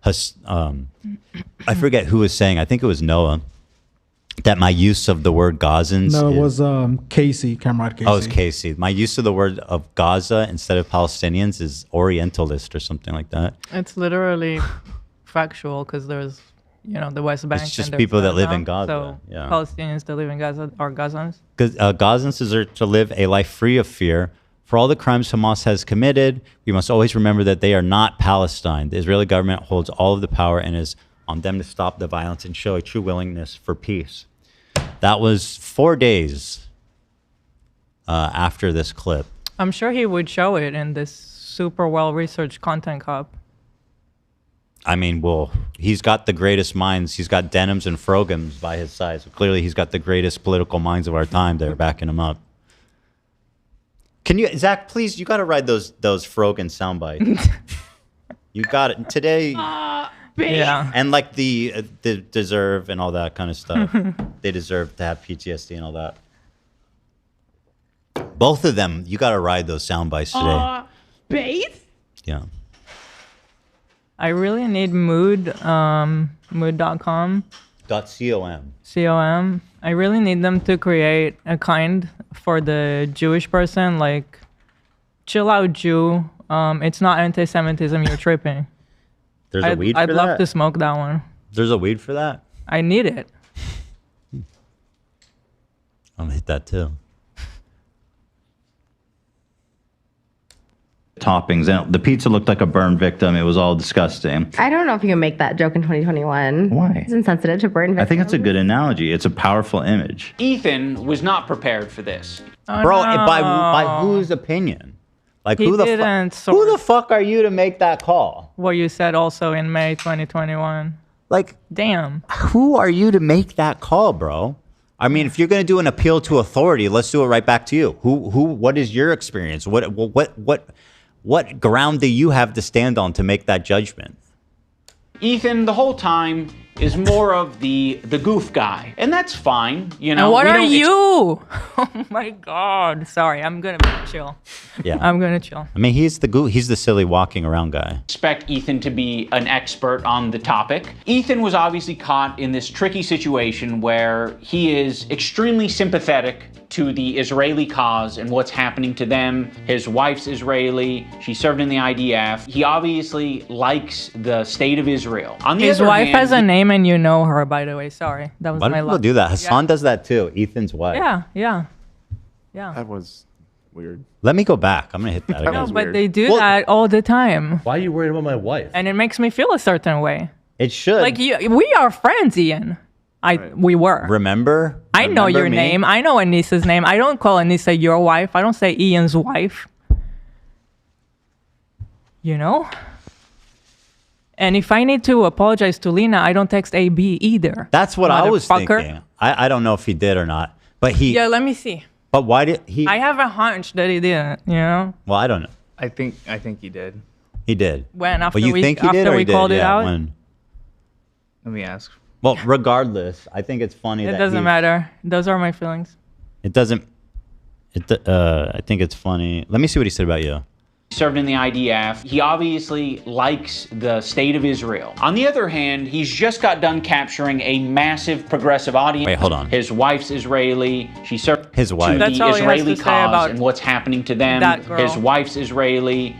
I forget who was saying, I think it was Noah, that my use of the word Gazans. No, it was Casey, Comrade Casey. Oh, it's Casey. My use of the word of Gaza instead of Palestinians is Orientalist or something like that. It's literally factual because there's, the West Bank. It's just and there's people that live in Gaza. Gaza. So Yeah. Palestinians that live in Gaza are Gazans. Because Gazans deserve to live a life free of fear. For all the crimes Hamas has committed, we must always remember that they are not Palestine. The Israeli government holds all of the power and is on them to stop the violence and show a true willingness for peace. That was 4 days after this clip. I'm sure he would show it in this super well-researched content cop. I mean, well, he's got the greatest minds. He's got Denims and Frogans by his side. So clearly he's got the greatest political minds of our time that are backing him up. Can you, Zach, please, you got to ride those Frogan sound bites. You got it. Today, Yeah. and like the deserve and all that kind of stuff. They deserve to have PTSD and all that. Both of them, you got to ride those sound bites today. Base? Yeah. I really need mood.com. .com. COM. I really need them to create a kind for the Jewish person, like, chill out, Jew. It's not anti-Semitism, you're tripping. There's a weed for I'd that? love to smoke that one. There's a weed for that? I need it. I'm going to hit that too. toppings. And the pizza looked like a burn victim. It was all disgusting. I don't know if you can make that joke in 2021. Why? It's insensitive to burn victims. I think it's a good analogy. It's a powerful image. Ethan was not prepared for this. Bro, by whose opinion? Like He who the didn't fuck? Who the fuck are you to make that call? What you said also in May 2021. Like, damn. Who are you to make that call, bro? I mean, if you're gonna do an appeal to authority, let's do it right back to you. Who? What is your experience? What ground do you have to stand on to make that judgment? Ethan, the whole time, is more of the goof guy, and that's fine. You know. And what we are don't you? Oh my God. Sorry, I'm gonna chill. Yeah. I'm gonna chill. I mean, he's the silly walking around guy. Expect Ethan to be an expert on the topic. Ethan was obviously caught in this tricky situation where he is extremely sympathetic to the Israeli cause and what's happening to them. His wife's Israeli. She served in the IDF. He obviously likes the state of Israel. On the His other wife hand, has a name and you know her, by the way. Sorry. That was Why do my people luck. do that? Hassan does that too. Ethan's wife. Yeah. That was weird. Let me go back. I'm gonna hit that again. No, but they do that all the time. Why are you worried about my wife? And it makes me feel a certain way. It should. Like we are friends, Ian. We were. Remember? I know your me? name. I know Anissa's name. I don't call Anissa your wife. I don't say Ian's wife. You know? And if I need to apologize to Lena, I don't text AB either. That's what I was Motherfucker. thinking. I don't know if he did or not, but he. Yeah, let me see. But why did he? I have a hunch that he didn't, you know? Well, I don't know. I think he did. He did. When after But you we think he did, after or we he did? called it Yeah, out? when? Let me ask. Well, regardless, I think it's funny It that doesn't matter. Those are my feelings. It doesn't. I think it's funny. Let me see what he said about you. served in the IDF. He obviously likes the state of Israel. On the other hand, he's just got done capturing a massive progressive audience. Wait, hold on. His wife's Israeli. She served His wife. to That's the all he has Israeli to say cause about and what's happening to them. that girl. His wife's Israeli.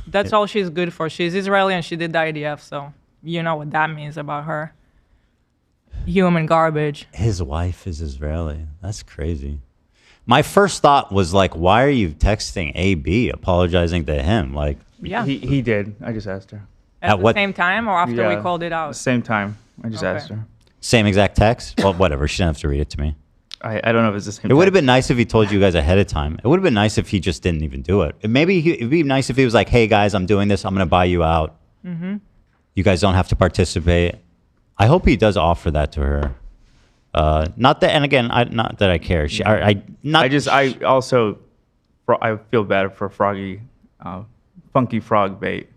That's all she's good for. She's Israeli and she did the IDF, so you know what that means about her. Human garbage. His wife is Israeli. That's crazy. My first thought was like, why are you texting AB apologizing to him? Like, Yeah. He did. I just asked her. At the what- same time or after we Yeah. called it out? Same time. I just Okay. asked her. Same exact text? Well, whatever. She didn't have to read it to me. I don't know if it's the same. It would have been nice if he told you guys ahead of time. It would have been nice if he just didn't even do it. It'd be nice if he was like, hey guys, I'm doing this. I'm going to buy you out. Mm-hmm. You guys don't have to participate. I hope he does offer that to her. Not that, and again, not that I care. I feel bad for Froggy, Funky Frog Bait.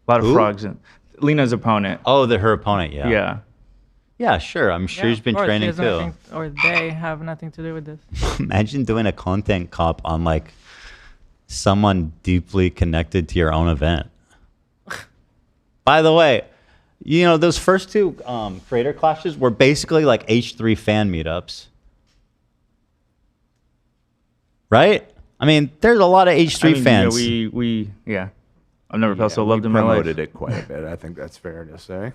A lot of Who? frogs. Lena's opponent. Oh, her opponent, yeah. Yeah. Yeah, sure. I'm sure he's been Of course, training he has too. nothing- or they have nothing to do with this. Imagine doing a content cop on like someone deeply connected to your own event. By the way, you know, those first two creator clashes were basically like H3 fan meetups. Right? I mean, there's a lot of H3 fans. You know, yeah. I've never felt so loved in my life. Promoted it quite a bit. I think that's fair to say.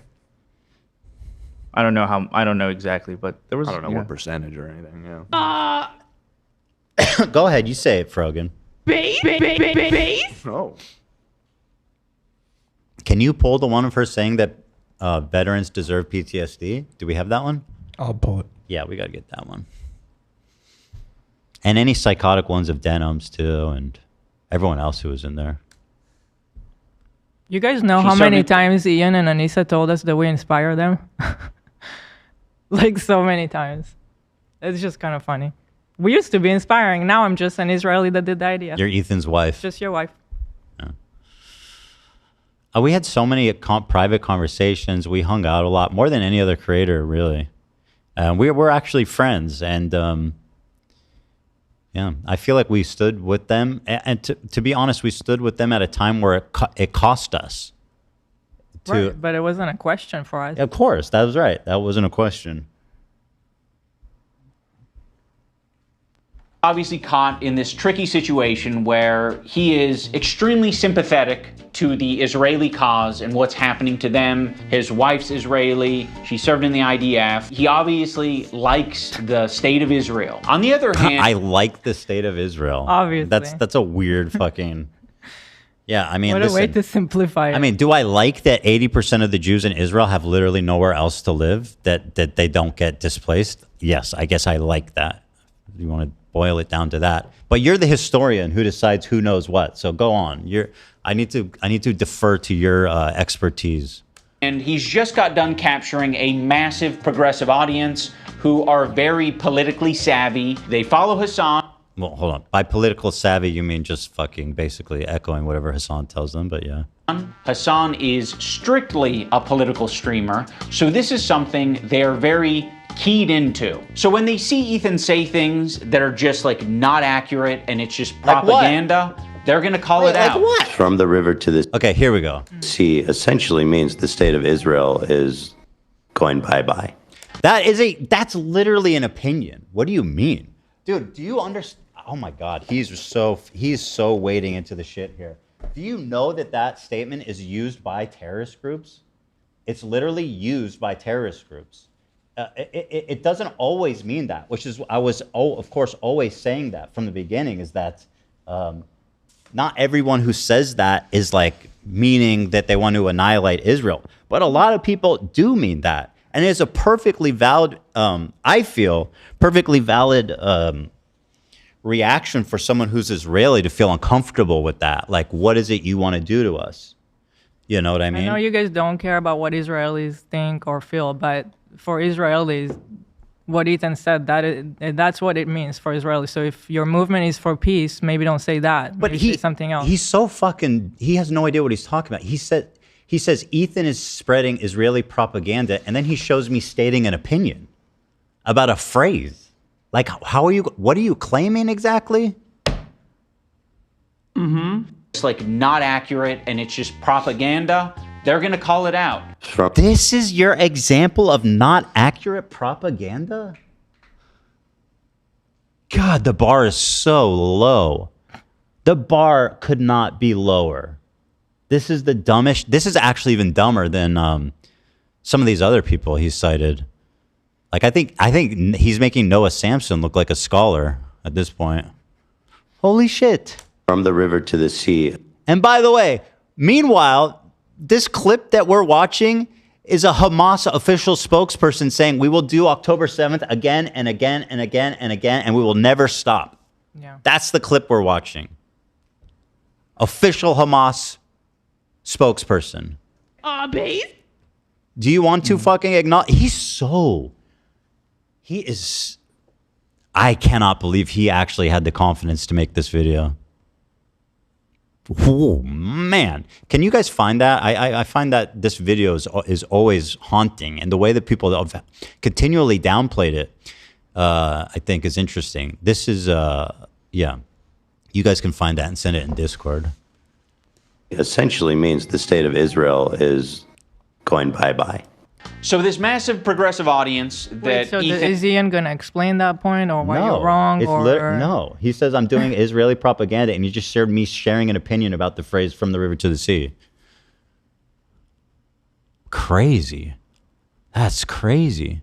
I don't know exactly, but there was. I don't know yeah. what percentage or anything. Yeah. Go ahead, you say it, Frogan. Base? Oh. Can you pull the one of her saying that veterans deserve PTSD? Do we have that one? I'll pull it. Yeah, we got to get that one. And any psychotic ones of Denims too, and everyone else who was in there. You guys know She how many started- times Ian and Anissa told us that we inspire them? Like so many times. It's just kind of funny. We used to be inspiring. Now I'm just an Israeli that did the idea. You're Ethan's wife. Just your wife. We had so many private conversations. We hung out a lot, more than any other creator, really. We're actually friends, and yeah, I feel like we stood with them. And to be honest, we stood with them at a time where it cost us. Right, but it wasn't a question for us. Of course, that was right. That wasn't a question. Obviously caught in this tricky situation where he is extremely sympathetic to the Israeli cause and what's happening to them. His wife's Israeli. She served in the IDF. He obviously likes the state of Israel. On the other hand, I like the state of Israel. Obviously. That's a weird fucking. Yeah, I mean, What a way to simplify it. I mean, do I like that 80% of the Jews in Israel have literally nowhere else to live, that they don't get displaced? Yes, I guess I like that. You want to boil it down to that. But you're the historian who decides who knows what. So go on. I need to defer to your expertise. And he's just got done capturing a massive progressive audience who are very politically savvy. They follow Hassan. Well, hold on. By political savvy, you mean just fucking basically echoing whatever Hassan tells them, but yeah. Hassan is strictly a political streamer, so this is something they're very keyed into. So when they see Ethan say things that are just like not accurate and it's just propaganda, they're gonna call it out. What? From the river to the Okay, here we go. sea essentially means the state of Israel is going bye-bye. That's literally an opinion. What do you mean? Dude, do you understand? Oh my God, he's so wading into the shit here. Do you know that statement is used by terrorist groups? It's literally used by terrorist groups. It doesn't always mean that, which is I was of course always saying that from the beginning, is that not everyone who says that is like meaning that they want to annihilate Israel, but a lot of people do mean that, and it's a perfectly valid, I feel, perfectly valid reaction for someone who's Israeli to feel uncomfortable with that. Like, what is it you want to do to us? You know what I mean? I know you guys don't care about what Israelis think or feel, but for Israelis, what Ethan said, that's what it means for Israelis. So if your movement is for peace, maybe don't say that. Maybe say something else. He's so fucking, he has no idea what he's talking about. He says Ethan is spreading Israeli propaganda, and then he shows me stating an opinion about a phrase. Like, what are you claiming exactly? It's like not accurate and it's just propaganda. They're gonna call it out. This is your example of not accurate propaganda? God, the bar is so low. The bar could not be lower. This is the dumbest. This is actually even dumber than some of these other people he cited. Like, I think he's making Noah Samson look like a scholar at this point. Holy shit. From the river to the sea. And by the way, meanwhile, this clip that we're watching is a Hamas official spokesperson saying we will do October 7th again and again and again and again, and we will never stop. Yeah. That's the clip we're watching. Official Hamas spokesperson. Base? Do you want to fucking acknowledge? He is, I cannot believe he actually had the confidence to make this video. Oh, man. Can you guys find that? I find that this video is always haunting, and the way that people have continually downplayed it, I think is interesting. This is, yeah. You guys can find that and send it in Discord. It essentially means the state of Israel is going bye-bye. So this massive progressive audience that is Ian going to explain that point, or why you're wrong? No, he says I'm doing Israeli propaganda, and you just shared me sharing an opinion about the phrase "from the river to the sea." Crazy. That's crazy.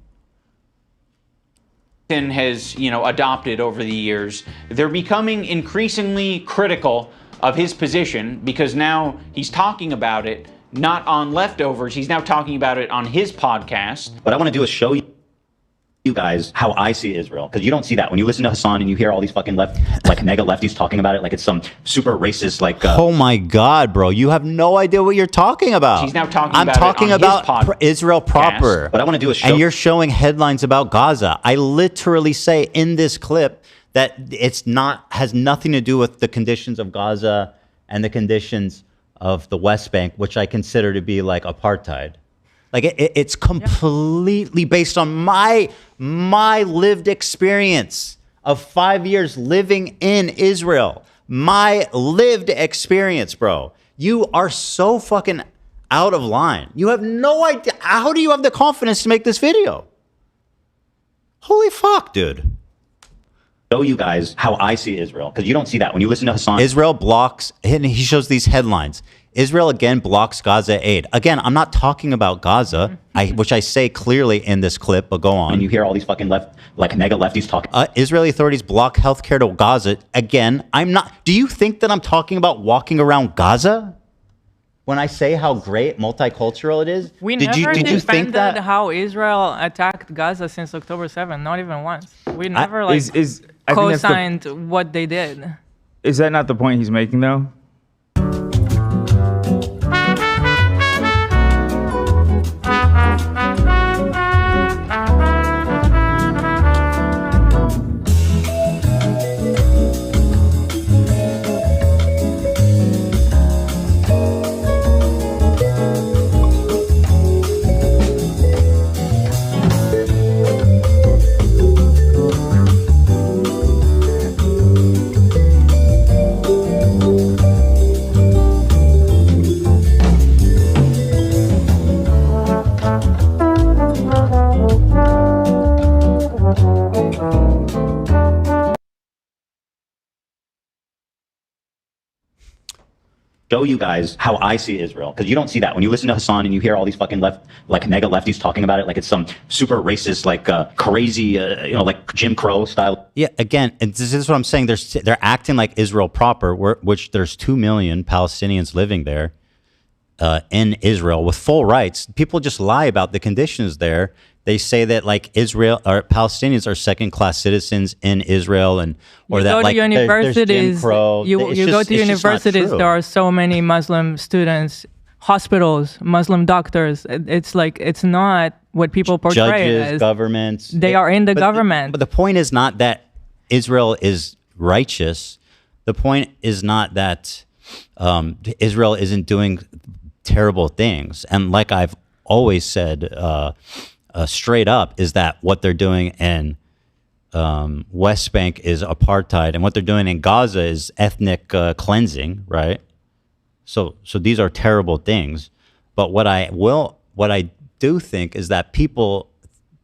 has, adopted over the years, they're becoming increasingly critical of his position because now he's talking about it not on Leftovers, he's now talking about it on his podcast. What I want to do is show you guys how I see Israel, because you don't see that when you listen to Hassan and you hear all these fucking mega lefties talking about it like it's some super racist oh my God, bro, you have no idea what you're talking about. He's now talking I'm about talking it on about his Israel proper. What I want to do is show, and you're showing headlines about Gaza. I literally say in this clip that has nothing to do with the conditions of Gaza and the conditions of the West Bank, which I consider to be like apartheid. Like it's completely based on my lived experience of 5 years living in Israel. My lived experience, bro. You are so fucking out of line. You have no idea. How do you have the confidence to make this video? Holy fuck, dude. Show you guys how I see Israel, because you don't see that when you listen to Hassan. Israel blocks, and he shows these headlines. Israel again blocks Gaza aid. Again, I'm not talking about Gaza, which I say clearly in this clip, but go on. And you hear all these fucking mega lefties talking. Israeli authorities block healthcare to Gaza. Again, I'm not. Do you think that I'm talking about walking around Gaza? When I say how great multicultural it is, We did never you think defended that? how Israel attacked Gaza since October 7th, not even once. We never I think that's the- co-signed what they did. Is that not the point he's making, though? Show you guys how I see Israel, because you don't see that when you listen to Hassan and you hear all these fucking mega lefties talking about it like it's some super racist, crazy, like Jim Crow style. Yeah, again, and this is what I'm saying. They're acting like Israel proper, which there's 2 million Palestinians living there in Israel with full rights. People just lie about the conditions there. They say that like Israel or Palestinians are second-class citizens in Israel, and or that like there's Jim Crow. You go to universities. There are so many Muslim students, hospitals, Muslim doctors. It's like it's not what people portray Judges, as. governments. They are in the government. But the point is not that Israel is righteous. The point is not that Israel isn't doing terrible things. And like I've always said, straight up, is that what they're doing in West Bank is apartheid, and what they're doing in Gaza is ethnic cleansing, right? So these are terrible things. But what I do think is that people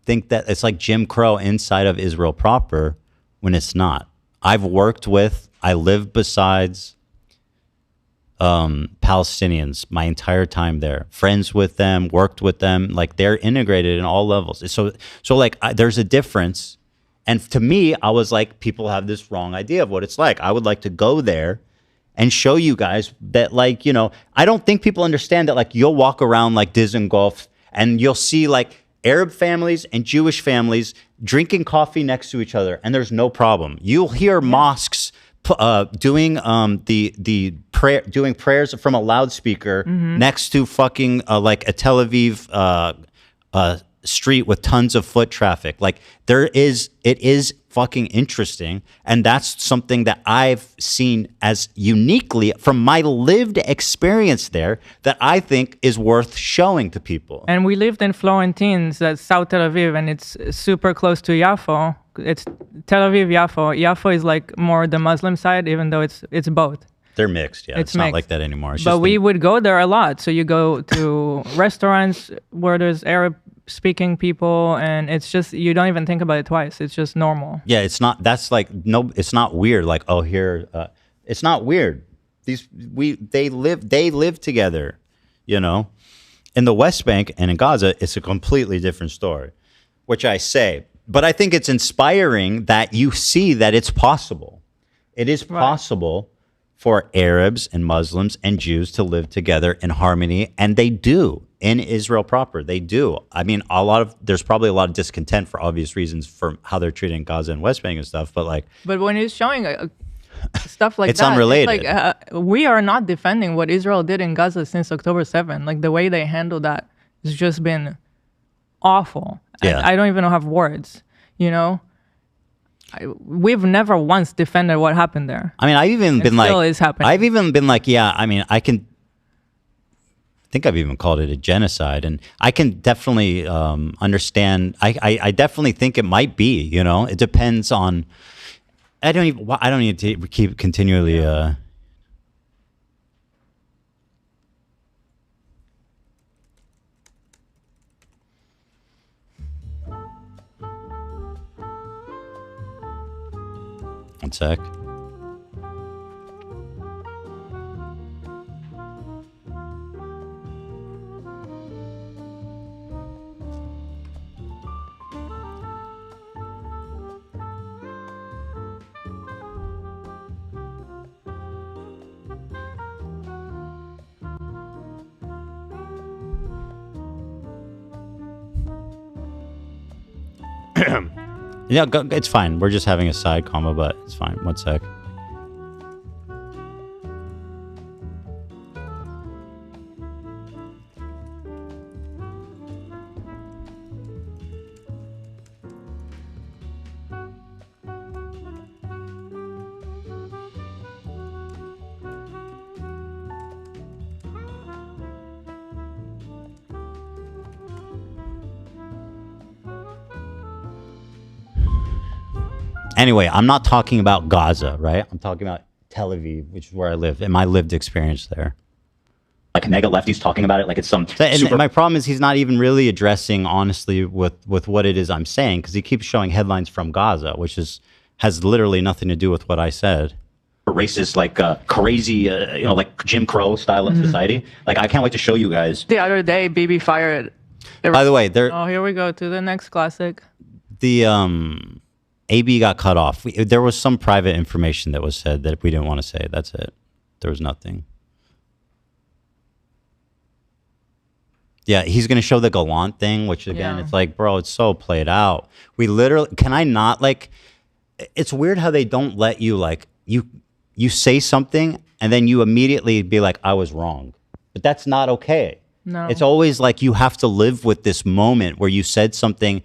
think that it's like Jim Crow inside of Israel proper, when it's not. I lived besides Palestinians my entire time there, friends with them, worked with them, like they're integrated in all levels. So like there's a difference. And to me, I was like, people have this wrong idea of what it's like. I would like to go there and show you guys that, like, I don't think people understand that, like, you'll walk around like Dizengoff and you'll see like Arab families and Jewish families drinking coffee next to each other, and there's no problem. You'll hear mosques doing prayers from a loudspeaker next to fucking like a Tel Aviv street with tons of foot traffic. Like it is fucking interesting, and that's something that I've seen as uniquely from my lived experience there that I think is worth showing to people. And we lived in Florentines, that's South Tel Aviv, and it's super close to Yafo. It's Tel Aviv, Yafo. Yafo is like more the Muslim side, even though it's both. They're mixed, yeah. It's not like that anymore. But we would go there a lot. So you go to restaurants where there's Arab-speaking people, and it's just, you don't even think about it twice. It's just normal. Yeah, it's not. That's like it's not weird. Like, oh, here, it's not weird. They live together. In the West Bank and in Gaza, it's a completely different story, which I say. But I think it's inspiring that you see that it's possible. It is possible for Arabs and Muslims and Jews to live together in harmony, and they do in Israel proper. They do. I mean, there's probably a lot of discontent for obvious reasons for how they're treating Gaza and West Bank and stuff. But when he's showing stuff like it's unrelated. It's like we are not defending what Israel did in Gaza since October 7th. Like the way they handled that has just been awful. Yeah. I don't even have words. We've never once defended what happened there. I mean, I've even been like, still is happening. I've even been like, yeah. I mean, I think I've even called it a genocide, and I can definitely understand. I definitely think it might be. It depends on. I don't need to keep continually. One sec. Yeah, it's fine. We're just having a side combo, but it's fine. One sec. Anyway, I'm not talking about Gaza, right? I'm talking about Tel Aviv, which is where I live, and my lived experience there. Like mega lefties talking about it like it's some And my problem is he's not even really addressing honestly with what it is I'm saying, because he keeps showing headlines from Gaza, which has literally nothing to do with what I said. Racist, like crazy, like Jim Crow style of society. Like, I can't wait to show you guys. The other day, Bibi fired. By the way, Oh, here we go to the next classic. the AB got cut off. There was some private information that was said that we didn't want to say. That's it. There was nothing. Yeah, he's going to show the Gallant thing, which again, it's like, bro, it's so played out. We literally, can I not like, it's weird how they don't let you like, you say something and then you immediately be like, I was wrong. But that's not okay. No. It's always like you have to live with this moment where you said something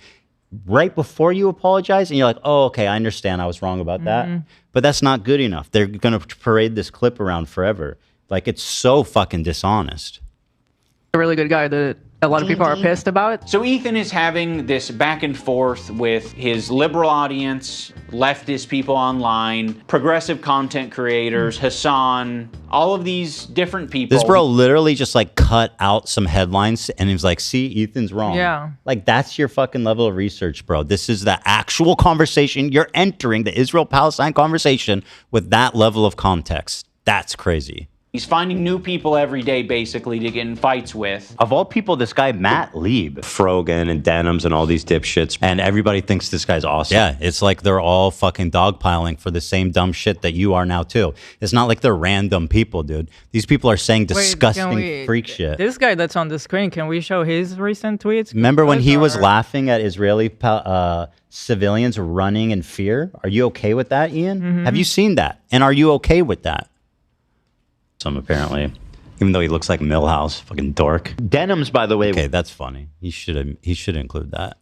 right before you apologize and you're like, oh, okay, I understand I was wrong about that. But that's not good enough. They're going to parade this clip around forever. Like, it's so fucking dishonest. A really good guy that a lot of people are pissed about. So Ethan is having this back and forth with his liberal audience, leftist people online, progressive content creators, Hassan, all of these different people. This bro literally just like cut out some headlines and he was like, see, Ethan's wrong. Yeah. Like, that's your fucking level of research, bro. This is the actual conversation. You're entering the Israel-Palestine conversation with that level of context. That's crazy. He's finding new people every day, basically, to get in fights with. Of all people, this guy, Matt Lieb, Frogan and Denims and all these dipshits, and everybody thinks this guy's awesome. Yeah, it's like they're all fucking dogpiling for the same dumb shit that you are now, too. It's not like they're random people, dude. These people are saying disgusting freak shit. This guy that's on the screen, can we show his recent tweets? Remember when he was laughing at Israeli civilians running in fear? Are you okay with that, Ian? Have you seen that? And are you okay with that? Some apparently, even though he looks like Milhouse, fucking dork. Denims, by the way. Okay, that's funny. He should include that.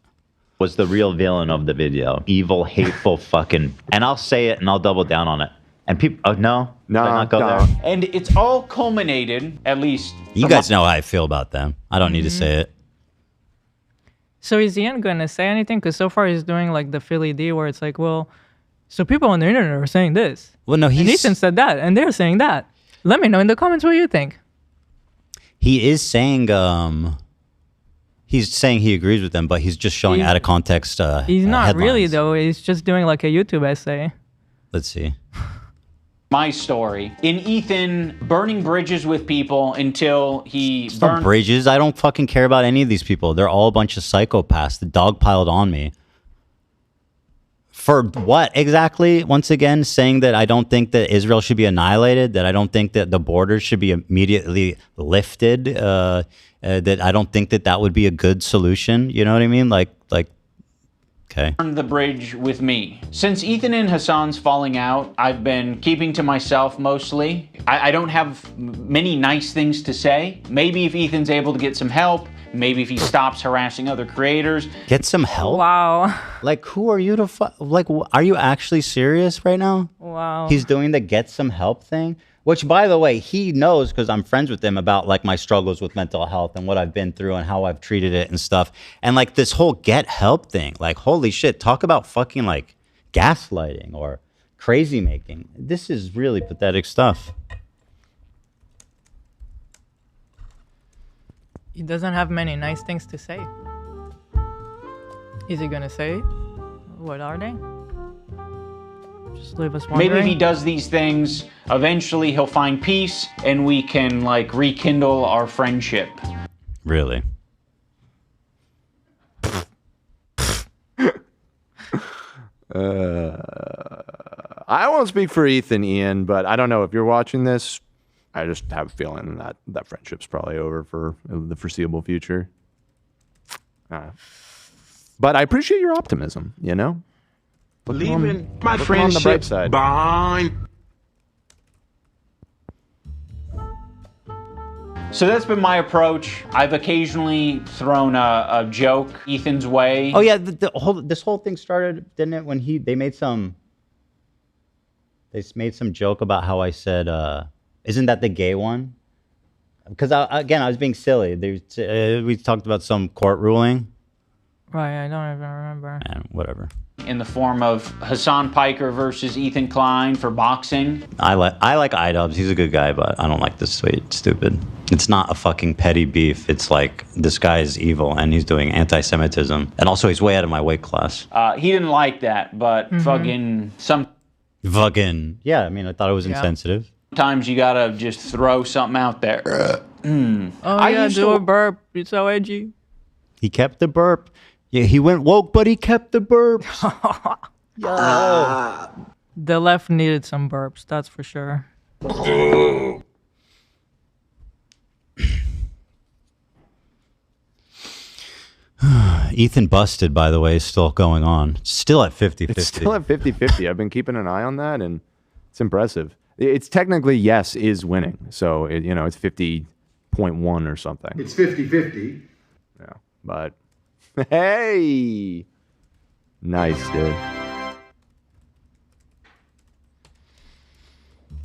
Was the real villain of the video. Evil, hateful, fucking. And I'll say it and I'll double down on it. And people, oh no, not go there. And it's all culminated, at least. You guys know how I feel about them. I don't need to say it. So is Ian going to say anything? Because so far he's doing like the Philly D where it's like, well, so people on the internet are saying this. Well, no, and Ethan said that, and they're saying that. Let me know in the comments what you think. He is saying he agrees with them, but he's just showing out of context. He's not headlines. really though. He's just doing like a YouTube essay. Let's see. My story. In Ethan burning bridges with people until he Some bridges. I don't fucking care about any of these people. They're all a bunch of psychopaths. The dog piled on me. For what exactly? Once again, saying that I don't think that Israel should be annihilated, that I don't think that the borders should be immediately lifted, that I don't think that that would be a good solution. You know what I mean? Like, okay. Burn the bridge with me. Since Ethan and Hassan's falling out, I've been keeping to myself mostly. I don't have many nice things to say. Maybe if Ethan's able to get some help, maybe if he stops harassing other creators. Get some help? Wow. Like, who are you to like, are you actually serious right now? Wow. He's doing the get some help thing, which, by the way, he knows because I'm friends with him about like my struggles with mental health and what I've been through and how I've treated it and stuff. And like this whole get help thing, like, holy shit, talk about fucking like gaslighting or crazy making. This is really pathetic stuff. He doesn't have many nice things to say. Is he gonna say? What are they? Just leave us wondering. Maybe if he does these things, eventually he'll find peace and we can like rekindle our friendship. Really? I won't speak for Ethan, Ian, but I don't know if you're watching this. I just have a feeling that that friendship's probably over for the foreseeable future. But I appreciate your optimism, you know? Leaving my looking on the bright friendship side. behind. So that's been my approach. I've occasionally thrown a joke Ethan's way. Oh yeah, this whole thing started, didn't it? When they made some joke about how I said, "Isn't that the gay one?" Because I was being silly. We talked about some court ruling. Right, I don't even remember. And whatever. In the form of Hassan Piker versus Ethan Klein for boxing. I like Idubbbz. He's a good guy, but I don't like this tweet. It's stupid. It's not a fucking petty beef. It's like this guy is evil and he's doing anti-Semitism, and also he's way out of my weight class. He didn't like that, but fucking yeah. I mean, I thought it was insensitive. Sometimes you gotta just throw something out there. I used to a burp. It's so edgy. He kept the burp. Yeah, he went woke, but he kept the burps. The left needed some burps, that's for sure. Ethan busted, by the way, is still going on. Still at 50-50. It's still at 50-50. I've been keeping an eye on that, and it's impressive. It's technically yes is winning, so it's 50.1 or something. It's 50-50. Yeah, but hey, nice, dude.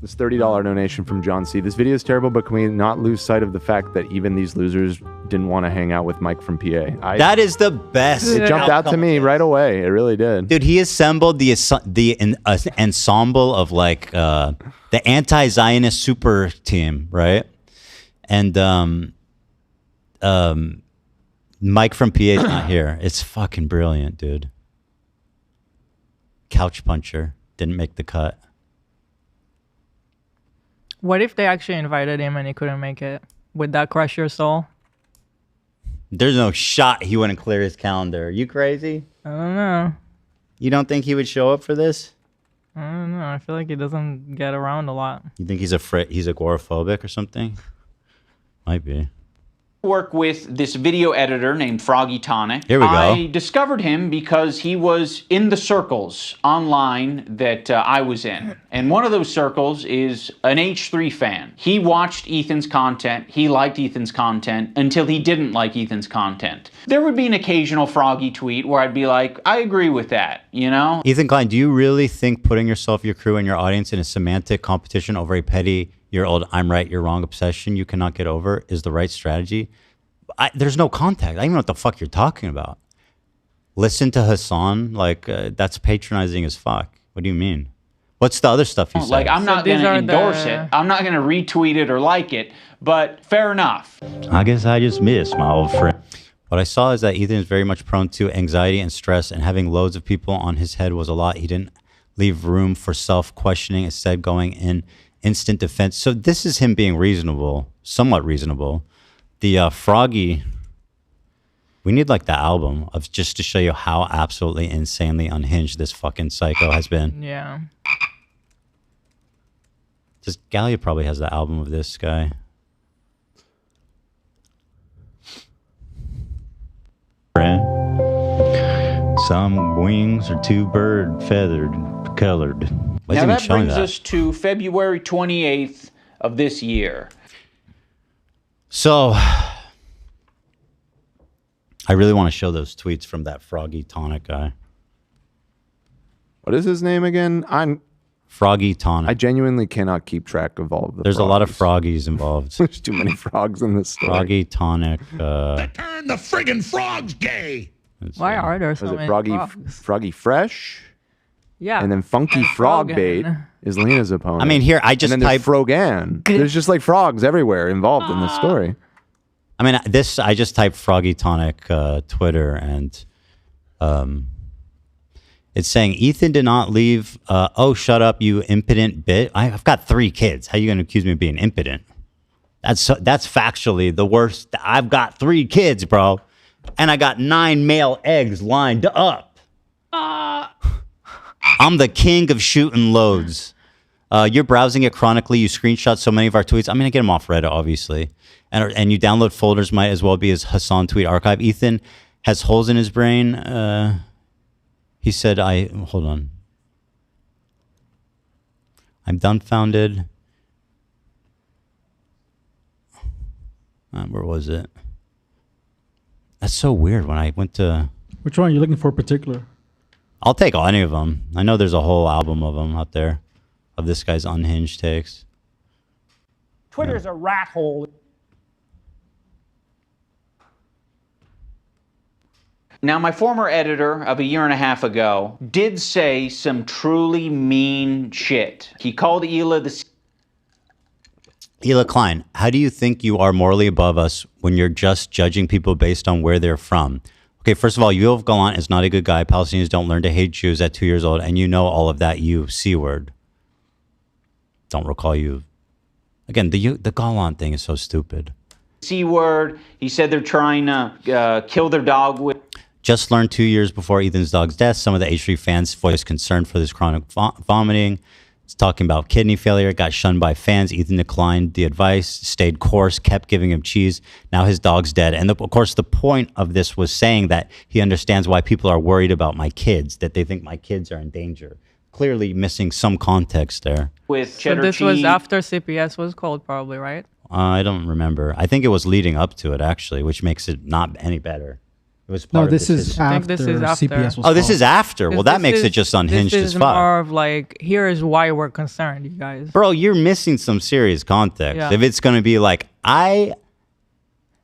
This $30 donation from John C. This video is terrible, but can we not lose sight of the fact that even these losers didn't want to hang out with Mike from PA? That is the best. It jumped out to me right away. It really did. Dude, he assembled the ensemble of like the anti-Zionist super team, right? And Mike from PA is not here. It's fucking brilliant, dude. Couch puncher didn't make the cut. What if they actually invited him and he couldn't make it? Would that crush your soul? There's no shot he wouldn't clear his calendar. You crazy? I don't know. You don't think he would show up for this? I don't know. I feel like he doesn't get around a lot. You think he's agoraphobic or something? Might be. Work with this video editor named Froggy Tonic. Here we go. I discovered him because he was in the circles online that I was in. And one of those circles is an H3 fan. He watched Ethan's content. He liked Ethan's content until he didn't like Ethan's content. There would be an occasional Froggy tweet where I'd be like, I agree with that, you know? Ethan Klein, do you really think putting yourself, your crew, and your audience in a semantic competition over a petty your old I'm right, you're wrong obsession you cannot get over is the right strategy? There's no contact. I don't even know what the fuck you're talking about. Listen to Hassan, like that's patronizing as fuck. What do you mean? What's the other stuff you said? Like, I'm not going to endorse it. I'm not going to retweet it or like it, but fair enough. I guess I just missed my old friend. What I saw is that Ethan is very much prone to anxiety and stress, and having loads of people on his head was a lot. He didn't leave room for self-questioning, instead going in instant defense. So this is him being reasonable, somewhat reasonable. The Froggy, we need like the album of just to show you how absolutely insanely unhinged this fucking psycho has been. Yeah. Just Gallia probably has the album of this guy. Some wings are too bird feathered colored. Now that brings us to February 28th of this year. So, I really want to show those tweets from that Froggy Tonic guy. What is his name again? Froggy Tonic. I genuinely cannot keep track of all of the There's a lot of froggies involved. There's too many frogs in this story. Froggy Tonic. Turn the friggin' frogs gay. Why are there so many frogs? Froggy Fresh? Yeah. And then Funky Frog Bait is Lena's opponent. I mean, here, I just and then typed... there's Frogan. There's just like frogs everywhere involved in this story. I mean, I just typed Froggy Tonic Twitter, and it's saying, Ethan did not leave... oh, shut up, you impotent bit. I've got 3 kids. How are you going to accuse me of being impotent? That's factually the worst. I've got 3 kids, bro. And I got 9 male eggs lined up. I'm the king of shooting loads. You're browsing it chronically. You screenshot so many of our tweets. I'm going to get them off Reddit, obviously. And you download folders might as well be as Hassan tweet archive. Ethan has holes in his brain. He said, hold on. I'm dumbfounded. Where was it? That's so weird. When I went to... Which one are you looking for in particular? I'll take any of them. I know there's a whole album of them out there, of this guy's unhinged takes. Twitter's a rat hole. Now, my former editor of a year and a half ago did say some truly mean shit. He called Hila the... Hila Klein, how do you think you are morally above us when you're just judging people based on where they're from? Okay, first of all, Yoav Gallant is not a good guy. Palestinians don't learn to hate Jews at 2 years old, and you know all of that, you C-word. Don't recall you. Again, the Gallant thing is so stupid. C-word. He said they're trying to kill their dog with... Just learned 2 years before Ethan's dog's death, some of the H3 fans voiced concern for this chronic vomiting. It's talking about kidney failure, got shunned by fans. Ethan declined the advice, stayed course, kept giving him cheese. Now his dog's dead. And of course, the point of this was saying that he understands why people are worried about my kids, that they think my kids are in danger. Clearly missing some context there. With cheddar cheese. So this was after CPS was called, probably, right? I don't remember. I think it was leading up to it, actually, which makes it not any better. It was part no, of this is after CPS was this is after. Well, that makes it just unhinged as fuck. This is more of like, here is why we're concerned, you guys. Bro, you're missing some serious context. Yeah. If it's going to be like, I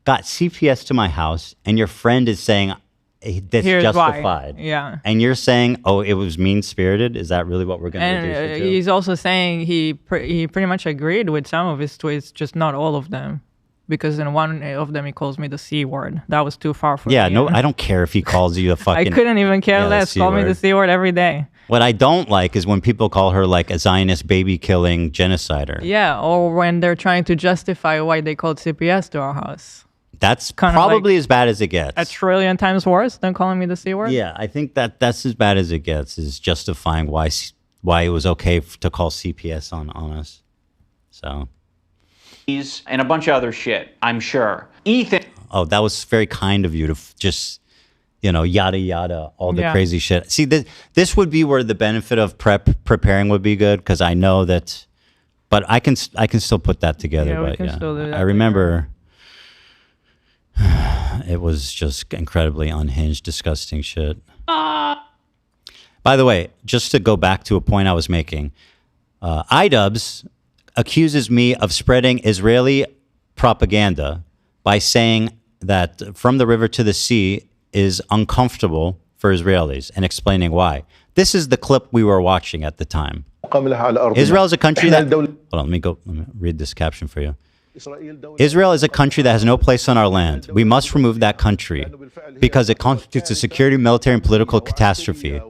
got CPS to my house and your friend is saying that's Here's justified. Why. Yeah. And you're saying, oh, it was mean-spirited? Is that really what we're going to reduce it to? He's also saying he pretty much agreed with some of his tweets, just not all of them. Because in one of them he calls me the C word. That was too far for me. Yeah, no, I don't care if he calls you a fucking... I couldn't even care less. Call me the C word every day. What I don't like is when people call her like a Zionist baby-killing genocider. Yeah, or when they're trying to justify why they called CPS to our house. That's kind probably as bad as it gets. A trillion times worse than calling me the C word? Yeah, I think that's as bad as it gets, is justifying why it was okay to call CPS on us. So... and a bunch of other shit, I'm sure. Ethan. Oh, that was very kind of you to just, yada yada, all the crazy shit. See, this would be where the benefit of preparing would be good, because I know that, but I can still put that together. Yeah, but we can still do that. I remember it was just incredibly unhinged, disgusting shit. By the way, just to go back to a point I was making, Idubbbz accuses me of spreading Israeli propaganda by saying that From the River to the Sea is uncomfortable for Israelis and explaining why. This is the clip we were watching at the time. Israel is a country that... Hold on, let me read this caption for you. Israel is a country that has no place on our land. We must remove that country because it constitutes a security, military, and political catastrophe.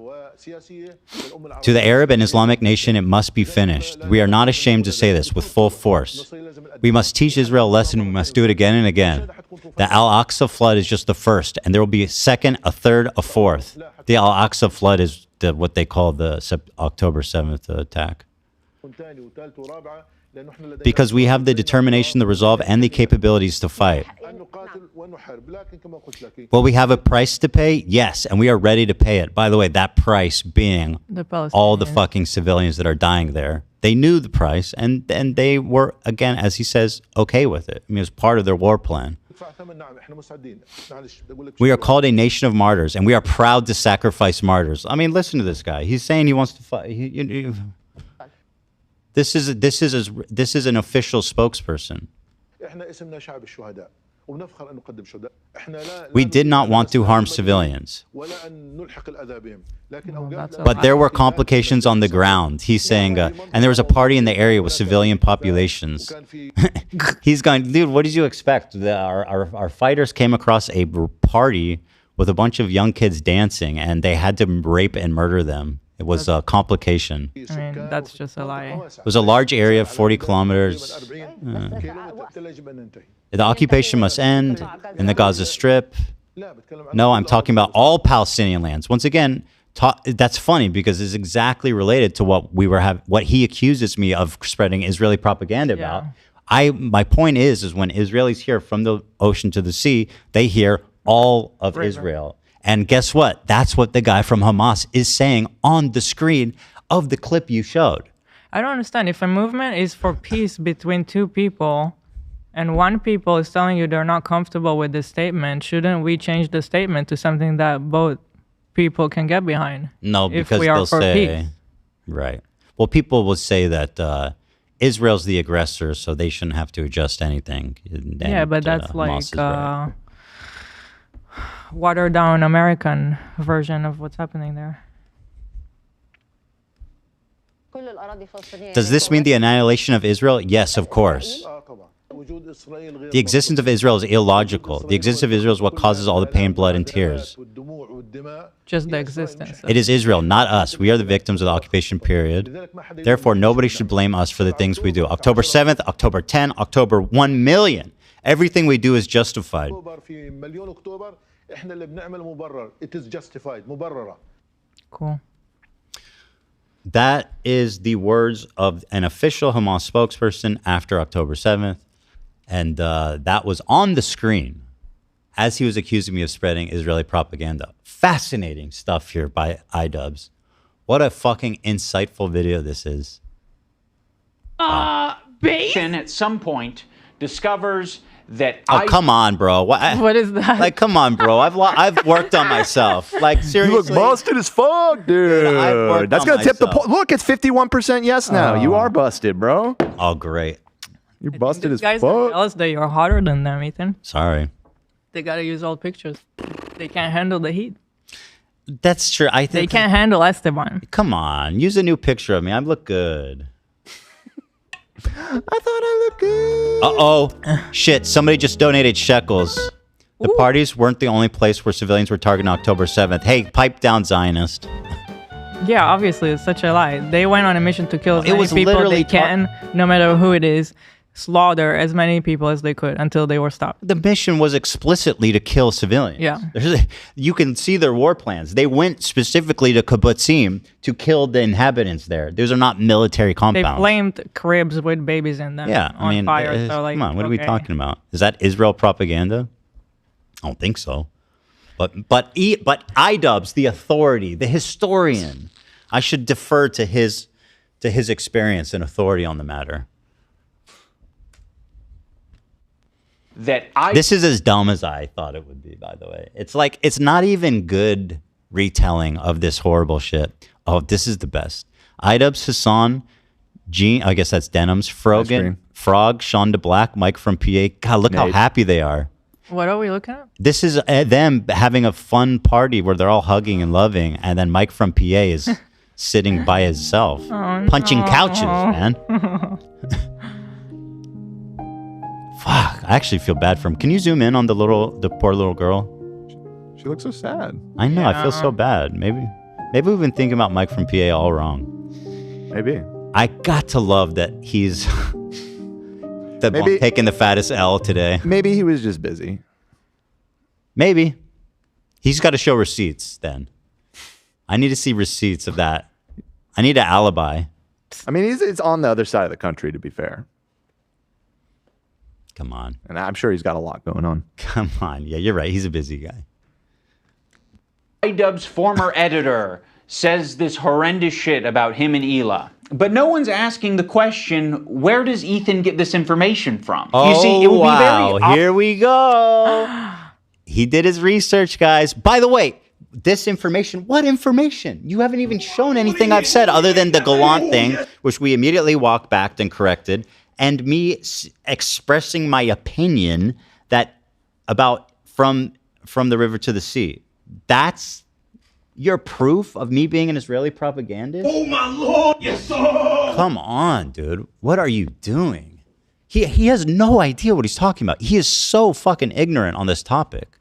To the Arab and Islamic nation, it must be finished. We are not ashamed to say this with full force. We must teach Israel a lesson. We must do it again and again. The Al-Aqsa flood is just the first, and there will be a second, a third, a fourth. The Al-Aqsa flood is what they call the October 7th attack. Because we have the determination, the resolve, and the capabilities to fight. Will we have a price to pay? Yes, and we are ready to pay it. By the way, that price being all the fucking civilians that are dying there. They knew the price, and they were, again, as he says, okay with it. I mean, it was part of their war plan. We are called a nation of martyrs, and we are proud to sacrifice martyrs. I mean, listen to this guy. He's saying he wants to fight. This is an official spokesperson. We did not want to harm civilians. But there were complications on the ground. He's saying, and there was a party in the area with civilian populations. He's going, dude, what did you expect? Our fighters came across a party with a bunch of young kids dancing, and they had to rape and murder them. It was a complication. I mean, that's just a lie. It was a large area, 40 kilometers. The occupation must end in the Gaza Strip. No, I'm talking about all Palestinian lands. Once again, that's funny because it's exactly related to what he accuses me of spreading Israeli propaganda about. My point is when Israelis hear From the Ocean to the Sea, they hear all of Israel. And guess what? That's what the guy from Hamas is saying on the screen of the clip you showed. I don't understand. If a movement is for peace between two people and one people is telling you they're not comfortable with the statement, shouldn't we change the statement to something that both people can get behind? No, if because we are they'll for say, peace. right. Well, people will say that Israel's the aggressor, so they shouldn't have to adjust anything. Yeah, but that's Hamas like is right. watered down American version of what's happening there. Does this mean the annihilation of Israel? Yes, of course. The existence of Israel is illogical. The existence of Israel is what causes all the pain, blood, and tears. Just the existence. It is Israel, not us. We are the victims of the occupation period. Therefore, nobody should blame us for the things we do. October 7th, October 10, October 1 million. Everything we do is justified. It is justified. Cool. That is the words of an official Hamas spokesperson after October 7th. And that was on the screen as he was accusing me of spreading Israeli propaganda. Fascinating stuff here by Idubbbz. What a fucking insightful video this is. Ethan at some point discovers that Oh, come on, bro. What is that? Like, come on, bro. I've worked on myself. Like, seriously. You look busted as fuck, dude. That's gonna tip the point. Look, it's 51% yes now. You are busted, bro. Oh, great. You're busted as Guys are fuck. jealous that you're hotter than them, Ethan. Sorry. They gotta use old pictures. They can't handle the heat. That's true. I They think. can't handle Esteban. Come on. Use a new picture of me. I look good. I thought I looked good. Uh-oh. Shit. Somebody just donated shekels. The parties weren't the only place where civilians were targeted on October 7th. Hey, pipe down, Zionist. Yeah, obviously, it's such a lie. They went on a mission to kill as many was people literally they can, no matter who it is, slaughter as many people as they could until they were stopped. The mission was explicitly to kill civilians. Yeah. You can see their war plans. They went specifically to kibbutzim to kill the inhabitants there. Those are not military They compounds. flamed cribs with babies in them Yeah, on I mean, fire. So like, come on, what are we okay. talking about? Is that Israel propaganda? I don't think so. But Idubbbz, the authority, the historian, I should defer to his experience and authority on the matter. This is as dumb as I thought it would be, by the way. It's like, it's not even good retelling of this horrible shit. Oh, this is the best. Idubbbz, Hassan, Gene, I guess that's Denim's, Frogan, Frog, Sean DeBlack, Mike from PA. God, look how Nate. happy they are. What are we looking at? This is them having a fun party where they're all hugging and loving, and then Mike from PA is sitting by himself, punching couches, man. Fuck, I actually feel bad for him. Can you zoom in on the poor little girl? She looks so sad. I know, I feel so bad. Maybe we've been thinking about Mike from PA all wrong. Maybe. I got to love that he's the one taking the fattest L today. Maybe he was just busy. Maybe. He's got to show receipts then. I need to see receipts of that. I need an alibi. I mean, it's on the other side of the country, to be fair. Come on. And I'm sure he's got a lot going on. Come on. Yeah, you're right. He's a busy guy. Idubbbz' former editor says this horrendous shit about him and Hila. But no one's asking the question, where does Ethan get this information from? Oh, you see, it would be very here we go. He did his research, guys. By the way, this information, what information? You haven't even shown anything I've said other than the Gallant thing, which we immediately walked back and corrected, and me expressing my opinion that about from the river to the sea. That's your proof of me being an Israeli propagandist? Oh my Lord, yes sir! Come on, dude. What are you doing? He has no idea what he's talking about. He is so fucking ignorant on this topic.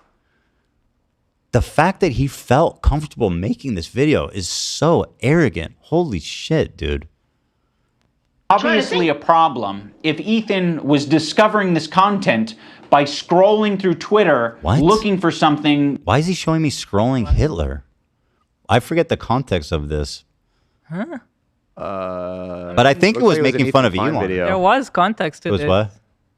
The fact that he felt comfortable making this video is so arrogant. Holy shit, dude. obviously a problem if Ethan was discovering this content by scrolling through Twitter, looking for something. Why is he showing me scrolling Hitler? I forget the context of this. Huh? But I think it was making fun of you. There was context to It was this. what?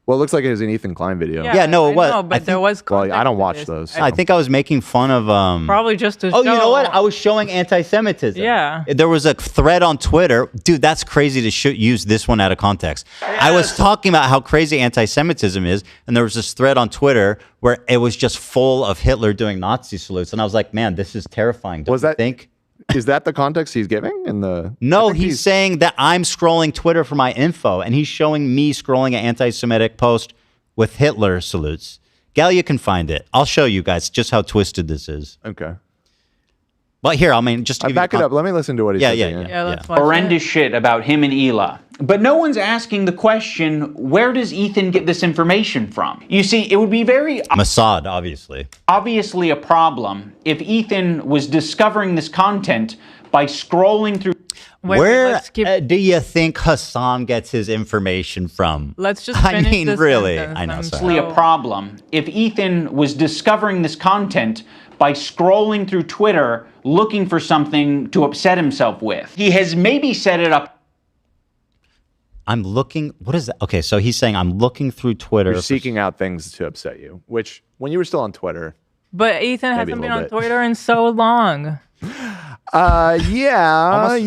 Well, it looks like it was an Ethan Klein video. Yeah, no, it was. No, but there was. Well, I don't context to watch this. those. I think I was making fun of Probably just to Oh, you know show- what? I was showing anti-Semitism. Yeah. There was a thread on Twitter. Dude, that's crazy to use this one out of context. I was talking about how crazy anti-Semitism is, and there was this thread on Twitter where it was just full of Hitler doing Nazi salutes, and I was like, man, this is terrifying. Don't you think? Is that the context he's giving in the? No, he's saying that I'm scrolling Twitter for my info, and he's showing me scrolling an anti-Semitic post with Hitler salutes. Galia can find it. I'll show you guys just how twisted this is. Okay. But here, I mean, just to give back you it up. Let me listen to what he says. let's watch Horrendous shit about him and Hila. But no one's asking the question, where does Ethan get this information from? You see, it would be very Mossad, obviously. obviously a problem if Ethan was discovering this content by scrolling through. Where do you think Hassan gets his information from? Let's just I finish mean, this really. sentence. I know. I'm Sorry. A problem if Ethan was discovering this content by scrolling through Twitter looking for something to upset himself with. He has maybe set it up. I'm looking. What is that? Okay, so he's saying I'm looking through Twitter. You're seeking out things to upset you, which when you were still on Twitter. But Ethan Maybe a hasn't been little on bit. Twitter in so long. Yeah.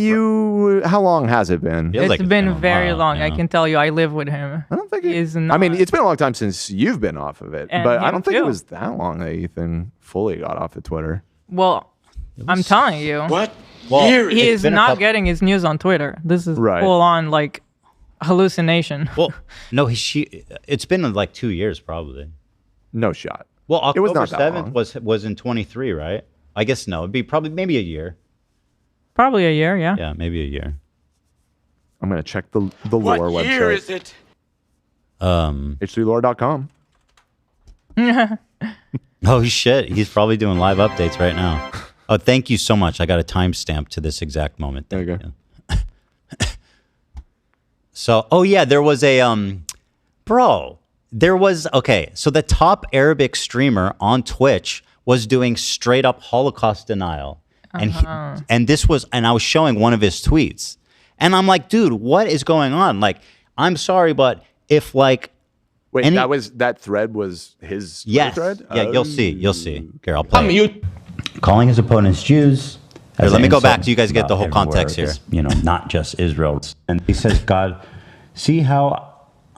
How long has it been? It's been very long. I can tell you, I live with him. I don't think he's not. I mean, it's been a long time since you've been off of it, And but I him don't think it too. was that long that Ethan fully got off of Twitter. Well, I'm telling you. What? Well, he it's is been a not couple- getting his news on Twitter. This is Right. full on like hallucination. Well, no, it's been like 2 years probably. No shot. Well, It was October not that 7th was in 23, right? I guess no. It'd be probably maybe a year. Probably a year, yeah. Yeah, maybe a year. I'm gonna check the lore website. year is it? H3lore.com. Oh shit, he's probably doing live updates right now. Oh, thank you so much. I got a timestamp to this exact moment. There you go. So, oh yeah, there was a okay, so the top Arabic streamer on Twitch was doing straight up Holocaust denial. And I was showing one of his tweets. And I'm like, dude, what is going on? Like, I'm sorry, but if like Wait, that thread was his yes. thread? Yeah, you'll see. Here, I'll play. it. Calling his opponents Jews. Here, as let an me go insult back so you guys get the whole everywhere context here. is, not just Israel. And he says, God, see how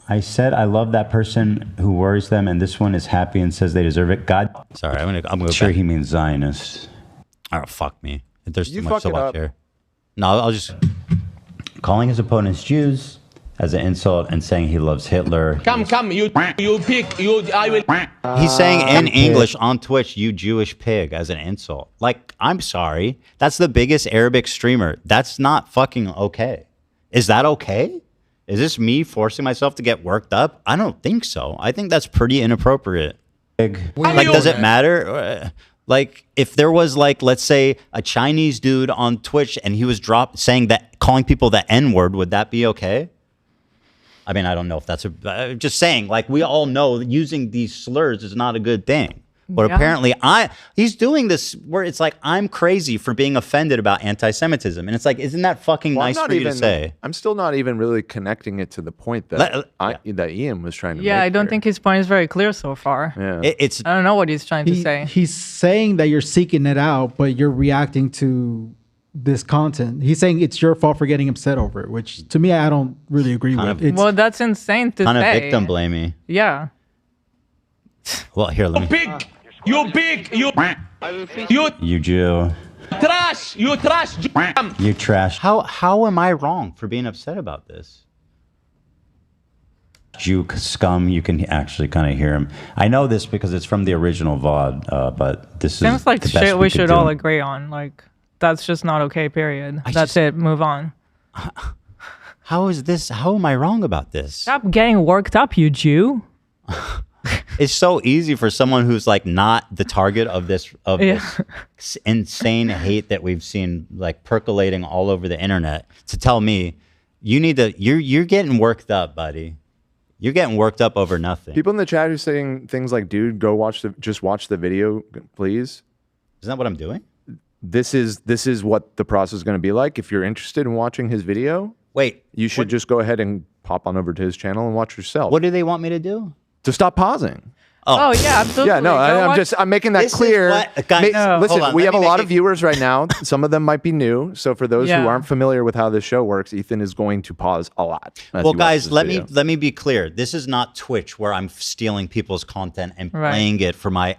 I said I love that person who worries them, and this one is happy and says they deserve it. God, sorry, I'm gonna sure back. he means Zionists. Oh, fuck me. There's You too much to fuck it watch up. here. No, I'll just Calling his opponents Jews as an insult and saying he loves Hitler. Come, you pick, I will. He's saying in English on Twitch, "You Jewish pig," as an insult. Like, I'm sorry, that's the biggest Arabic streamer. That's not fucking okay. Is that okay? Is this me forcing myself to get worked up? I don't think so. I think that's pretty inappropriate. Like, does it matter? Like, if there was like, let's say, a Chinese dude on Twitch and he was saying that, calling people the N-word, would that be okay? I mean, I don't know if that's just saying, like, we all know that using these slurs is not a good thing. But Yeah. apparently he's doing this where it's like, I'm crazy for being offended about anti-Semitism. And it's like, isn't that fucking Well, nice for you to say? I'm still not even really connecting it to the point that that Ian was trying to Yeah, make. I don't think his point is very clear so far. Yeah. It's I don't know what he's trying to say. He's saying that you're seeking it out, but you're reacting to this content. He's saying it's your fault for getting upset over it, which to me, I don't really agree with. It's, Well, that's insane to kind of say. victim blaming. Yeah. Well, here, let me. You big, you You Jew. trash, you trash. You trash. How am I wrong for being upset about this? Jew scum. You can actually kind of hear him. I know this because it's from the original VOD, but this Seems is like the best shit we could should do. all agree on. Like, that's just not okay, period. That's it. Move on. How am I wrong about this? Stop getting worked up, you Jew. It's so easy for someone who's like not the target of this this insane hate that we've seen like percolating all over the internet to tell me you're getting worked up, buddy. You're getting worked up over nothing. People in the chat are saying things like, "Dude, go just watch the video, please." Isn't that what I'm doing? This is what the process is going to be like. If you're interested in watching his video, wait, you should just go ahead and pop on over to his channel and watch yourself. What do they want me to do? To stop pausing. Oh, yeah, absolutely. Yeah, no, I'm making that clear. Listen, we have a lot of viewers right now. Some of them might be new. So for those who aren't familiar with how this show works, Ethan is going to pause a lot. Well, guys, let me be clear. This is not Twitch where I'm stealing people's content and playing it for my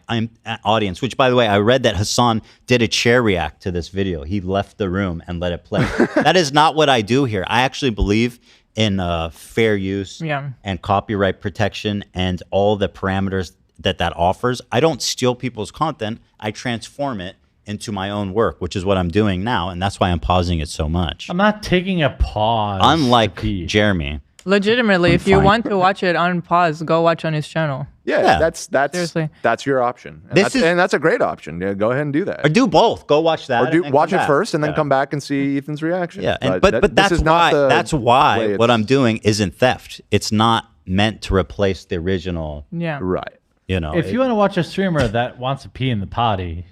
audience, which, by the way, I read that Hassan did a chair react to this video. He left the room and let it play. That is not what I do here. I actually believe in fair use and copyright protection and all the parameters that offers. I don't steal people's content. I transform it into my own work, which is what I'm doing now, and that's why I'm pausing it so much. I'm not taking a pause. Unlike Jeremy. Legitimately, if you want to watch it on pause, go watch on his channel. Yeah, that's your option. And that's a great option. Yeah, go ahead and do that. Or do both. Go watch that. Or watch it first and then come back and see Ethan's reaction. Yeah, but that's why what I'm doing isn't theft. It's not meant to replace the original. Yeah. Right. You know, if you want to watch a streamer that wants to pee in the potty.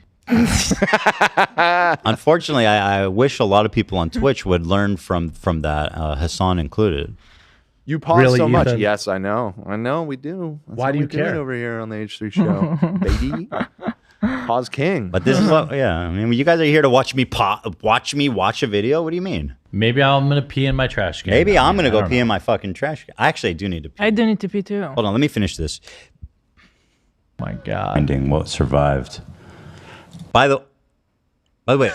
Unfortunately, I wish a lot of people on Twitch would learn from that, Hassan included. You pause so much. Yes, I know. We do. That's Why do you care? Over here on the H3 show, baby. Pause king. But this is what, I mean, you guys are here to watch me watch a video. What do you mean? Maybe I'm gonna pee in my trash can. Maybe I'm gonna go pee in my fucking trash can. I actually do need to pee. I do need to pee too. Hold on, let me finish this. My God. Finding what survived. By the way.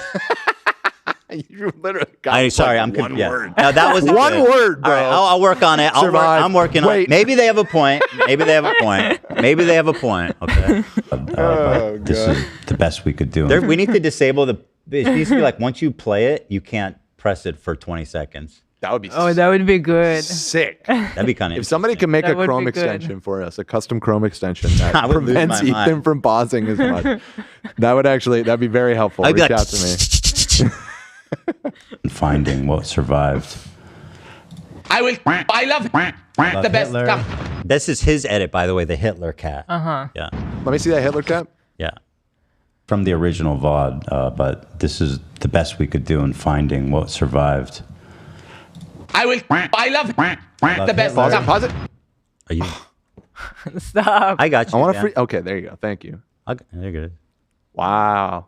You literally got I'm one word. No, that was one word, bro. All right, I'll work on it. I'm working on it. Maybe they have a point. Maybe they have a point. Okay. This is the best we could do. We need to disable the. It needs to be like once you play it, you can't press it for 20 seconds. That would be that would be good. Sick. That'd be kind of. If somebody can make a Chrome extension for us, a custom Chrome extension that prevents Ethan from pausing as much, that'd be very helpful. Reach out to me. Finding what survived. I love the best. Come. This is his edit, by the way, the Hitler cat. Yeah. Let me see that Hitler cat. Yeah. From the original VOD, but this is the best we could do in finding what survived. I love the best. Pause it. Are you? Stop. I got you. I want to Okay, there you go. Thank you. You're good. Wow.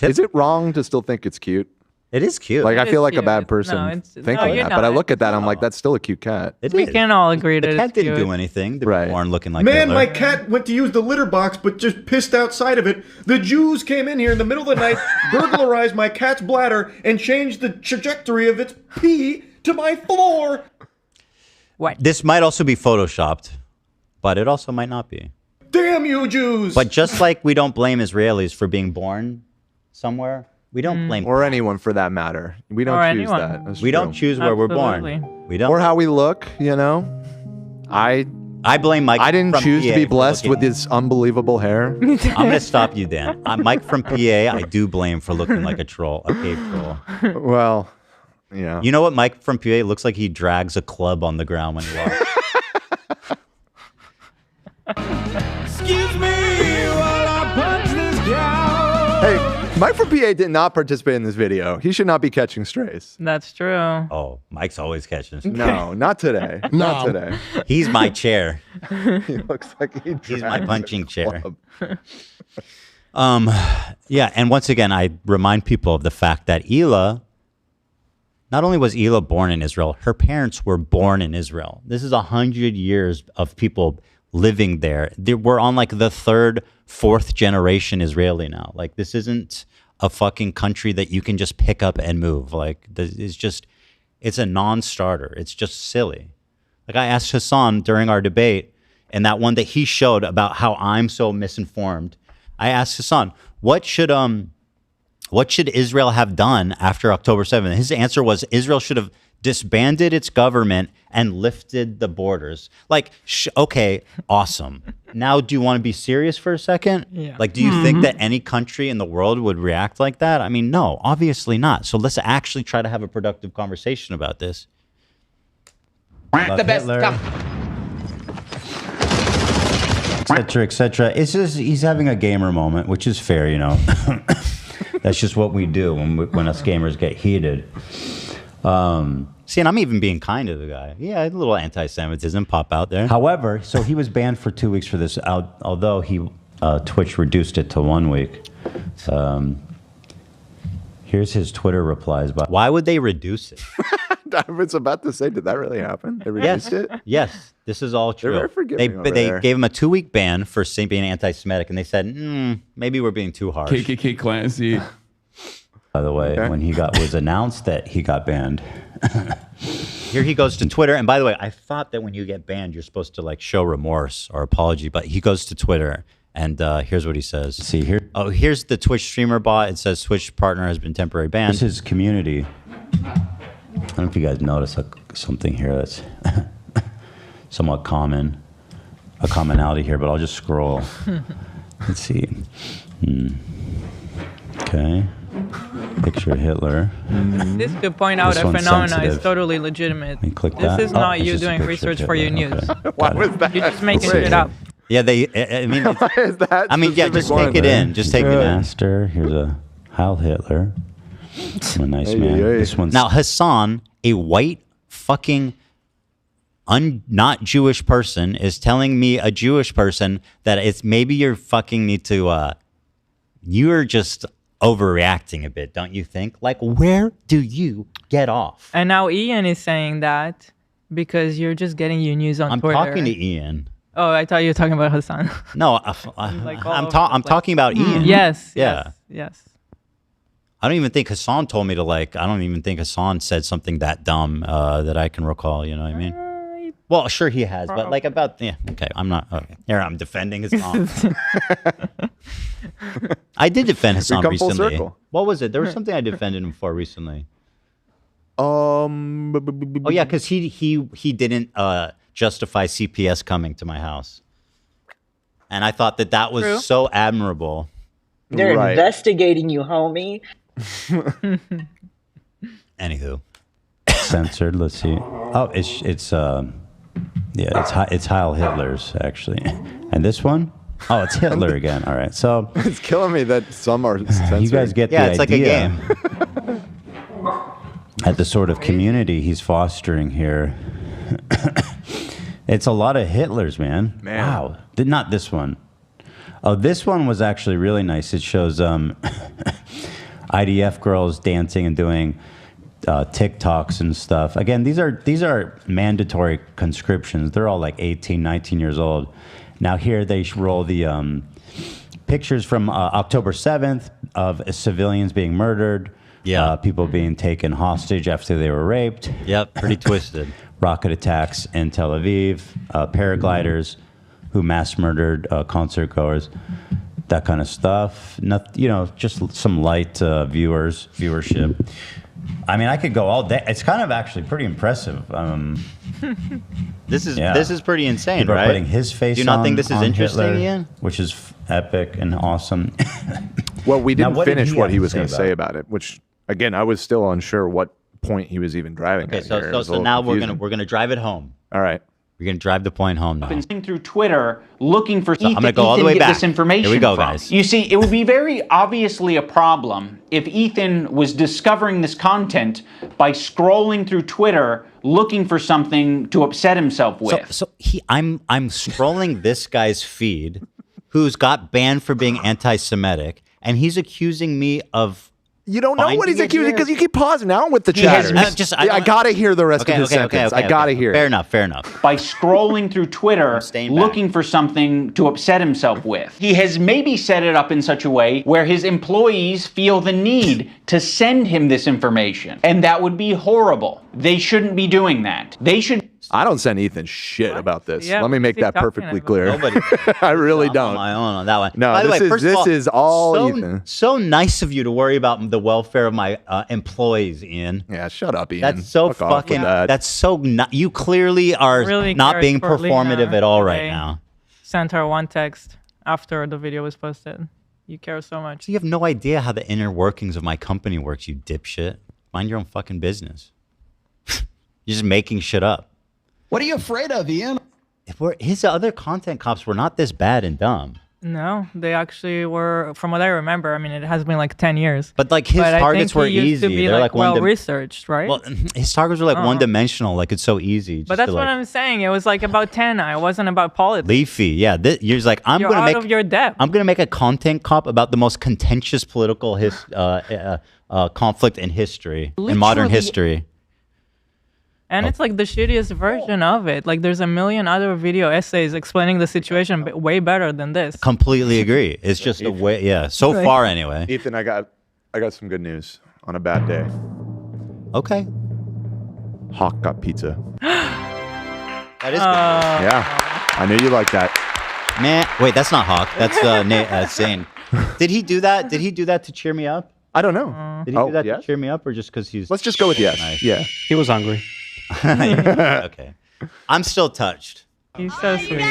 Is it wrong to still think it's cute? It is cute. Like, I feel like a bad person thinking that, but I look at that, I'm like, that's still a cute cat. We can all agree that the cat it's cute. didn't do anything. The born looking like Man, Hitler. my cat went to use the litter box, but just pissed outside of it. The Jews came in here in the middle of the night, burglarized my cat's bladder, and changed the trajectory of its pee to my floor. What? This might also be photoshopped, but it also might not be. Damn you, Jews! But just like we don't blame Israelis for being born somewhere, we don't blame or anyone for that matter. We don't choose that. That's we true. don't choose where we're born. We don't. Or how we look, you know. I blame Mike. I didn't from choose PA to be blessed with this unbelievable hair. I'm gonna stop you, Dan. Mike from PA. I do blame for looking like a troll, a cave troll. Well, yeah. You know what Mike from PA looks like? He drags a club on the ground when he walks. Excuse me while I punch this guy. Hey, Mike from PA did not participate in this video. He should not be catching strays. That's true. Oh, Mike's always catching strays. No, not today. Not today. He's my chair. He looks like he's my punching chair. Yeah, and once again, I remind people of the fact that Hila, not only was Hila born in Israel, her parents were born in Israel. This is 100 years of people living there. We're on like the third, fourth generation Israeli now. Like, this isn't a fucking country that you can just pick up and move. Like, it's a non-starter. It's just silly. Like, I asked Hassan during our debate, and that one that he showed about how I'm so misinformed, I asked Hassan, what should Israel have done after October 7th? His answer was Israel should have disbanded its government and lifted the borders. Like, okay, awesome. Now, do you want to be serious for a second? Yeah. Like, do you think that any country in the world would react like that? I mean, no, obviously not. So let's actually try to have a productive conversation about this. The best. Come. Etc. etc. It's just he's having a gamer moment, which is fair, you know. That's just what we do when us gamers get heated. See, and I'm even being kind to the guy. Yeah, a little anti-Semitism pop out there. However, so he was banned for 2 weeks for this, although Twitch reduced it to 1 week. Here's his Twitter replies. Why would they reduce it? I was about to say, did that really happen? They reduced it? Yes, this is all true. They're very forgiving over They there. gave him a 2-week ban for being anti-Semitic, and they said, maybe we're being too harsh. KKK classy. By the way, when he was announced that he got banned. Here he goes to Twitter, and by the way, I thought that when you get banned, you're supposed to like show remorse or apology, but he goes to Twitter, and here's what he says. See here. Oh, here's the Twitch streamer bot. It says Twitch partner has been temporarily banned. This is community. I don't know if you guys notice something here that's somewhat common, a commonality here, but I'll just scroll. Let's see. Okay. Picture of Hitler. This could point out This a one's phenomena is sensitive. totally legitimate. Click This that. is Oh, not it's you just a doing picture of research for your Hitler. news. Okay. Why was that? You're just making shit up. Yeah, I mean, just take it in. Just take it in. Master. Here's a Heil Hitler. I'm a nice man. This one's Now, Hassan, a white fucking not Jewish person, is telling me, a Jewish person, that it's maybe you fucking need to, you're just overreacting a bit, don't you think? Like, where do you get off? And now Ian is saying that because you're just getting your news on I'm Twitter. talking to Ian. Oh, I thought you were talking about Hassan. No, Like all I'm over talking. I'm the place. talking about Ian. Yes. Yeah. Yes. I don't even think Hassan told me to like. I don't even think Hassan said something that dumb that I can recall. You know what I mean? Well, sure he has, but like about Okay, I'm not. Okay. Here I'm defending Hassan. I did defend Hassan come full recently. circle. What was it? There was something I defended him for recently. Oh yeah, because he didn't justify CPS coming to my house, and I thought that was True. so admirable. They're investigating you, homie. Anywho, censored. Let's see. Oh, it's Heil Hitler's actually, and this one. Oh, it's Hitler again. All right, so it's killing me that some are censored. you guys get the idea. it's like a game. At the sort of community he's fostering here. It's a lot of Hitlers, man. Wow. Not this one. Oh, this one was actually really nice. It shows IDF girls dancing and doing TikToks and stuff. Again, these are mandatory conscriptions. They're all like 18, 19 years old. Now here they roll the pictures from October 7th of civilians being murdered. Yeah. People being taken hostage after they were raped. Yep, pretty twisted. Rocket attacks in Tel Aviv, paragliders who mass murdered concert goers, that kind of stuff. Just some light viewership. I mean, I could go all day. It's kind of actually pretty impressive. This is pretty insane, People are right? putting his face. Do you not on- think this is on interesting, Hitler, Ian? Which is epic and awesome. Well, we Now, didn't what did finish he what have he to was say going to say about it, which again, I was still unsure what point he was even driving Okay, at here. It was a so little now confusing. we're gonna drive it home. All right. We're gonna drive the point home now. Been going through Twitter looking for I'm gonna go all the way get back. this information Here we go, from. guys. You see, it would be very obviously a problem if Ethan was discovering this content by scrolling through Twitter looking for something to upset himself with. So I'm scrolling this guy's feed, who's got banned for being anti-Semitic, and he's accusing me of. You don't know what he's finding it accusing here? because you keep pausing now with the He has chatters. I I gotta hear the rest Okay, of his okay, sentence. okay, I gotta okay. hear Fair it. enough. Fair enough. By scrolling through Twitter looking for something to upset himself with. He has maybe set it up in such a way where his employees feel the need to send him this information. And that would be horrible. They shouldn't be doing that. They should. I don't send Ethan shit about this. Yeah, Let me make keep that talking perfectly about clear. Nobody. I really I'm don't. on my own on that one. No, By the this way, is- first of this all, is all Ethan. So nice of you to worry about the welfare of my employees, Ian. Yeah, shut up, Ian. That's so Fuck off with fucking. that. That's so. Not, you clearly are Really not cares being for performative Lena at all right today. now. Sent her one text after the video was posted. You care so much. So you have no idea how the inner workings of my company works, you dipshit. Mind your own fucking business. You're just making shit up. What are you afraid of, Ian? His other content cops were not this bad and dumb. No, they actually were, from what I remember, I mean, it has been like 10 years. But like his I targets think were he used to easy. be, They're like like well researched, right? Well, his targets were like Oh. one-dimensional. Like it's so easy. But that's what I'm saying. It was like about 10. It wasn't about politics. Leafy. Yeah, you're like You're out of your depth. I'm gonna make a content cop about the most contentious political conflict in history, in modern Literally. history. And it's like the shittiest version of it. Like there's a million other video essays explaining the situation way better than this. Completely agree. It's just a way. Yeah. So Like- far, anyway. Ethan, I got some good news on a bad day. Okay. Hawk got pizza. That is good. Yeah, I knew you liked that. Man, wait, that's not Hawk. That's Zane. Did he do that? Did he do that to cheer me up? I don't know. Did he do that to cheer me up, or just because he's? Let's just go with yes. Nice. Yeah, he was hungry. Okay. I'm still touched. He's so sweet.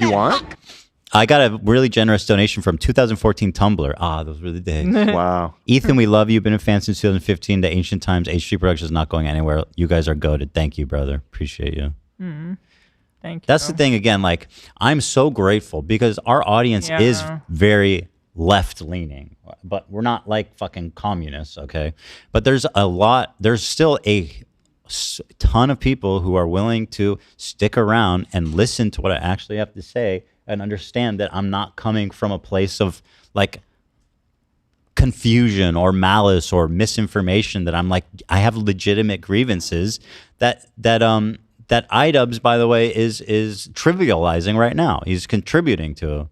You want? I got a really generous donation from 2014 Tumblr. Ah, those were the days. Wow. Ethan, we love you. Been a fan since 2015. The Ancient Times. H3 Productions is not going anywhere. You guys are goated. Thank you, brother. Appreciate you. Thank you. That's the thing. Again, like I'm so grateful because our audience is very left-leaning, but we're not like fucking communists, okay? But there's still a ton of people who are willing to stick around and listen to what I actually have to say and understand that I'm not coming from a place of like confusion or malice or misinformation, that I'm like, I have legitimate grievances that Idubbbz, by the way, is trivializing right now. He's contributing to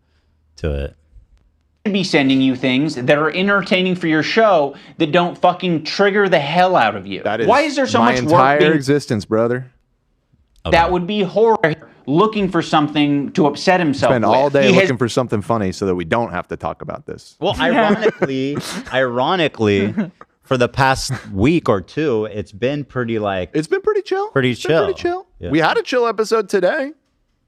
it. Be sending you things that are entertaining for your show that don't fucking trigger the hell out of you. Why is there so much work entire being existence, brother? that would be horror looking for something to upset himself Spend with? all day He has- looking for something funny so that we don't have to talk about this. Well, ironically, for the past week or two, it's been pretty chill. Pretty chill. Yeah. We had a chill episode today.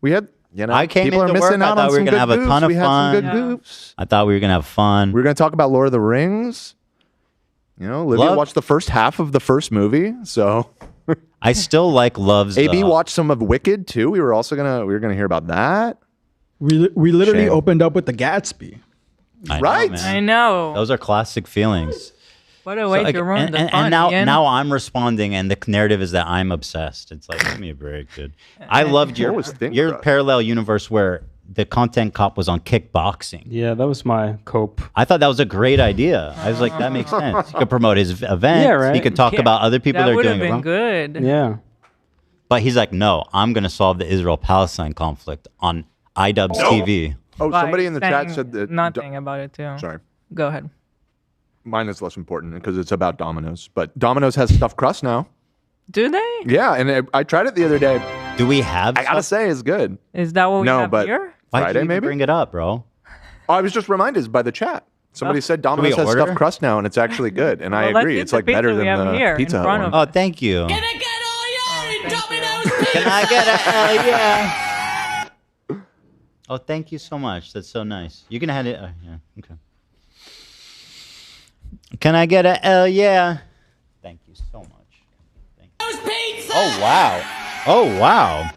We had, I came people are into missing work, I out thought on we were some gonna good have a goofs. ton of We had fun. some good goofs. I thought we were gonna have fun. We were gonna talk about Lord of the Rings. You know, Olivia watched the first half of the first movie, so I still like Love's. AB watched some of Wicked too. We were gonna hear about that. We literally Shame. opened up with the Gatsby. I know, Right? man. I know. Those are classic feelings. What a way to ruin the fun. And now, Ian. now I'm responding, and the narrative is that I'm obsessed. It's like, give me a break, dude. I loved your parallel universe where the content cop was on kickboxing. Yeah, that was my cope. I thought that was a great idea. I was like, that makes sense. He could promote his event. Yeah, right. He could talk Yeah, about other people that, are would doing have it been wrong. good. Yeah. But he's like, no, I'm going to solve the Israel-Palestine conflict on Idubbbz TV. Oh, By somebody in the chat saying said that. nothing about it too. Sorry. Go ahead. Mine is less important because it's about Domino's. But Domino's has stuffed crust now. Do they? Yeah, and I tried it the other day. Do we have? I gotta say, it's good. Is that what we No, have but here? Why'd Friday you even maybe. bring it up, bro? Oh, I was just reminded by the chat. Somebody said we Domino's has order? stuffed crust now, and it's actually good. And I Well, let's agree, eat it's the like better pizza we than have here the in Pizza Hut front one. of Oh, thank you. Thank you. Can I get a hell yeah? Oh, thank you so much. That's so nice. You can have it. Yeah, okay. Can I get a hell yeah? Thank you so much. Oh wow! Oh wow!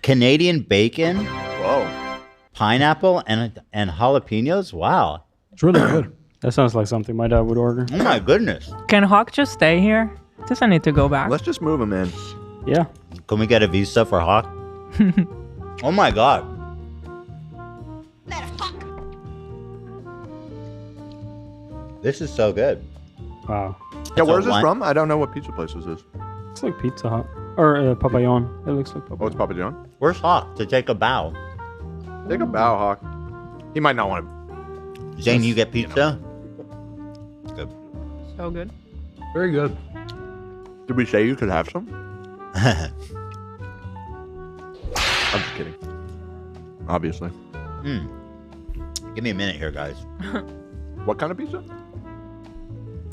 Canadian bacon. Whoa! Pineapple and jalapenos. Wow! It's really good. That sounds like something my dad would order. Oh my goodness! Can Hawk just stay here? Doesn't need to go back. Let's just move him in. Yeah. Can we get a visa for Hawk? Oh my god! This is so good. Wow. Yeah, where's a this one- from? I don't know what pizza place this is. It's like Pizza Hut. Or Papillon. It looks like Papillon. Oh, it's Papa John. Where's Hawk to take a bow? Take a bow, Hawk. He might not want to. Zane, you get pizza? Good. So good. Very good. Did we say you could have some? I'm just kidding. Obviously. Give me a minute here, guys. What kind of pizza?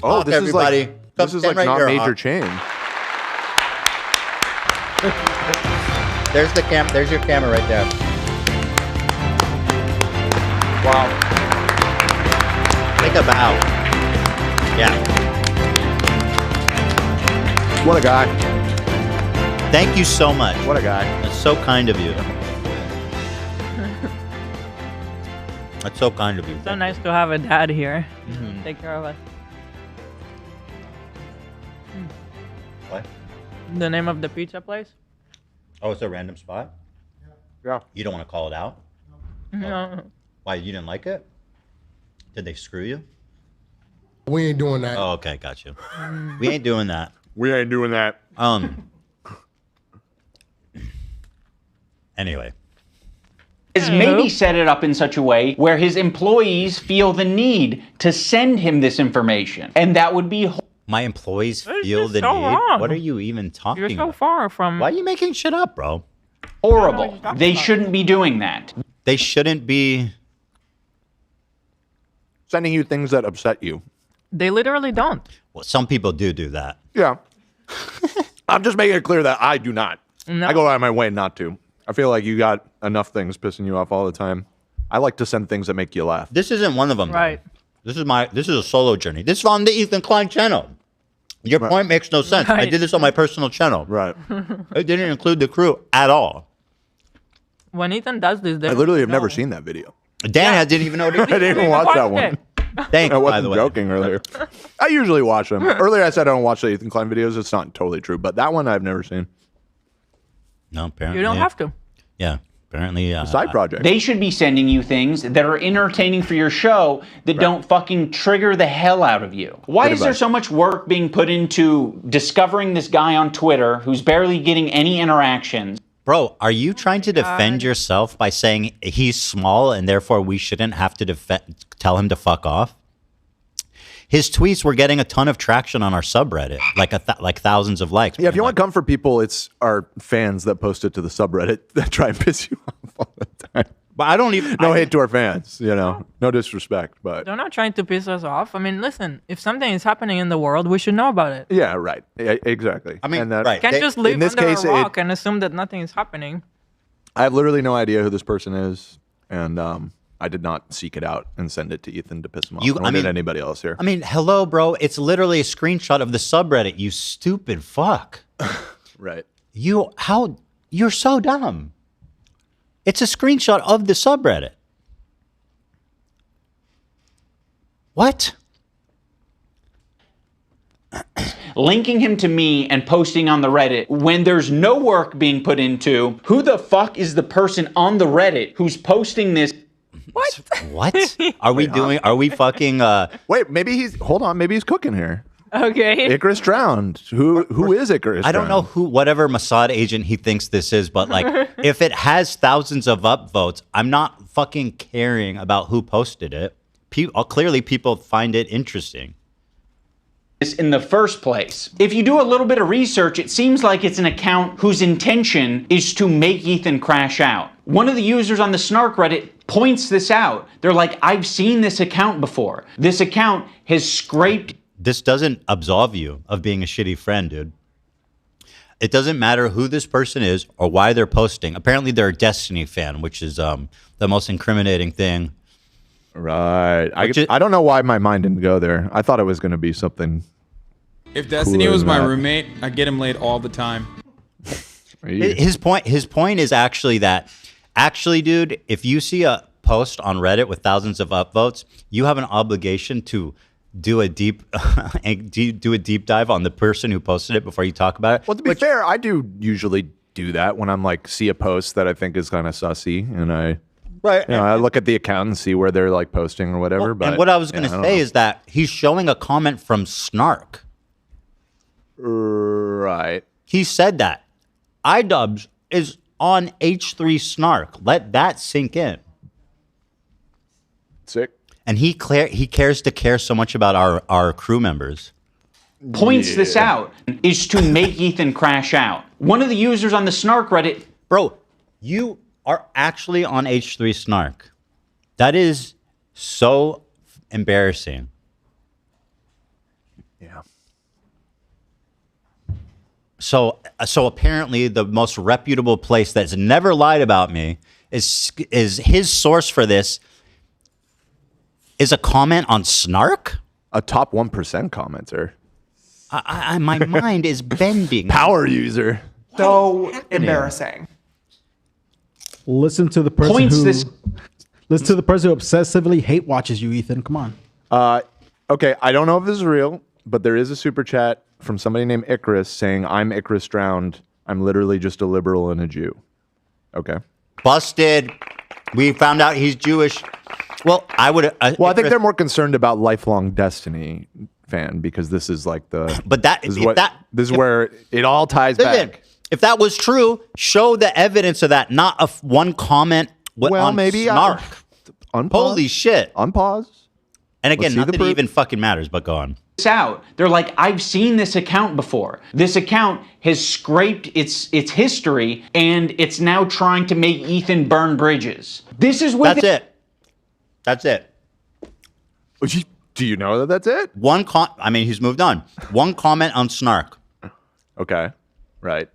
Oh, Hawk, this everybody. is like this is like right not here, major Hawk. change. There's the cam. There's your camera right there. Wow. Take a bow. Yeah. What a guy. Thank you so much. What a guy. That's so kind of you. That's so kind of you. So nice to have a dad here. Mhm. Take care of us. What? The name of the pizza place? Oh, it's a random spot? Yeah. You don't want to call it out? No. Why, you didn't like it? Did they screw you? We ain't doing that. Oh, okay, got you. We ain't doing that. We ain't doing that. Anyway. Is maybe set it up in such a way where his employees feel the need to send him this information. And that would be... My employees This feel is the so need? wrong. What are you even talking You're so about? far from... Why are you making shit up, bro? Horrible. They shouldn't be doing that. They shouldn't be... Sending you things that upset you. They literally don't. Well, some people do that. Yeah. I'm just making it clear that I do not. No. I go out of my way not to. I feel like you got enough things pissing you off all the time. I like to send things that make you laugh. This isn't one of them. Right. This is a solo journey. This is on the Ethan Klein channel. Your point makes no sense. I Right. did this on my personal channel. Right. It didn't include the crew at all. When Ethan does this, I literally have never seen that video. Dan didn't even know what he I didn't even watch that one. Thanks, I by wasn't the way. joking earlier. I usually watch them. Earlier I said I don't watch the Ethan Klein videos. It's not totally true, but that one I've never seen. No, apparently. You don't have to. Yeah, apparently. Side project. They should be sending you things that are entertaining for your show that don't fucking trigger the hell out of you. Why Good is there advice. so much work being put into discovering this guy on Twitter who's barely getting any interactions? Bro, are you trying to defend yourself by saying he's small and therefore we shouldn't have to tell him to fuck off? His tweets were getting a ton of traction on our subreddit, like thousands of likes. Yeah, if you want to come for people, it's our fans that post it to the subreddit that try and piss you off all the time. But I don't even... No hate to our fans, you know. No disrespect, but... They're not trying to piss us off. I mean, listen, if something is happening in the world, we should know about it. Yeah, right. Yeah, exactly. I mean, And that, right. Can't just live in this under case, a rock and assume that nothing is happening. I have literally no idea who this person is, and I did not seek it out and send it to Ethan to piss him off. Nor did anybody else here. I mean, hello, bro. It's literally a screenshot of the subreddit, you stupid fuck. Right. You're so dumb. It's a screenshot of the subreddit. What? Linking him to me and posting on the Reddit when there's no work being put into who the fuck is the person on the Reddit who's posting this? What? Are we fucking Wait, maybe he's cooking here. Okay. Icarus drowned. Who is Icarus? I don't know whatever Mossad agent he thinks this is, but like if it has thousands of upvotes, I'm not fucking caring about who posted it. Clearly people find it interesting. In the first place. If you do a little bit of research, it seems like it's an account whose intention is to make Ethan crash out. One of the users on the Snark Reddit points this out. They're like, I've seen this account before. This account has scraped. This doesn't absolve you of being a shitty friend, dude. It doesn't matter who this person is or why they're posting. Apparently they're a Destiny fan, which is the most incriminating thing. Right. I don't know why my mind didn't go there. I thought it was going to be something. If Destiny cooler was than my that. roommate, I'd get him laid all the time. His point is actually that, dude, if you see a post on Reddit with thousands of upvotes, you have an obligation to do a deep dive on the person who posted it before you talk about it. Well, to be fair, I do usually do that when I'm like see a post that I think is kind of sussy, and I look at the account and see where they're like posting or whatever. But and what I was going to say is that he's showing a comment from Snark. Right. He said that Idubbbz is on H3 Snark. Let that sink in. Sick. And he cares to care so much about our crew members. Points this out is to make Ethan crash out. One of the users on the Snark Reddit. Bro, you are actually on H3 Snark. That is so embarrassing. Yeah. So apparently the most reputable place that's never lied about me is his source for this is a comment on Snark? A top 1% commenter. My mind is bending. Power user. So embarrassing. Listen to the person Listen to the person who obsessively hate watches you, Ethan. Come on. Okay, I don't know if this is real, but there is a super chat from somebody named Icarus saying, I'm Icarus drowned. I'm literally just a liberal and a Jew. Okay. Busted. We found out he's Jewish. Well, I would. I think they're more concerned about lifelong Destiny fan because this is like the. But that this is where it all ties back. If that was true, show the evidence of that. Not one comment. On maybe snark. Holy shit. Unpause. And again, not that it even fucking matters. But go on. Out. They're like, I've seen this account before. This account has scraped its history, and it's now trying to make Ethan burn bridges. This is what. That's it. Do you know that that's it? I mean, he's moved on. One comment on snark. Okay. Right.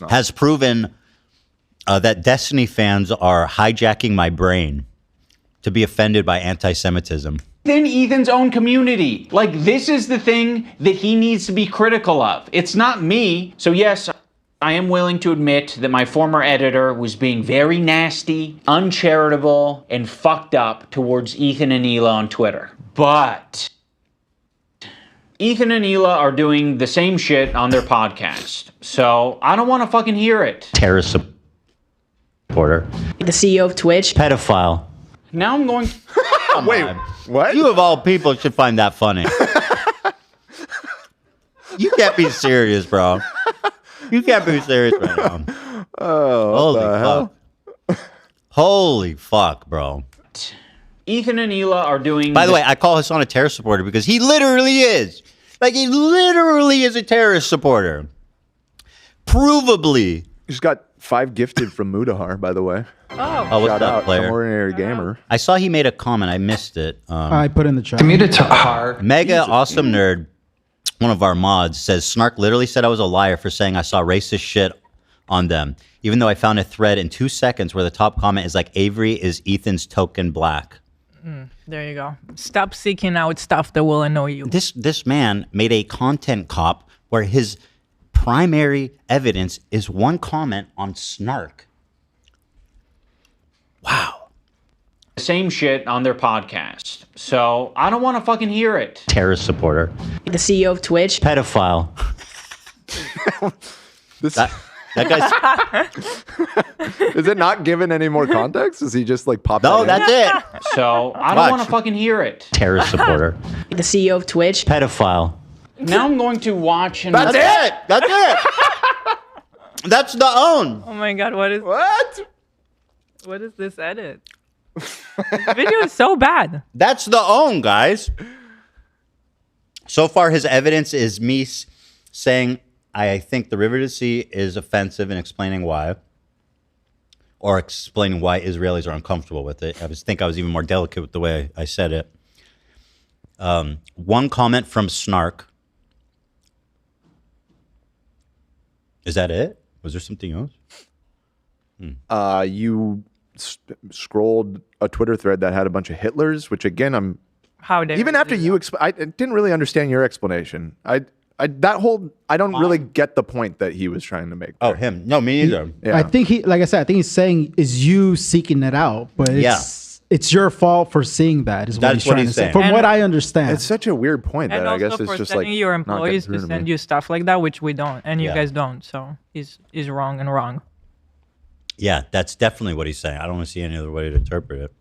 Has proven that Destiny fans are hijacking my brain to be offended by anti-Semitism. Within Ethan's own community. Like, this is the thing that he needs to be critical of. It's not me. So yes, I am willing to admit that my former editor was being very nasty, uncharitable, and fucked up towards Ethan and Hila on Twitter. But Ethan and Hila are doing the same shit on their podcast. So I don't want to fucking hear it. Terrorist supporter. The CEO of Twitch. Pedophile. Now I'm going... Wait, what? You of all people should find that funny. You can't be serious, bro. You can't be serious right now. Holy fuck. Holy fuck, bro. Ethan and Hila are doing... By the way, I call Hassan a terrorist supporter because he literally is. Like, he literally is a terrorist supporter. Provably. He's got 5 gifted from Mudahar, by the way. Oh, what's Shout up, out, player? Ordinary gamer. I saw he made a comment. I missed it. I put in the chat. Mega Awesome Nerd, one of our mods, says, Snark literally said I was a liar for saying I saw racist shit on them, even though I found a thread in 2 seconds where the top comment is like, Avery is Ethan's token black. There you go. Stop seeking out stuff that will annoy you. This man made a content cop where his primary evidence is one comment on Snark. Wow. The same shit on their podcast. So I don't want to fucking hear it. Terrorist supporter. The CEO of Twitch. Pedophile. That guy's... Is it not given any more context? Is he just like popped? No, that's it. So I don't want to fucking hear it. Terrorist supporter. The CEO of Twitch. Pedophile. Now I'm going to watch and... That's it. That's it. That's the own. Oh my god, what is... What is this edit? This video is so bad. That's the own, guys. So far, his evidence is me saying, I think the River to Sea is offensive and explaining why. Or explaining why Israelis are uncomfortable with it. I think I was even more delicate with the way I said it. One comment from Snark. Is that it? Was there something else? You scrolled a Twitter thread that had a bunch of Hitlers, which again, How dare even after you, I didn't really understand your explanation. I don't really get the point that he was trying to make. Oh, him? No, me neither. Yeah. I think like I said, I think he's saying is you seeking it out, but it's your fault for seeing that. Is what he's trying to say. From what I understand, it's such a weird point that I guess it's just like your employees to send you stuff like that, which we don't, and you guys don't. So he's wrong and wrong. Yeah, that's definitely what he's saying. I don't want to see any other way to interpret it.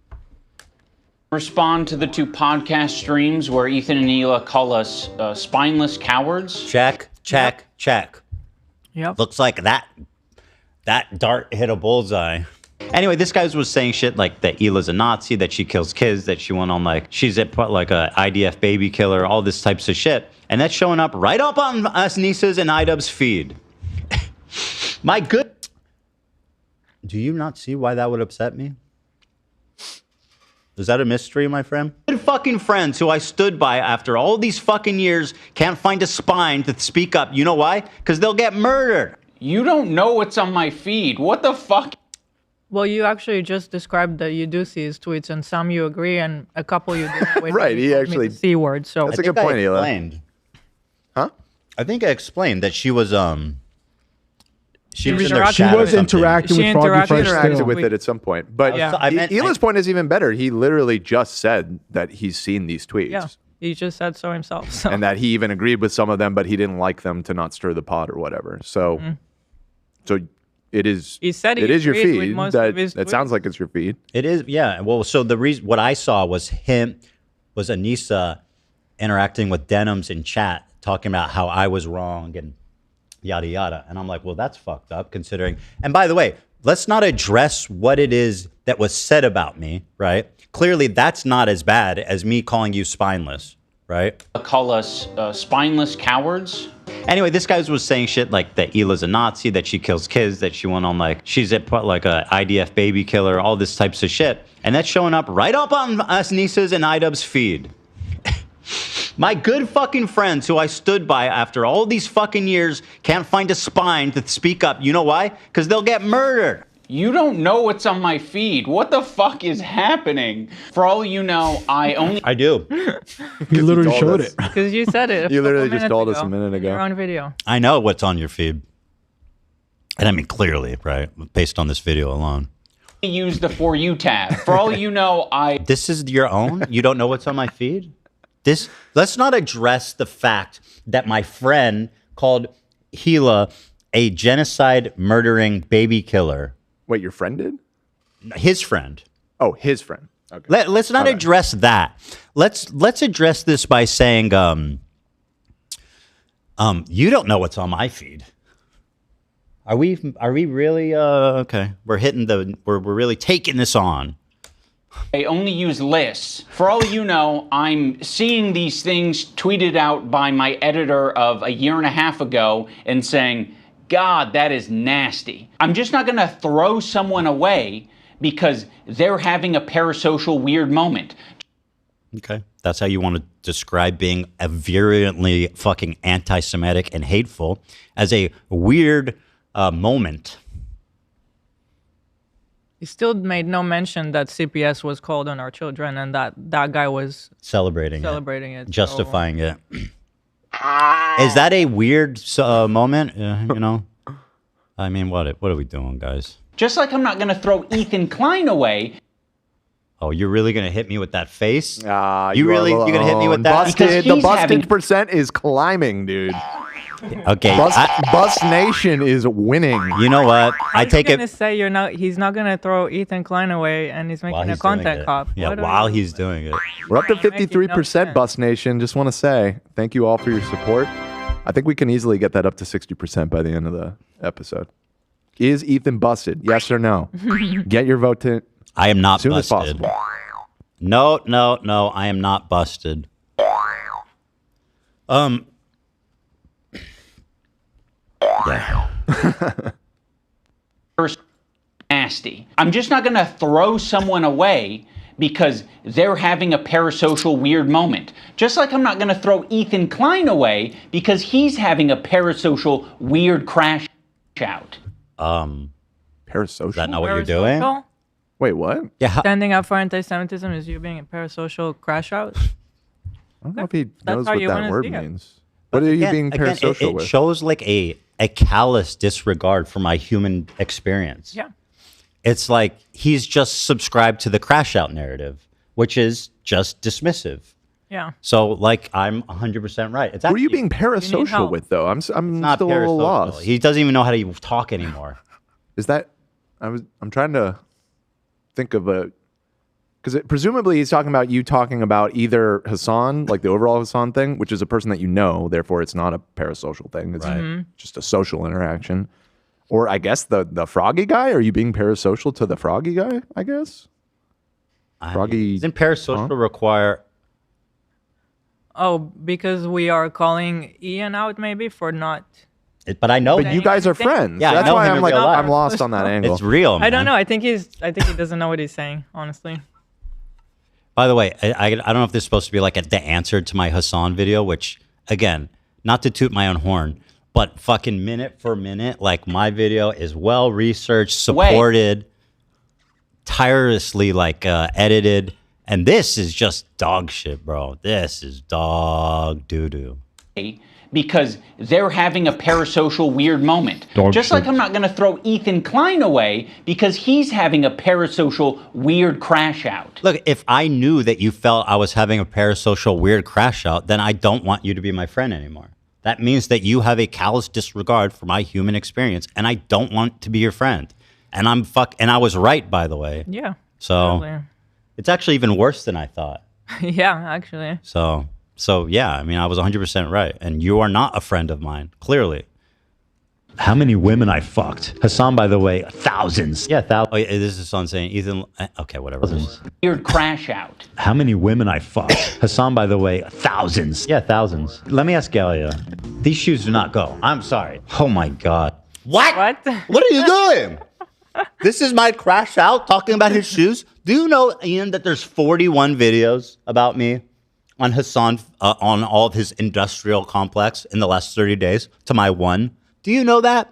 Respond to the 2 podcast streams where Ethan and Hila call us spineless cowards. Check. Yep. Looks like that dart hit a bullseye. Anyway, this guy was saying shit like that Hila's a Nazi, that she kills kids, that she went on she's like a IDF baby killer, all this types of shit. And that's showing up right up on us Nisa's and Idubbbz feed. My good. Do you not see why that would upset me? Is that a mystery, my friend? Good fucking friends who I stood by after all these fucking years can't find a spine to speak up. You know why? Because they'll get murdered. You don't know what's on my feed. What the fuck? Well, you actually just described that you do see his tweets, and some you agree, and a couple you didn't. Right, he actually... The C word, so... That's a good point, Hila. Huh? I think I explained that she was, She was in their She chat or was something. interacting with Froggy She Fresh interacted still. with it at some point. But Hila's point is even better. He literally just said that he's seen these tweets. Yeah, he just said so himself. So. And that he even agreed with some of them, but he didn't like them to not stir the pot or whatever. So, so it is. He said he it is your agreed with feed. most That of his it sounds like it's your feed. It is, yeah. Well, so the reason what I saw was Anissa interacting with Denims in chat, talking about how I was wrong and yada yada, and I'm like, well, that's fucked up considering. And by the way, let's not address what it is that was said about me, right? Clearly, that's not as bad as me calling you spineless, right? Call us spineless cowards. Anyway, this guy was saying shit like that Hila's a Nazi, that she kills kids, that she went on like, she's a IDF baby killer, all this types of shit. And that's showing up right up on Anissa's and Idubbbz feed. My good fucking friends who I stood by after all these fucking years can't find a spine to speak up. You know why? Because they'll get murdered. You don't know what's on my feed. What the fuck is happening? For all you know, I do. You literally showed it. Because you said it. You literally just told us a minute ago. You're on video. I know what's on your feed. And I mean, clearly, right? Based on this video alone. use the For You tab. For all you know, This is your own? You don't know what's on my feed? Let's not address the fact that my friend called Hila a genocide murdering baby killer. Wait, your friend did? His friend. Oh, his friend. Okay. Let's not address that. Let's address this by saying, you don't know what's on my feed. Are we really okay? We're really taking this on. I only use lists. For all you know, I'm seeing these things tweeted out by my editor of a year and a half ago and saying, God, that is nasty. I'm just not going to throw someone away because they're having a parasocial weird moment. Okay. That's how you want to describe being a virulently fucking anti-Semitic and hateful, as a weird moment. He still made no mention that CPS was called on our children and that guy was Celebrating it. Justifying it. Is that a weird moment? You know? I mean, what are we doing, guys? Just like I'm not going to throw Ethan Klein away. Oh, you're really going to hit me with that face? You're going to hit me with that? The busted percent is climbing, dude. Okay. Bust Nation is winning. You know what? I take it. Say he's not gonna throw Ethan Klein away, and he's making a content cop. Yeah, while he's doing it. We're up to 53%, Bust Nation. Just want to say thank you all for your support. I think we can easily get that up to 60% by the end of the episode. Is Ethan busted? Yes or no? Get your vote to. I am not soon busted. as possible. No. I am not busted. Yeah. Nasty. I'm just not going to throw someone away because they're having a parasocial weird moment. Just like I'm not going to throw Ethan Klein away because he's having a parasocial weird crash out. Parasocial? Is that not what you're doing? Wait, what? Yeah. Standing up for anti-Semitism is you being a parasocial crash out? I don't know if he That's knows how what you that wanna word see it. means. What are you being parasocial it with? shows like a callous disregard for my human experience. Yeah. It's like he's just subscribed to the crash out narrative, which is just dismissive. Yeah. So like I'm 100% right. It's Who are you actually- being parasocial with, though? I'm not still a little parasocial. lost. He doesn't even know how to talk anymore. Is that? I'm trying to think of a. Because presumably he's talking about you talking about either Hassan, like the overall Hassan thing, which is a person that you know, therefore it's not a parasocial thing. It's just a social interaction. Or I guess the Froggy guy? Are you being parasocial to the Froggy guy, I guess? Froggy. Doesn't parasocial require... Oh, because we are calling Ian out maybe for not... But I know But you guys are friends. Yeah, I That's know why him I'm in like, real life. I'm lost on that angle. It's real, I don't man. know. I think he doesn't know what he's saying, honestly. By the way, I don't know if this is supposed to be like the answer to my Hassan video, which, again, not to toot my own horn, but fucking minute for minute, like my video is well researched, supported, tirelessly edited, and this is just dog shit, bro. This is dog doo-doo. because they're having a parasocial weird moment. Just like I'm not going to throw Ethan Klein away because he's having a parasocial weird crash out. Look, if I knew that you felt I was having a parasocial weird crash out, then I don't want you to be my friend anymore. That means that you have a callous disregard for my human experience, and I don't want to be your friend. And and I was right, by the way. Yeah. So totally. It's actually even worse than I thought. Yeah, actually. So yeah, I mean, I was 100% right. And you are not a friend of mine, clearly. How many women I fucked? Hassan, by the way, thousands. Yeah, thousands. Oh, yeah, this is Hassan saying, Ethan, okay, whatever. Weird crash out. How many women I fucked? Hassan, by the way, thousands. Yeah, thousands. Let me ask Galia. These shoes do not go. I'm sorry. Oh my God. What? What are you doing? This is my crash out talking about his shoes. Do you know, Ian, that there's 41 videos about me on Hassan, on all of his industrial complex in the last 30 days to my one? Do you know that?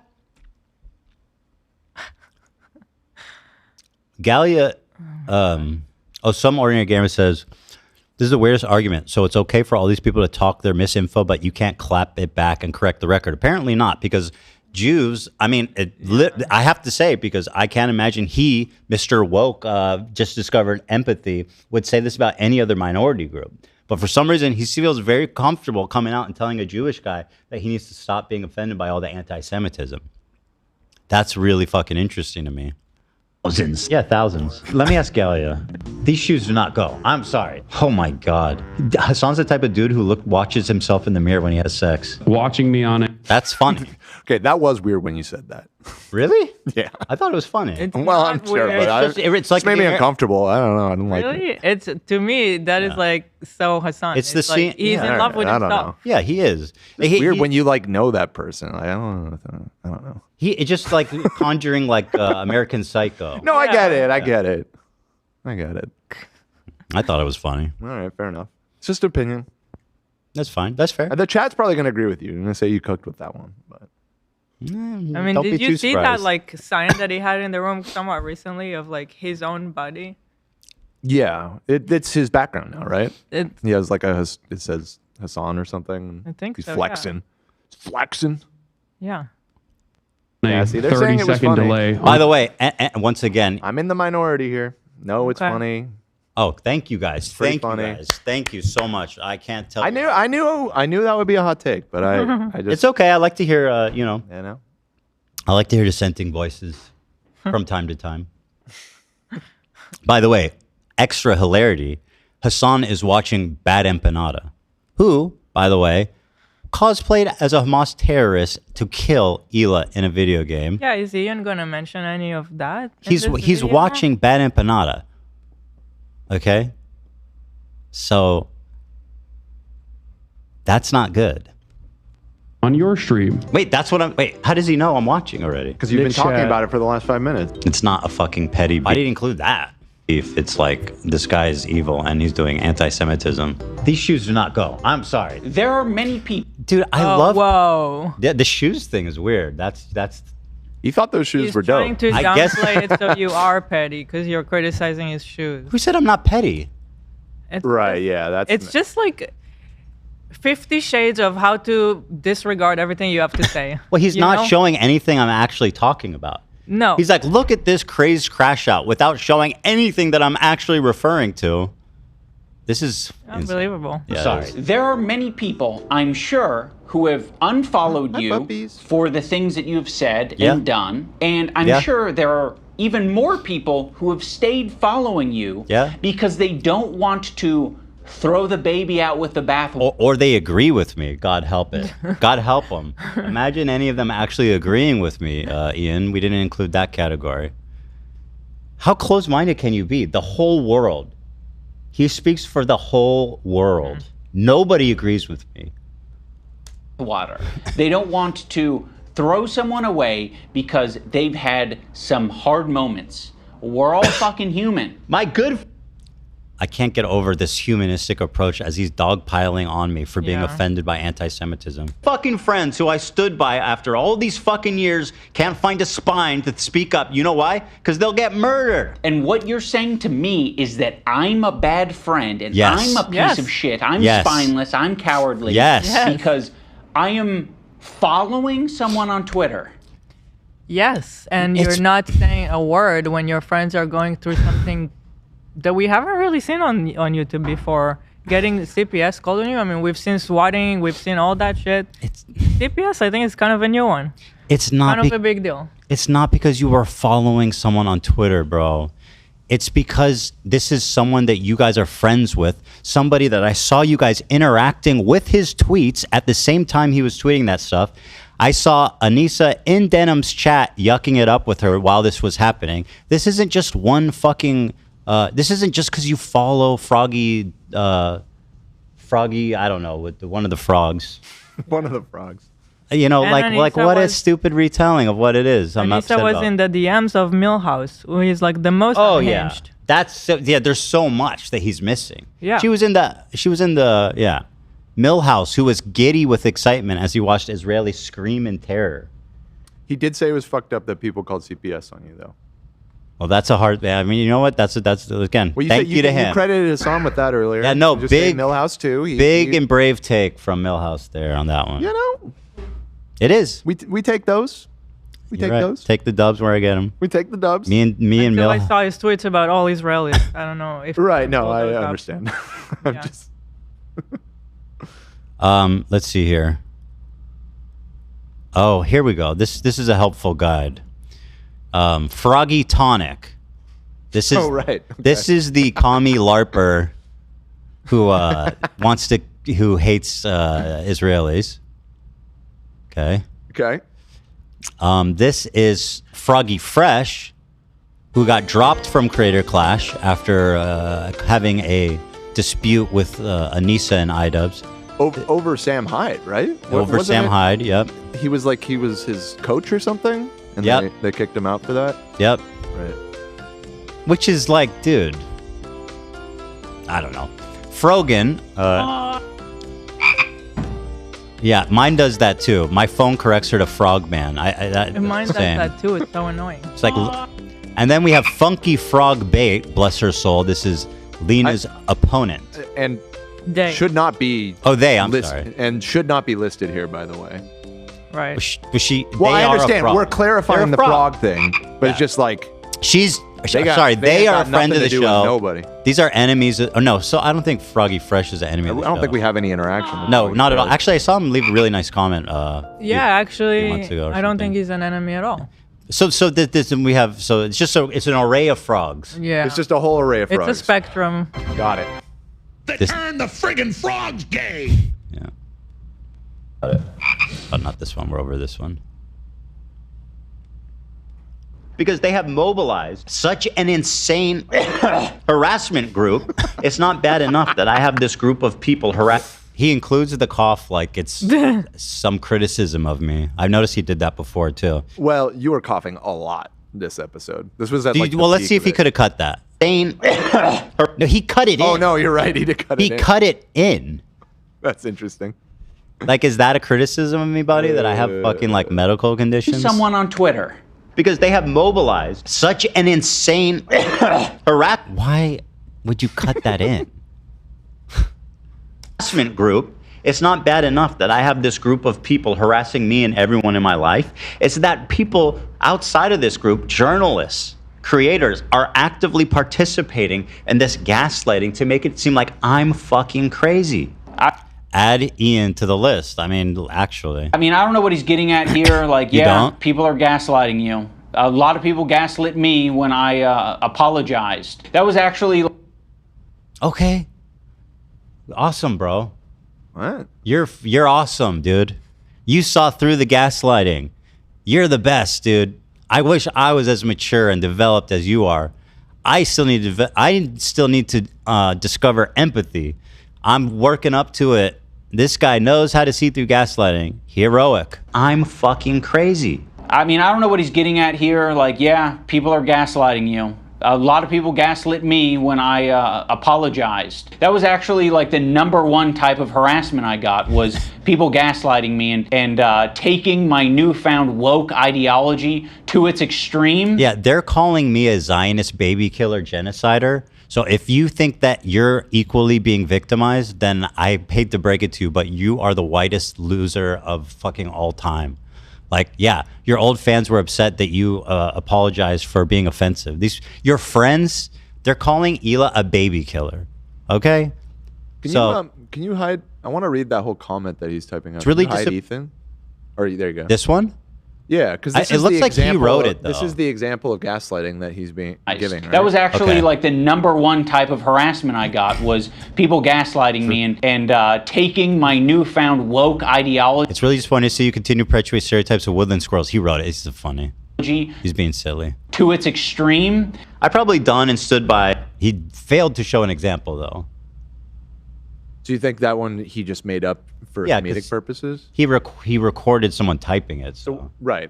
Galia, some ordinary gamer says, this is the weirdest argument. So it's okay for all these people to talk their misinfo, but you can't clap it back and correct the record. Apparently not, because Jews, I mean, I have to say, because I can't imagine he, Mr. Woke, just discovered empathy, would say this about any other minority group. But for some reason, he feels very comfortable coming out and telling a Jewish guy that he needs to stop being offended by all the anti-Semitism. That's really fucking interesting to me. Thousands. Yeah, thousands. Let me ask Galia. These shoes do not go. I'm sorry. Oh my God. Hassan's the type of dude who watches himself in the mirror when he has sex. Watching me on it. That's funny. Okay, that was weird when you said that. Really? Yeah. I thought it was funny. It's Well, I'm not sure, weird. but It's like it made me the- uncomfortable. I don't know. I don't like Really? it. It's to me that is like so Hassan. It's the like scene- he's yeah, in love with I don't himself. know. Yeah, he is. It's weird when you like know that person. Like, I don't know. It's just like conjuring like American Psycho. No, I get it. I get it. I thought it was funny. All right, fair enough. It's just opinion. That's fine. That's fair. The chat's probably going to agree with you. They're going to say you cooked with that one. But I mean, Don't did be you too see surprised. that like sign that he had in the room somewhat recently of like his own body? yeah, it's his background now, right? It- He has like it says Hassan or something. I think he's so, yeah. flexing. He's flexing. Yeah. Yeah, see, they're saying it was funny. delay. By the way, and once again, I'm in the minority here. No, it's Okay. funny. oh, thank you guys. pretty Thank funny. you guys. Thank you so much. I can't tell. I knew that would be a hot take, but I just It's okay. I like to hear, I like to hear dissenting voices from time to time. By the way, extra hilarity, Hassan is watching Bad Empanada, who, by the way, cosplayed as a Hamas terrorist to kill Hila in a video game. Yeah, is Ian gonna mention any of that? in He's this he's video? watching Bad Empanada. Okay? So that's not good. On your stream. Wait, how does he know I'm watching already? because you've been talking about it for the last 5 minutes. It's not a fucking petty beef. I didn't include that. If it's like this guy is evil and he's doing anti-Semitism. These shoes do not go. I'm sorry. There are many people. Dude, I Oh, love Whoa. the shoes thing is weird. That's He thought those shoes He's were trying dope. to I guess- downplay it so you are petty because you're criticizing his shoes. who said I'm not petty? It's Right? Yeah, that's. It's just like 50 shades of how to disregard everything you have to say. Well, he's you not know? showing anything I'm actually talking about. No. He's like, look at this crazed crash out without showing anything that I'm actually referring to. This is Unbelievable. Yeah, Sorry. There are many people, I'm sure, who have unfollowed you for the things that you've said Yeah. and done. And I'm Yeah. sure there are even more people who have stayed following you Yeah. because they don't want to throw the baby out with the bathwater. Or they agree with me. God help it. God help them. Imagine any of them actually agreeing with me, Ian. We didn't include that category. How close-minded can you be? The whole world. He speaks for the whole world. Nobody agrees with me. Water. They don't want to throw someone away because they've had some hard moments. We're all fucking human. My good I can't get over this humanistic approach as he's dogpiling on me for being Yeah. offended by anti-Semitism. Fucking friends who I stood by after all these fucking years can't find a spine to speak up. You know why? Because they'll get murdered. And what you're saying to me is that I'm a bad friend and Yes. I'm a piece Yes. of shit. I'm Yes. spineless. I'm cowardly. Yes. Yes. Because I am following someone on Twitter. Yes, and It's- you're not saying a word when your friends are going through something that we haven't really seen on YouTube before. Getting CPS called on you. I mean, we've seen swatting, we've seen all that shit. CPS, I think, is kind of a new one. It's not Kind of a big deal. It's not because you were following someone on Twitter, bro. It's because this is someone that you guys are friends with, somebody that I saw you guys interacting with his tweets at the same time he was tweeting that stuff. I saw Anissa in Denim's chat yucking it up with her while this was happening. This isn't just one fucking... this isn't just because you follow Froggy, I don't know, with one of the frogs. One of the frogs. You know, And like Anissa what a was- stupid retelling of what it is. I'm upset Anissa was about. in the DMs of Millhouse, who is like the most Oh unhinged. yeah, that's yeah. There's so much that he's missing. Yeah. She was in the Millhouse, who was giddy with excitement as he watched Israelis scream in terror. He did say it was fucked up that people called CPS on you, though. Well, that's a hard. I mean, you know what? That's again. Well, thank said you to him. You credited Hassan with that earlier. Yeah, no, You just big said Millhouse too. Big and brave take from Millhouse there on that one. You know, it is. We take those. We You're take right. those. Take the dubs where I get them. We take the dubs. Me and Until I Mill. saw his tweets about all Israelis. I don't know if Right. No, pulled I those up. understand. I'm Yeah. just. Let's see here. Oh, here we go. This is a helpful guide. Froggy Tonic. This is Oh, right. This is the commie LARPer who who hates Israelis. Okay. Okay. This is Froggy Fresh, who got dropped from Creator Clash after having a dispute with Anissa and Idubbbz. Over Sam Hyde, right? Over Wasn't Sam it- Hyde, yep. He was his coach or something, and Yep. they kicked him out for that. Yep. Right. Which is like, dude, I don't know. Frogan, yeah, mine does that too. My phone corrects her to Frogman. And mine does same. that too. It's so annoying. It's like, and then we have Funky Frog Bait, bless her soul. This is Lena's opponent. And They. should not be. Oh, I'm sorry. And should not be listed here, by the way. Right. Was she? Well, they I are a understand. frog. We're clarifying They're the a frog thing, but it's just like she's. They got- sorry, they they ain't are a got friend of nothing the to do with show. nobody. These are enemies. Oh no, so I don't think Froggy Fresh is an enemy. Of the I don't show. think we have any interaction. With No, Froggy not at all. Fresh. Actually, I saw him leave a really nice comment. Yeah, actually, months ago or I don't think he's an enemy at all. So this and we have it's an array of frogs. Yeah. It's just a whole array of It's frogs. a spectrum. Got it. This- Turn the friggin' frogs gay. Yeah. Got it. Oh, not this one. We're over this one. Because they have mobilized such an insane harassment group. It's not bad enough that I have this group of people harass. He includes the cough like it's some criticism of me. I've noticed he did that before too. Well, you were coughing a lot this episode. This was at Do you- like the well, let's peak see if of he it. could have cut that. No, he cut it in. Oh no, you're right. He did cut it. He in. cut it in. That's interesting. Like, is that a criticism of me, buddy? That I have fucking like medical conditions? Someone on Twitter. Because they have mobilized such an insane harassment. Why would you cut that in? Harassment group. It's not bad enough that I have this group of people harassing me and everyone in my life. It's that people outside of this group, journalists, creators, are actively participating in this gaslighting to make it seem like I'm fucking crazy. Add Ian to the list. I mean, actually. I mean, I don't know what he's getting at here. Like, You yeah, don't? people are gaslighting you. A lot of people gaslit me when I apologized. That was actually. Okay. Awesome, bro. What? You're awesome, dude. You saw through the gaslighting. You're the best, dude. I wish I was as mature and developed as you are. I still need to discover empathy. I'm working up to it. This guy knows how to see through gaslighting. Heroic. I'm fucking crazy. I mean, I don't know what he's getting at here. Like, yeah, people are gaslighting you. A lot of people gaslit me when I apologized. That was actually like the #1 type of harassment I got, was people gaslighting me and taking my newfound woke ideology to its extreme. Yeah, they're calling me a Zionist baby killer genocider. So if you think that you're equally being victimized, then I hate to break it to you, but you are the whitest loser of fucking all time. Like, yeah, your old fans were upset that you apologized for being offensive. Your friends, they're calling Hila a baby killer. Okay? Can you hide? I want to read that whole comment that he's typing out. It's really Can you hide Ethan? Or there you go. This one? Yeah, because it looks like he wrote it, though. This is the example of gaslighting that he's giving. Right? That was actually like the #1 type of harassment I got, was people gaslighting me and taking my newfound woke ideology. It's really disappointing to see you continue to perpetuate stereotypes of woodland squirrels. He wrote it. It's funny. He's being silly. To its extreme. I probably done and stood by. He failed to show an example, though. Do you think that one he just made up for comedic purposes? He recorded someone typing it. So right,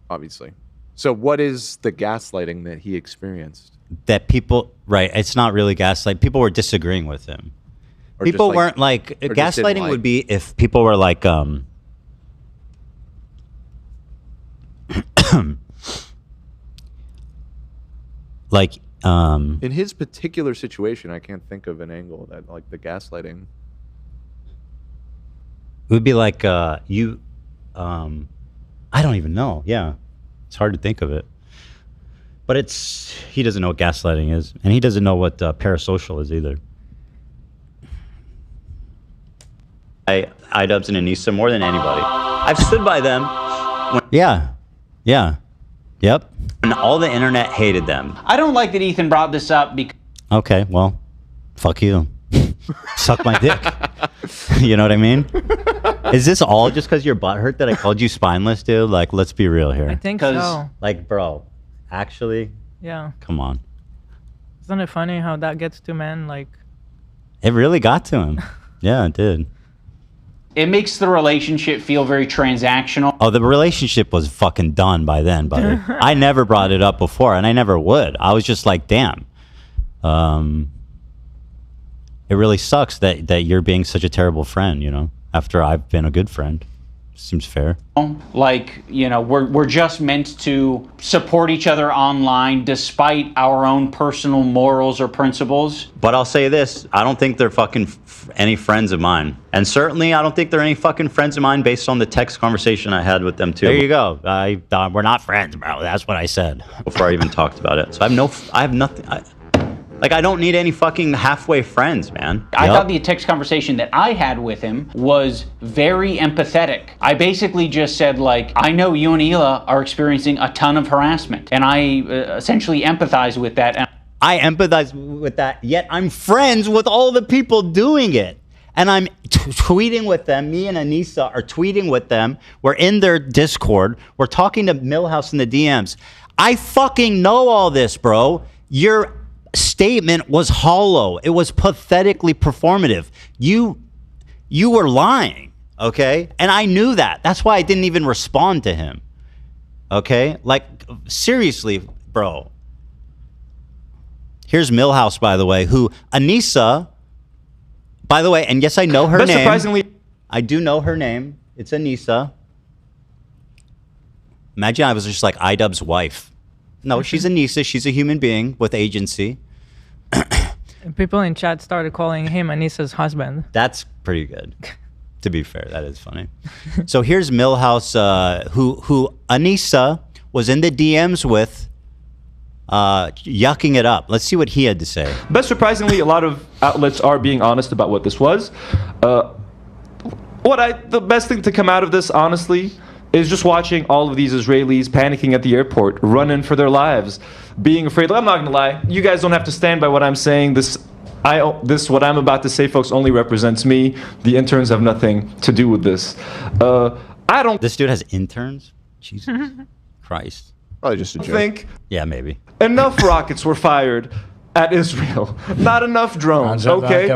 obviously. So what is the gaslighting that he experienced? That people, right? It's not really gaslight. People were disagreeing with him. Or people just weren't like or just gaslighting didn't would be if people were like like in his particular situation, I can't think of an angle that like the gaslighting. It would be like I don't even know. Yeah, it's hard to think of it. But he doesn't know what gaslighting is, and he doesn't know what parasocial is either. Idubbbz and Anissa more than anybody. I've stood by them. Yeah. Yep. And all the internet hated them. I don't like that Ethan brought this up because... Okay, well, fuck you. Suck my dick. You know what I mean? Is this all just because your butt hurt that I called you spineless, dude? Like, let's be real here. I think so. Like, bro, actually? Yeah. Come on. Isn't it funny how that gets to men? Like, it really got to him. Yeah, it did. It makes the relationship feel very transactional. Oh, the relationship was fucking done by then, buddy. I never brought it up before, and I never would. I was just like, damn. It really sucks that you're being such a terrible friend, you know, after I've been a good friend. Seems fair. Like, you know, we're just meant to support each other online despite our own personal morals or principles. But I'll say this, I don't think they're fucking any friends of mine. And certainly I don't think they're any fucking friends of mine based on the text conversation I had with them too. There you go. We're not friends, bro. That's what I said before I even talked about it. So I have nothing. I don't need any fucking halfway friends, man. I thought the text conversation that I had with him was very empathetic. I basically just said, like, I know you and Hila are experiencing a ton of harassment, and I essentially empathize with that. And I empathize with that, yet I'm friends with all the people doing it. And I'm tweeting with them. Me and Anissa are tweeting with them. We're in their Discord. We're talking to Millhouse in the DMs. I fucking know all this, bro. Your statement was hollow. It was pathetically performative. You were lying, okay? And I knew that. That's why I didn't even respond to him. Okay? Like, seriously, bro. Here's Millhouse, by the way, who Anissa, by the way, and yes, I know her name. Surprisingly, I do know her name. It's Anissa. Imagine I was just like Idubbbz' wife. No, she's Anissa. She's a human being with agency. People in chat started calling him Anissa's husband. That's pretty good. To be fair, that is funny. So here's Millhouse, who Anissa was in the DMs with, yucking it up. Let's see what he had to say. But surprisingly, a lot of outlets are being honest about what this was. The best thing to come out of this, honestly, is just watching all of these Israelis panicking at the airport, running for their lives, being afraid. I'm not gonna lie, you guys don't have to stand by what I'm saying. What I'm about to say, folks, only represents me. The interns have nothing to do with this. This dude has interns? Jesus Christ. Probably just a joke. Think yeah, maybe. Enough rockets were fired at Israel. Not enough drones, okay?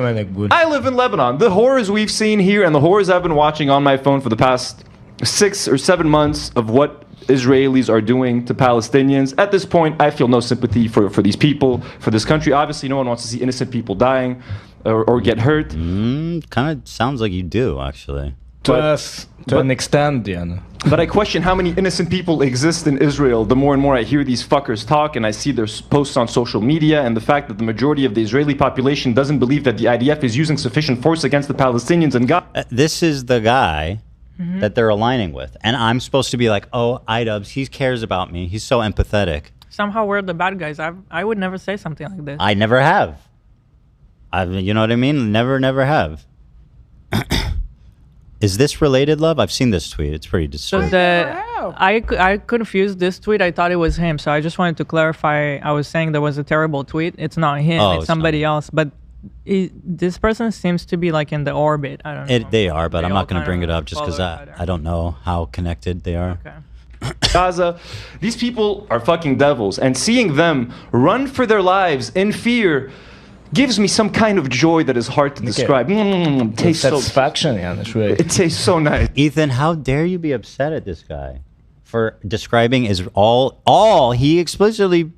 I live in Lebanon. The horrors we've seen here and the horrors I've been watching on my phone for the past 6 or 7 months of what Israelis are doing to Palestinians. At this point, I feel no sympathy for these people, for this country. Obviously, no one wants to see innocent people dying or get hurt. Kind of sounds like you do, actually. To an extent, yeah. But I question how many innocent people exist in Israel the more and more I hear these fuckers talk and I see their posts on social media, and the fact that the majority of the Israeli population doesn't believe that the IDF is using sufficient force against the Palestinians and Gaza. This is the guy that they're aligning with. And I'm supposed to be like, oh, Idubbbz, he cares about me. He's so empathetic. Somehow we're the bad guys. I would never say something like this. I never have. You know what I mean? Never have. Is this related, love? I've seen this tweet. It's pretty So disturbing. I confused this tweet. I thought it was him. So I just wanted to clarify. I was saying there was a terrible tweet. It's not him. Oh, it's somebody else. But this person seems to be like in the orbit. I don't know. They are, but They I'm all not going to bring it up just because I don't know how connected they are. Okay. Gaza, these people are fucking devils, and seeing them run for their lives in fear gives me some kind of joy that is hard to describe. Tastes Satisfaction, yeah, that's right. It tastes so nice. Ethan, how dare you be upset at this guy for describing is all he explicitly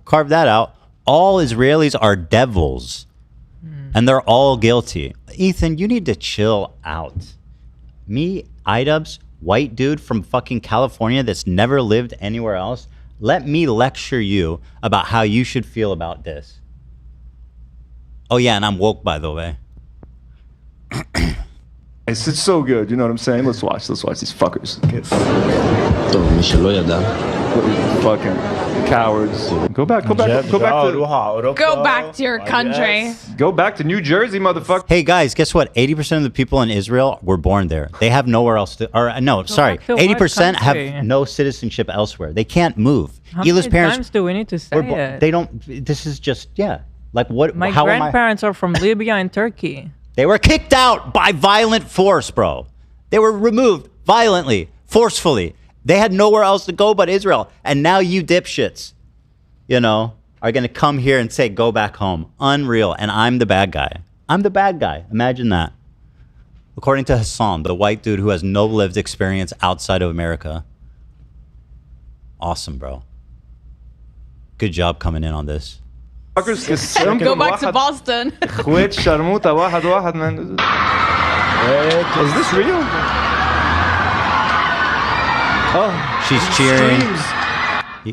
carved that out. All Israelis are devils, and they're all guilty. Ethan, you need to chill out. Me, Idubbbz, white dude from fucking California that's never lived anywhere else. Let me lecture you about how you should feel about this. Oh yeah, and I'm woke, by the way. It's so good, you know what I'm saying? Let's watch these fuckers. Fucking cowards. Go back to your country. Go back to New Jersey, motherfucker. Hey guys, guess what? 80% of the people in Israel were born there. They have nowhere else to, or no, sorry, back to what 80% country? have no citizenship elsewhere. They can't move. How Hila's many parents times do we need to say it? They don't. This is just Like what? My how am I? grandparents are from Libya and Turkey. They were kicked out by violent force, bro. They were removed violently, forcefully. They had nowhere else to go but Israel. And now you dipshits, are going to come here and say, go back home. Unreal. And I'm the bad guy. I'm the bad guy. Imagine that. According to Hassan, the white dude who has no lived experience outside of America. Awesome, bro. Good job coming in on this. Go back to Boston. Is this real? Oh, she's cheering.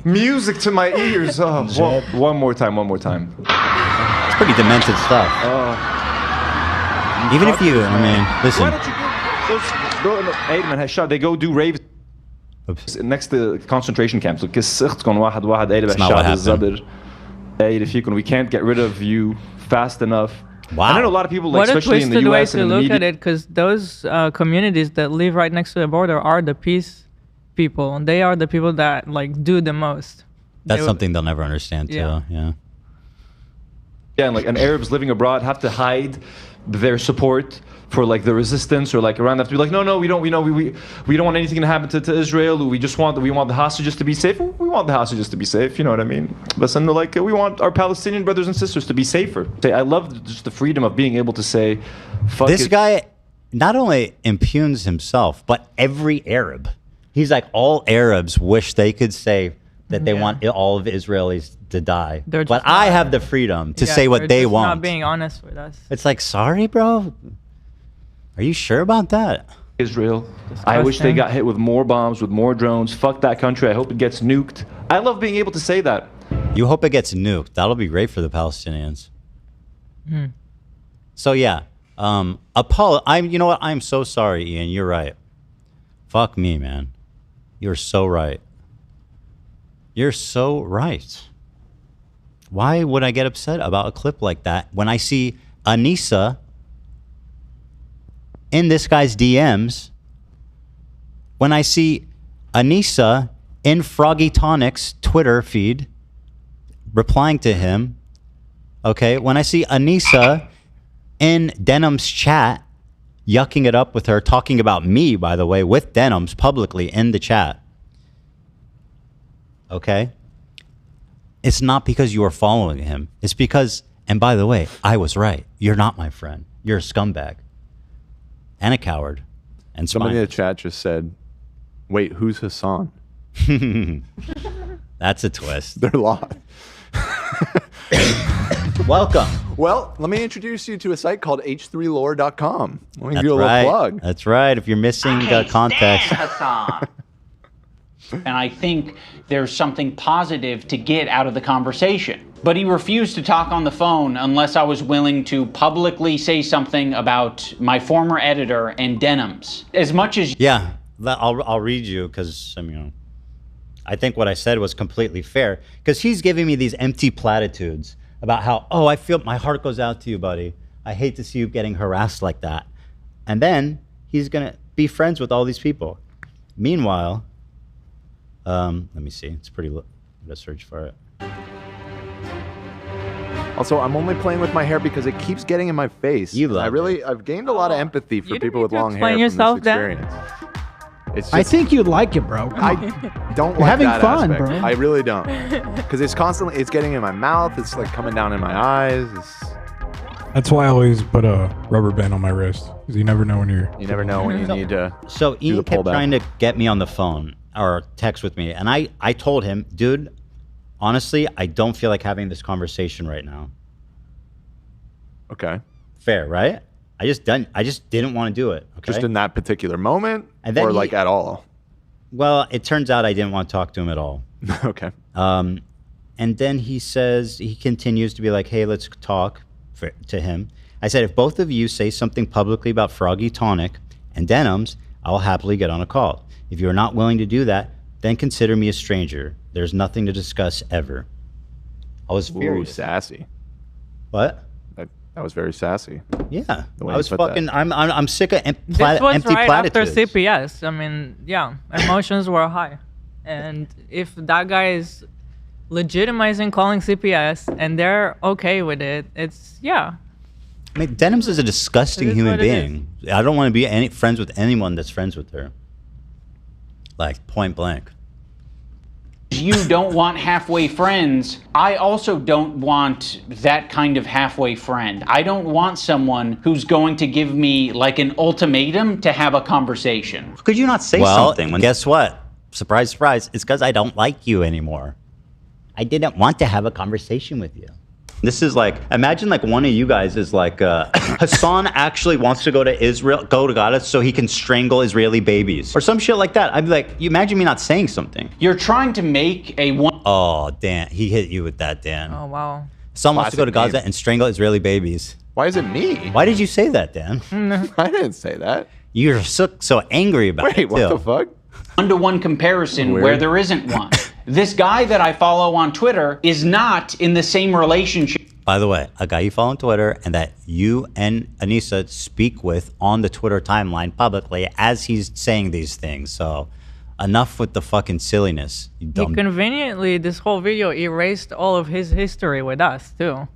Music to my ears. Oh, one more time. It's pretty demented stuff. Even if you, listen. Why don't you go? Has shot. They go do raves next to concentration camps. It's not what happened. We can't get rid of you fast enough. Wow. I know a lot of people, What a especially in the twisted way US to and in the look media. at it, because those communities that live right next to the border are the peace people. And they are the people that do the most. That's something they'll never understand too. Yeah. Yeah, and Arabs living abroad have to hide their support for the resistance or around have to be no, we don't want anything to happen to Israel. We want the hostages to be safe. We want the hostages to be safe, you know what I mean? But we want our Palestinian brothers and sisters to be safer. I love just the freedom of being able to say fuck This it. guy not only impugns himself, but every Arab. He's like, all Arabs wish they could say that they want all of Israelis to die. But I have the freedom to say what they want. Not being honest with us. It's like, sorry, bro. Are you sure about that? Israel. I wish they got hit with more bombs, with more drones. Fuck that country. I hope it gets nuked. I love being able to say that. You hope it gets nuked. That'll be great for the Palestinians. So yeah, you know what? I'm so sorry, Ian. You're right. Fuck me, man. You're so right. You're so right. Why would I get upset about a clip like that when I see Anissa in this guy's DMs, when I see Anissa in Froggy Tonic's Twitter feed replying to him, okay, when I see Anissa in Denim's chat yucking it up with her, talking about me, by the way, with Denim's publicly in the chat, okay, it's not because you are following him. It's because, and by the way, I was right. You're not my friend. You're a scumbag. And a coward. And somebody in the chat just said, wait, who's Hassan? That's a twist. They're lost. Welcome. Well, let me introduce you to a site called h3lore.com. Let me That's do a right. little plug. That's right. If you're missing context. Hassan. And I think there's something positive to get out of the conversation. But he refused to talk on the phone unless I was willing to publicly say something about my former editor and Idubbbz. As much as Yeah, I'll read you because I think what I said was completely fair because he's giving me these empty platitudes about how, oh, I feel my heart goes out to you, buddy. I hate to see you getting harassed like that. And then he's going to be friends with all these people. Meanwhile, let me see. It's pretty low. Let's search for it. Also, I'm only playing with my hair because it keeps getting in my face. I've gained a lot of empathy for people with long hair from this experience. It's just, I think you like it, bro. I don't You're like having that fun, aspect. bro. I really don't. Because it's getting in my mouth. It's like coming down in my eyes. That's why I always put a rubber band on my wrist. Because you never know when you never know when you need to. So Ian kept trying to get me on the phone or text with me. And I told him, dude, honestly, I don't feel like having this conversation right now. Okay. Fair, right? I just didn't want to do it. Okay? Just in that particular moment, and then or like at all? Well, it turns out I didn't want to talk to him at all. Okay. And then he continues to be like, hey, let's talk to him. I said, if both of you say something publicly about Froggy Tonic and Idubbbz, I'll happily get on a call. If you're not willing to do that, then consider me a stranger. There's nothing to discuss ever. I was furious. Ooh, sassy. What? That was very sassy. Yeah. The way I was you put fucking, that. I'm sick of This was empty right platitudes. after CPS. I mean, yeah, emotions were high. And if that guy is legitimizing calling CPS and they're okay with it, it's, yeah. I mean, Idubbbz is a disgusting It is human what it being. I don't want to be friends with anyone that's friends with her. Like, point blank. you don't want halfway friends, I also don't want that kind of halfway friend. I don't want someone who's going to give me like an ultimatum to have a conversation. Could you not say something? Well, guess what? Surprise, surprise. It's because I don't like you anymore. I didn't want to have a conversation with you. This is like, imagine like one of you guys is like, Hassan actually wants to go to Gaza so he can strangle Israeli babies. Or some shit like that. I'd be like, you imagine me not saying something. You're trying to make a one. Oh, Dan. He hit you with that, Dan. Oh, wow. Hassan wants to go to Gaza and strangle Israeli babies. Why is it me? Why did you say that, Dan? I didn't say that. You're so angry about it. Wait, what the fuck? One-to-one comparison Weird. where there isn't one. This guy that I follow on Twitter is not in the same relationship. By the way, a guy you follow on Twitter and that you and Anissa speak with on the Twitter timeline publicly as he's saying these things. So enough with the fucking silliness. You He dumb. conveniently, this whole video erased all of his history with us, too.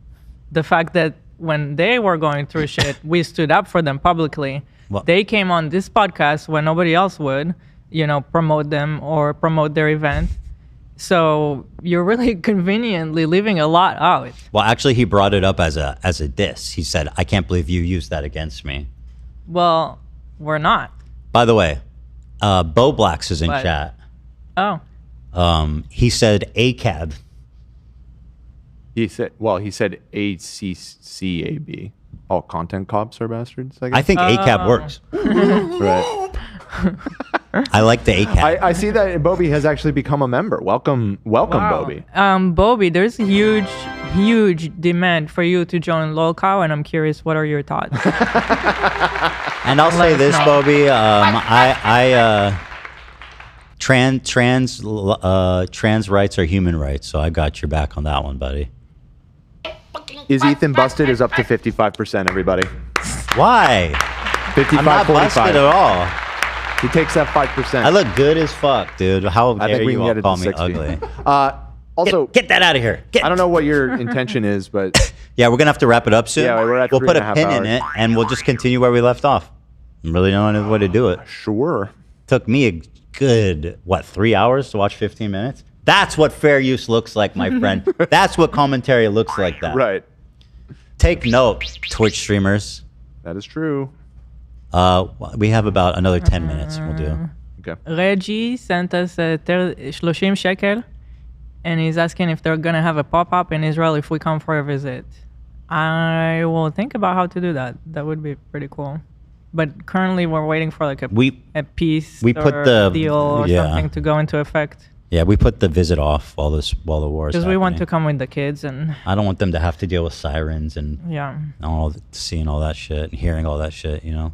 The fact that when they were going through shit, we stood up for them publicly. What? They came on this podcast when nobody else would, you know, promote them or promote their event. So you're really conveniently leaving a lot out. Well, actually, he brought it up as a diss. He said, I can't believe you used that against me. Well, we're not. By the way, Bo Blacks is in What? chat. Oh. He said ACAB. He said ACCAB. All content cops are bastards, I guess. I think ACAB works. Right. I like the ACAB. I see that Bobby has actually become a member. Welcome, Bobby. Bobby, there's a huge demand for you to join LolCow, and I'm curious, what are your thoughts? And I'll say this, Bobby. Trans rights are human rights, so I got your back on that one, buddy. Is Ethan busted? Is up to 55%, everybody. Why? 55, I'm not 45. busted at all. He takes that 5%. I look good as fuck, dude. How I dare think we you can all get it call to me 60. ugly? Also, get that out of here. I don't know what your intention is, but Yeah, we're gonna have to wrap it up soon. Yeah, we're at we'll put a 3.5 pin in hours. it, and we'll just continue where we left off. I really don't know way to do it. Sure. Took me a good 3 hours to watch 15 minutes. That's what fair use looks like, my friend. That's what commentary looks like. That right. Take note, Twitch streamers. That is true. We have about another 10 minutes. We'll do. Reggie sent us 30 shekel, and he's asking if they're gonna have a pop-up in Israel if we come for a visit. I will think about how to do that. That would be pretty cool. But currently, we're waiting for like a peace deal or something to go into effect. Yeah, we put the visit off while the war is Because we want to happening. come with the kids and I don't want them to have to deal with sirens and yeah, seeing all that shit and hearing all that shit. You know,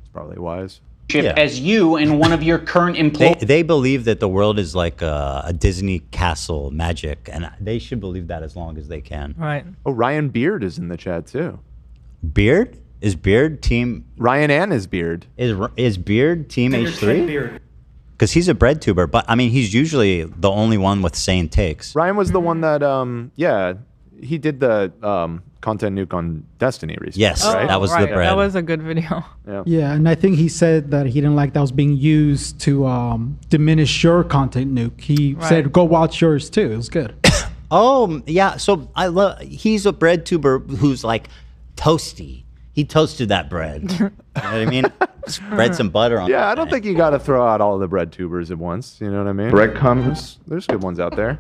It's probably wise. As you and one of your current employees. they believe that the world is like a Disney castle magic, and they should believe that as long as they can. Right. Oh, Ryan Beard is in the chat too. Beard is Beard team Ryan and his Beard is Beard team H3 because he's a bread tuber, but I mean he's usually the only one with sane takes. Ryan was the one that he did the content nuke on Destiny recently. Yes, right? that was the bread. That was a good video. Yeah, and I think he said that he didn't like that was being used to diminish your content nuke. He said, "Go watch yours too." It was good. Oh yeah, so I love. He's a bread tuber who's like toasty. He toasted that bread. You know what I mean? Spread some butter on. Yeah, I don't think you got to throw out all the bread tubers at once. You know what I mean? Breadcrumbs. There's good ones out there.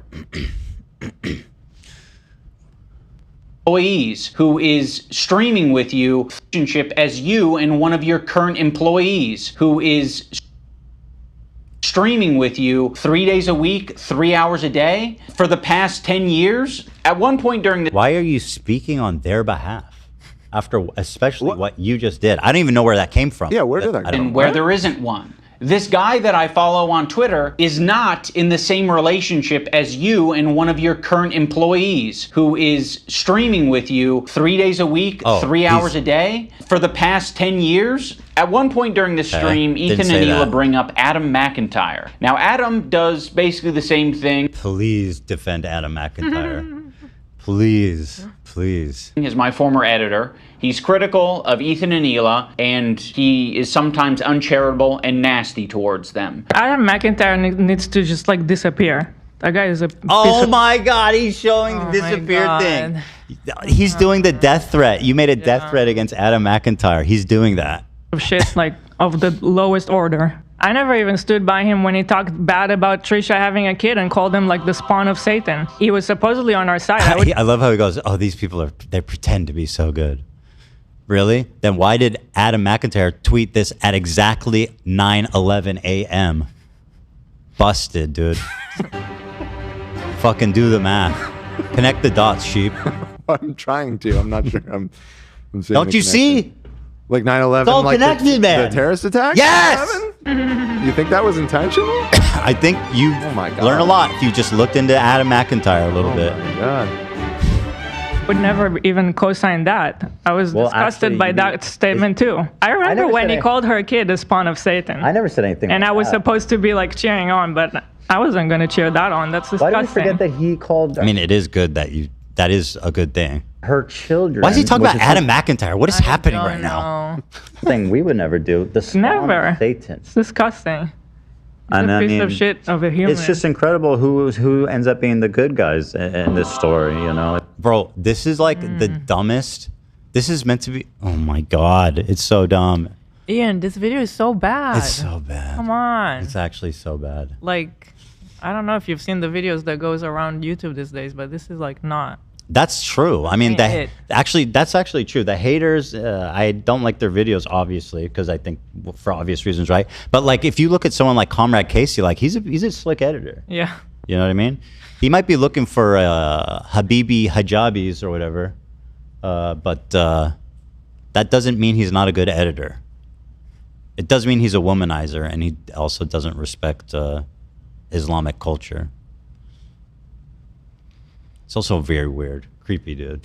Employees who is streaming with you relationship as you and one of your current employees who is streaming with you 3 days a week, 3 hours a day for the past 10 years. At one point during the Why are you speaking on their behalf? After especially what you just did. I don't even know where that came from. Yeah, where did that come and where there isn't one. This guy that I follow on Twitter is not in the same relationship as you and one of your current employees who is streaming with you 3 days a week, 3 hours a day for the past 10 years. At one point during the stream, Ethan and Hila bring up Adam McIntyre. Now, Adam does basically the same thing. Please defend Adam McIntyre. Please. Is my former editor. He's critical of Ethan and Hila, and he is sometimes uncharitable and nasty towards them. Adam McIntyre needs to just like disappear. That guy is a. Oh my God, he's showing the disappear thing. He's doing the death threat. You made a death threat against Adam McIntyre. He's doing that. Of shit like of the lowest order. I never even stood by him when he talked bad about Trisha having a kid and called him like the spawn of Satan. He was supposedly on our side. I love how he goes, oh, these people they pretend to be so good. Really? Then why did Adam McIntyre tweet this at exactly 9:11 a.m.? Busted, dude. Fucking do the math. Connect the dots, sheep. I'm trying to. I'm not sure. I'm seeing Don't the you see? Like 9/11, It's all like connected, man. The terrorist attack? Yes! 9/11? You think that was intentional? I think you learn a lot if you just looked into Adam McIntyre a little bit. Oh my God. Would never even co-sign that. I was disgusted by that statement too. I remember when he called her kid the spawn of Satan. I never said anything And like I was that. supposed to be like cheering on, but I wasn't going to cheer that on. That's disgusting. Why do you forget that he called I mean, it is good that is a good thing. her children? Why is he talking which about is Adam McIntyre? What is happening right now? Thing we would never do. The spawn Never. of Satan. It's disgusting. He's And a I piece mean, of shit of a human. It's just incredible who ends up being the good guys in this story, you know? Bro, this is like the dumbest. This is meant to be. Oh my God. It's so dumb. Ian, this video is so bad. It's so bad. Come on. It's actually so bad. Like, I don't know if you've seen the videos that goes around YouTube these days, but this is like not. That's true. I mean, Ain't it. that's actually true. The haters, I don't like their videos, obviously, because I think for obvious reasons, right? But like, if you look at someone like Comrade Casey, like he's a slick editor. Yeah. You know what I mean? He might be looking for Habibi hijabis or whatever, but that doesn't mean he's not a good editor. It does mean he's a womanizer, and he also doesn't respect Islamic culture. It's also very weird. Creepy, dude.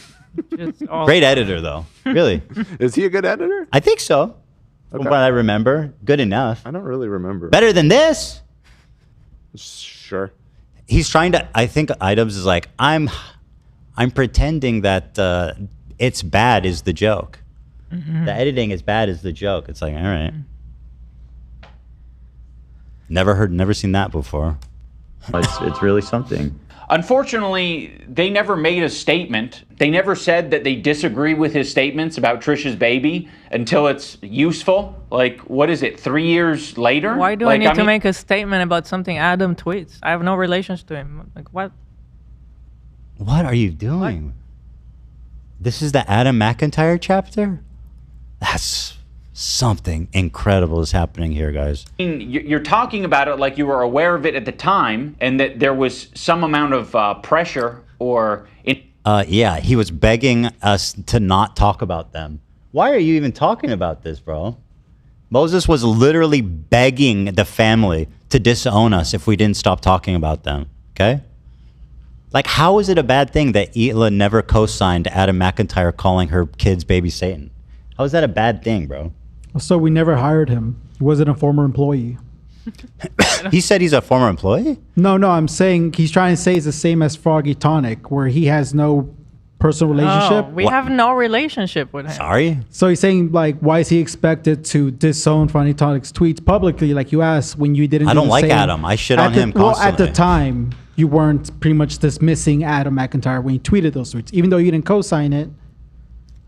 Great editor, though. Really. Is he a good editor? I think so. From Okay. what I remember. Good enough. I don't really remember. Better than this. Sure. He's trying to, I think Idubbbz is like, I'm pretending that it's bad is the joke. Mm-hmm. The editing is bad is the joke. It's like, all right. Never seen that before. It's really something. Unfortunately, they never made a statement. They never said that they disagree with his statements about Trisha's baby until it's useful. Like, what is it, 3 years later? Why do I need to make a statement about something Adam tweets? I have no relations to him. Like, what? What are you doing? What? This is the Adam McIntyre chapter? That's something incredible is happening here, guys. I mean, you're talking about it like you were aware of it at the time and that there was some amount of pressure or... Yeah, he was begging us to not talk about them. Why are you even talking about this, bro? Moses was literally begging the family to disown us if we didn't stop talking about them, okay? Like, how is it a bad thing that Hila never co-signed Adam McIntyre calling her kids baby Satan? How is that a bad thing, bro? So we never hired him. He wasn't a former employee. He said he's a former employee? No, I'm saying he's trying to say it's the same as Froggy Tonic, where he has no personal relationship. We have no relationship with him. Sorry? So he's saying, like, why is he expected to disown Froggy Tonic's tweets publicly, like you asked, when you didn't I don't like Adam. I shit on him constantly. Well, at the time, you weren't pretty much dismissing Adam McIntyre when you tweeted those tweets. Even though you didn't co-sign it,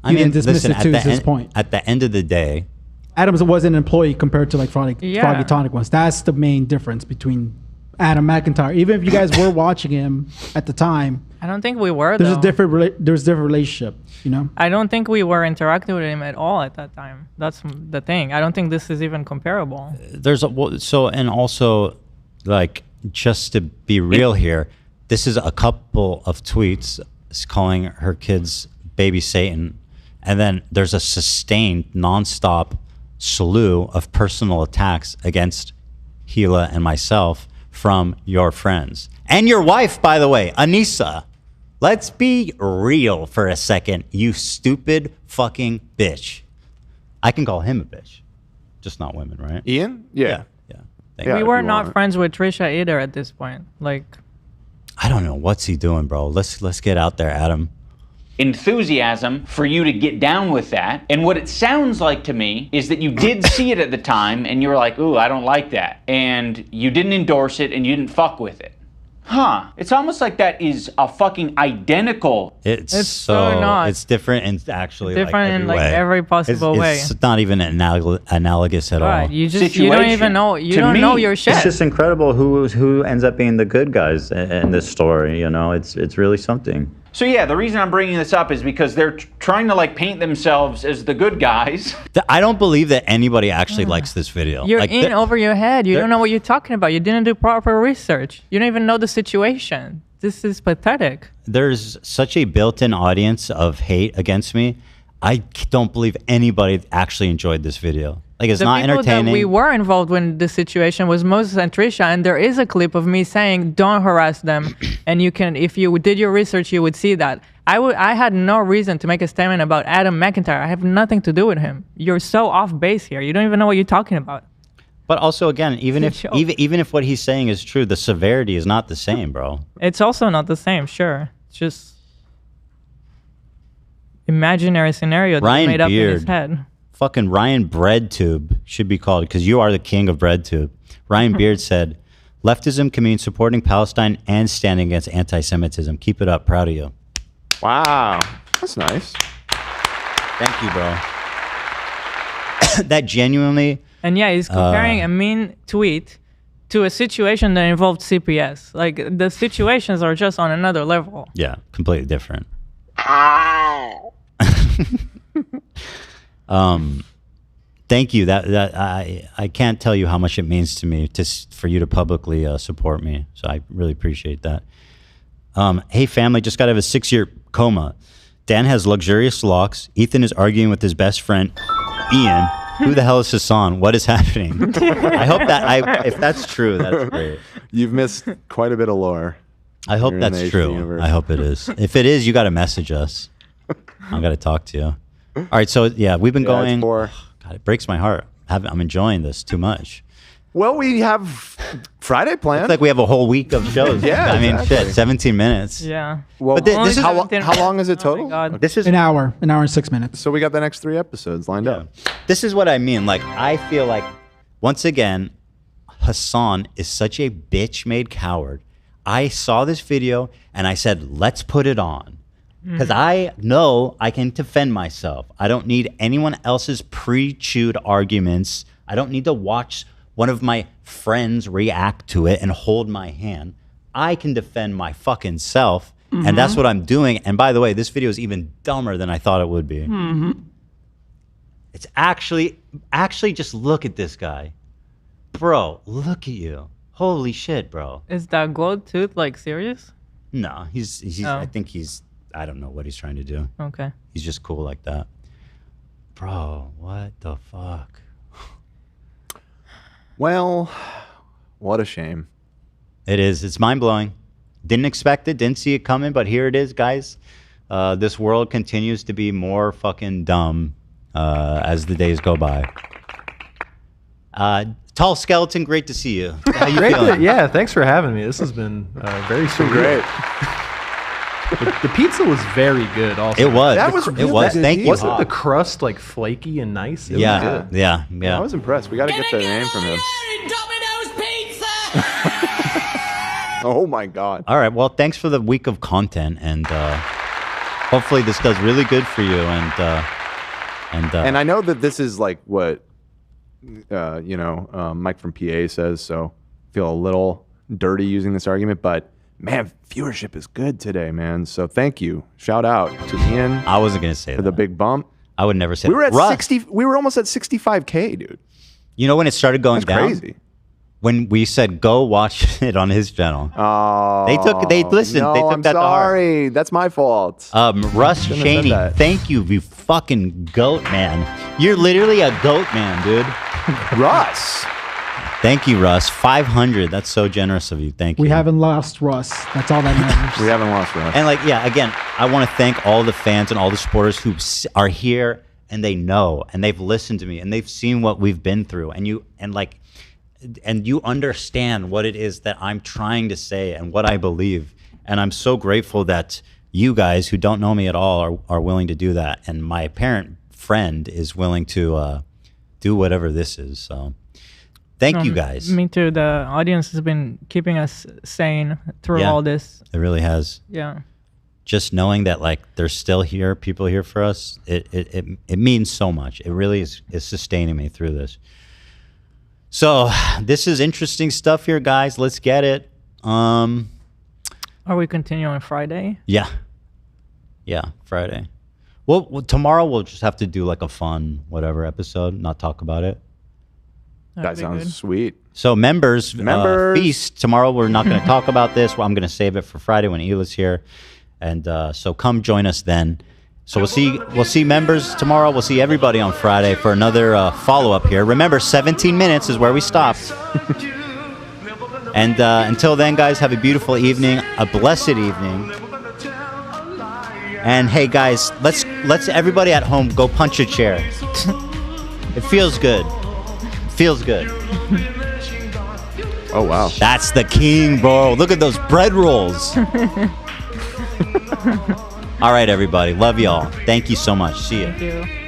you didn't dismiss it to his point. At the end of the day, Adams wasn't an employee compared to like Froggy Tonic was. That's the main difference between Adam McIntyre. Even if you guys were watching him at the time, I don't think we were. There's a different relationship, you know. I don't think we were interacting with him at all at that time. That's the thing. I don't think this is even comparable. And also, like, just to be real here, this is a couple of tweets calling her kids baby Satan, and then there's a sustained, nonstop slew of personal attacks against Hila and myself from your friends. And your wife, by the way, Anissa. Let's be real for a second, you stupid fucking bitch. I can call him a bitch. Just not women, right? Ian? Yeah. We were not friends with Trisha either at this point. Like, I don't know. What's he doing, bro? Let's get out there, Adam. Enthusiasm for you to get down with that. And what it sounds like to me is that you did see it at the time and you were like, ooh, I don't like that. And you didn't endorse it and you didn't fuck with it. Huh. It's almost like that is a fucking identical. It's so not. It's different and actually different in every possible way. It's not even analogous at all. You don't even know. You don't know your shit. It's just incredible who ends up being the good guys in this story. You know, it's really something. So yeah, the reason I'm bringing this up is because they're trying to like paint themselves as the good guys. I don't believe that anybody actually likes this video. You're in over your head. You don't know what you're talking about. You didn't do proper research. You don't even know the situation. This is pathetic. There's such a built-in audience of hate against me. I don't believe anybody actually enjoyed this video. Like, it's not entertaining. The people that we were involved with this situation was Moses and Trisha, and there is a clip of me saying, don't harass them. And you can, if you did your research, you would see that. I had no reason to make a statement about Adam McIntyre. I have nothing to do with him. You're so off base here. You don't even know what you're talking about. But also, again, even if what he's saying is true, the severity is not the same, bro. It's also not the same, sure. It's just imaginary scenario that he made up in his head. Fucking Ryan Breadtube should be called, because you are the king of Breadtube. Ryan Beard said, leftism can mean supporting Palestine and standing against anti-Semitism. Keep it up. Proud of you. Wow. That's nice. Thank you, bro. That genuinely... And yeah, he's comparing a mean tweet to a situation that involved CPS. Like, the situations are just on another level. Yeah, completely different. Thank you. That I can't tell you how much it means to me for you to publicly support me. So I really appreciate that. Hey family, just got out of a 6-year coma. Dan has luxurious locks. Ethan is arguing with his best friend Ian. Who the hell is Hassan? What is happening? I hope that if that's true, that's great. You've missed quite a bit of lore. I hope that's true. Universe. I hope it is. If it is, you got to message us. I got to talk to you. All right, so yeah, we've been going. God, it breaks my heart. I'm enjoying this too much. Well, we have Friday planned. It's like we have a whole week of shows. Yeah, I mean, shit, 17 minutes. Yeah. Well, but this is how long is it total? This is an hour and 6 minutes. So we got the next 3 episodes lined up. This is what I mean. Like, I feel like, once again, Hassan is such a bitch-made coward. I saw this video and I said, let's put it on. Because I know I can defend myself. I don't need anyone else's pre-chewed arguments. I don't need to watch one of my friends react to it and hold my hand. I can defend my fucking self. And that's what I'm doing. And by the way, this video is even dumber than I thought it would be. It's actually just look at this guy. Bro, look at you. Holy shit, bro. Is that gold tooth like serious? No, he's I think I don't know what he's trying to do. Okay. He's just cool like that. Bro, what the fuck? Well, what a shame. It is. It's mind-blowing. Didn't expect it, didn't see it coming, but here it is, guys. This world continues to be more fucking dumb as the days go by. Tall Skeleton, great to see you. How you feeling? Yeah, thanks for having me. This has been very surreal. Great. The pizza was very good. Also, It was. That was. It was. Thank you. Wasn't the crust like flaky and nice? It was good. Yeah. I was impressed. We got to get the name from him. Oh my God. All right. Well, thanks for the week of content, and hopefully this does really good for you. And I know that this is like what Mike from PA says. So feel a little dirty using this argument, but man, viewership is good today, man. So thank you. Shout out to Ian. I wasn't gonna say for the big bump. I would never say we were that. at 60. We were almost at 65K, dude. You know when it started going down? Crazy. When we said go watch it on his channel. Oh, they listened. No, they took I'm that to heart. sorry. That's my fault. Russ Shouldn't have said Shaney, that. thank you fucking goat man. You're literally a goat man, dude. Russ. Thank you, Russ. 500. That's so generous of you. Thank you. We haven't lost Russ. That's all that matters. We haven't lost Russ. And again, I want to thank all the fans and all the supporters who are here and they know and they've listened to me and they've seen what we've been through and you understand what it is that I'm trying to say and what I believe. And I'm so grateful that you guys who don't know me at all are willing to do that. And my apparent friend is willing to do whatever this is. So thank you guys. Me too. The audience has been keeping us sane through all this. It really has. Yeah. Just knowing that there's still people here for us, it means so much. It really is sustaining me through this. So this is interesting stuff here, guys. Let's get it. Are we continuing Friday? Yeah, Friday. Well, tomorrow we'll just have to do a fun whatever episode, not talk about it. That sounds sweet. So members. Feast tomorrow. We're not going to talk about this. I'm going to save it for Friday when Hila's here, and so come join us then. So we'll see members tomorrow. We'll see everybody on Friday for another follow-up here. Remember, 17 minutes is where we stopped. And until then, guys, have a beautiful evening, a blessed evening. And hey, guys, let's everybody at home go punch a chair. It feels good. Feels good. Oh, wow. That's the king, bro. Look at those bread rolls. All right, everybody. Love y'all. Thank you so much. See ya. Thank you.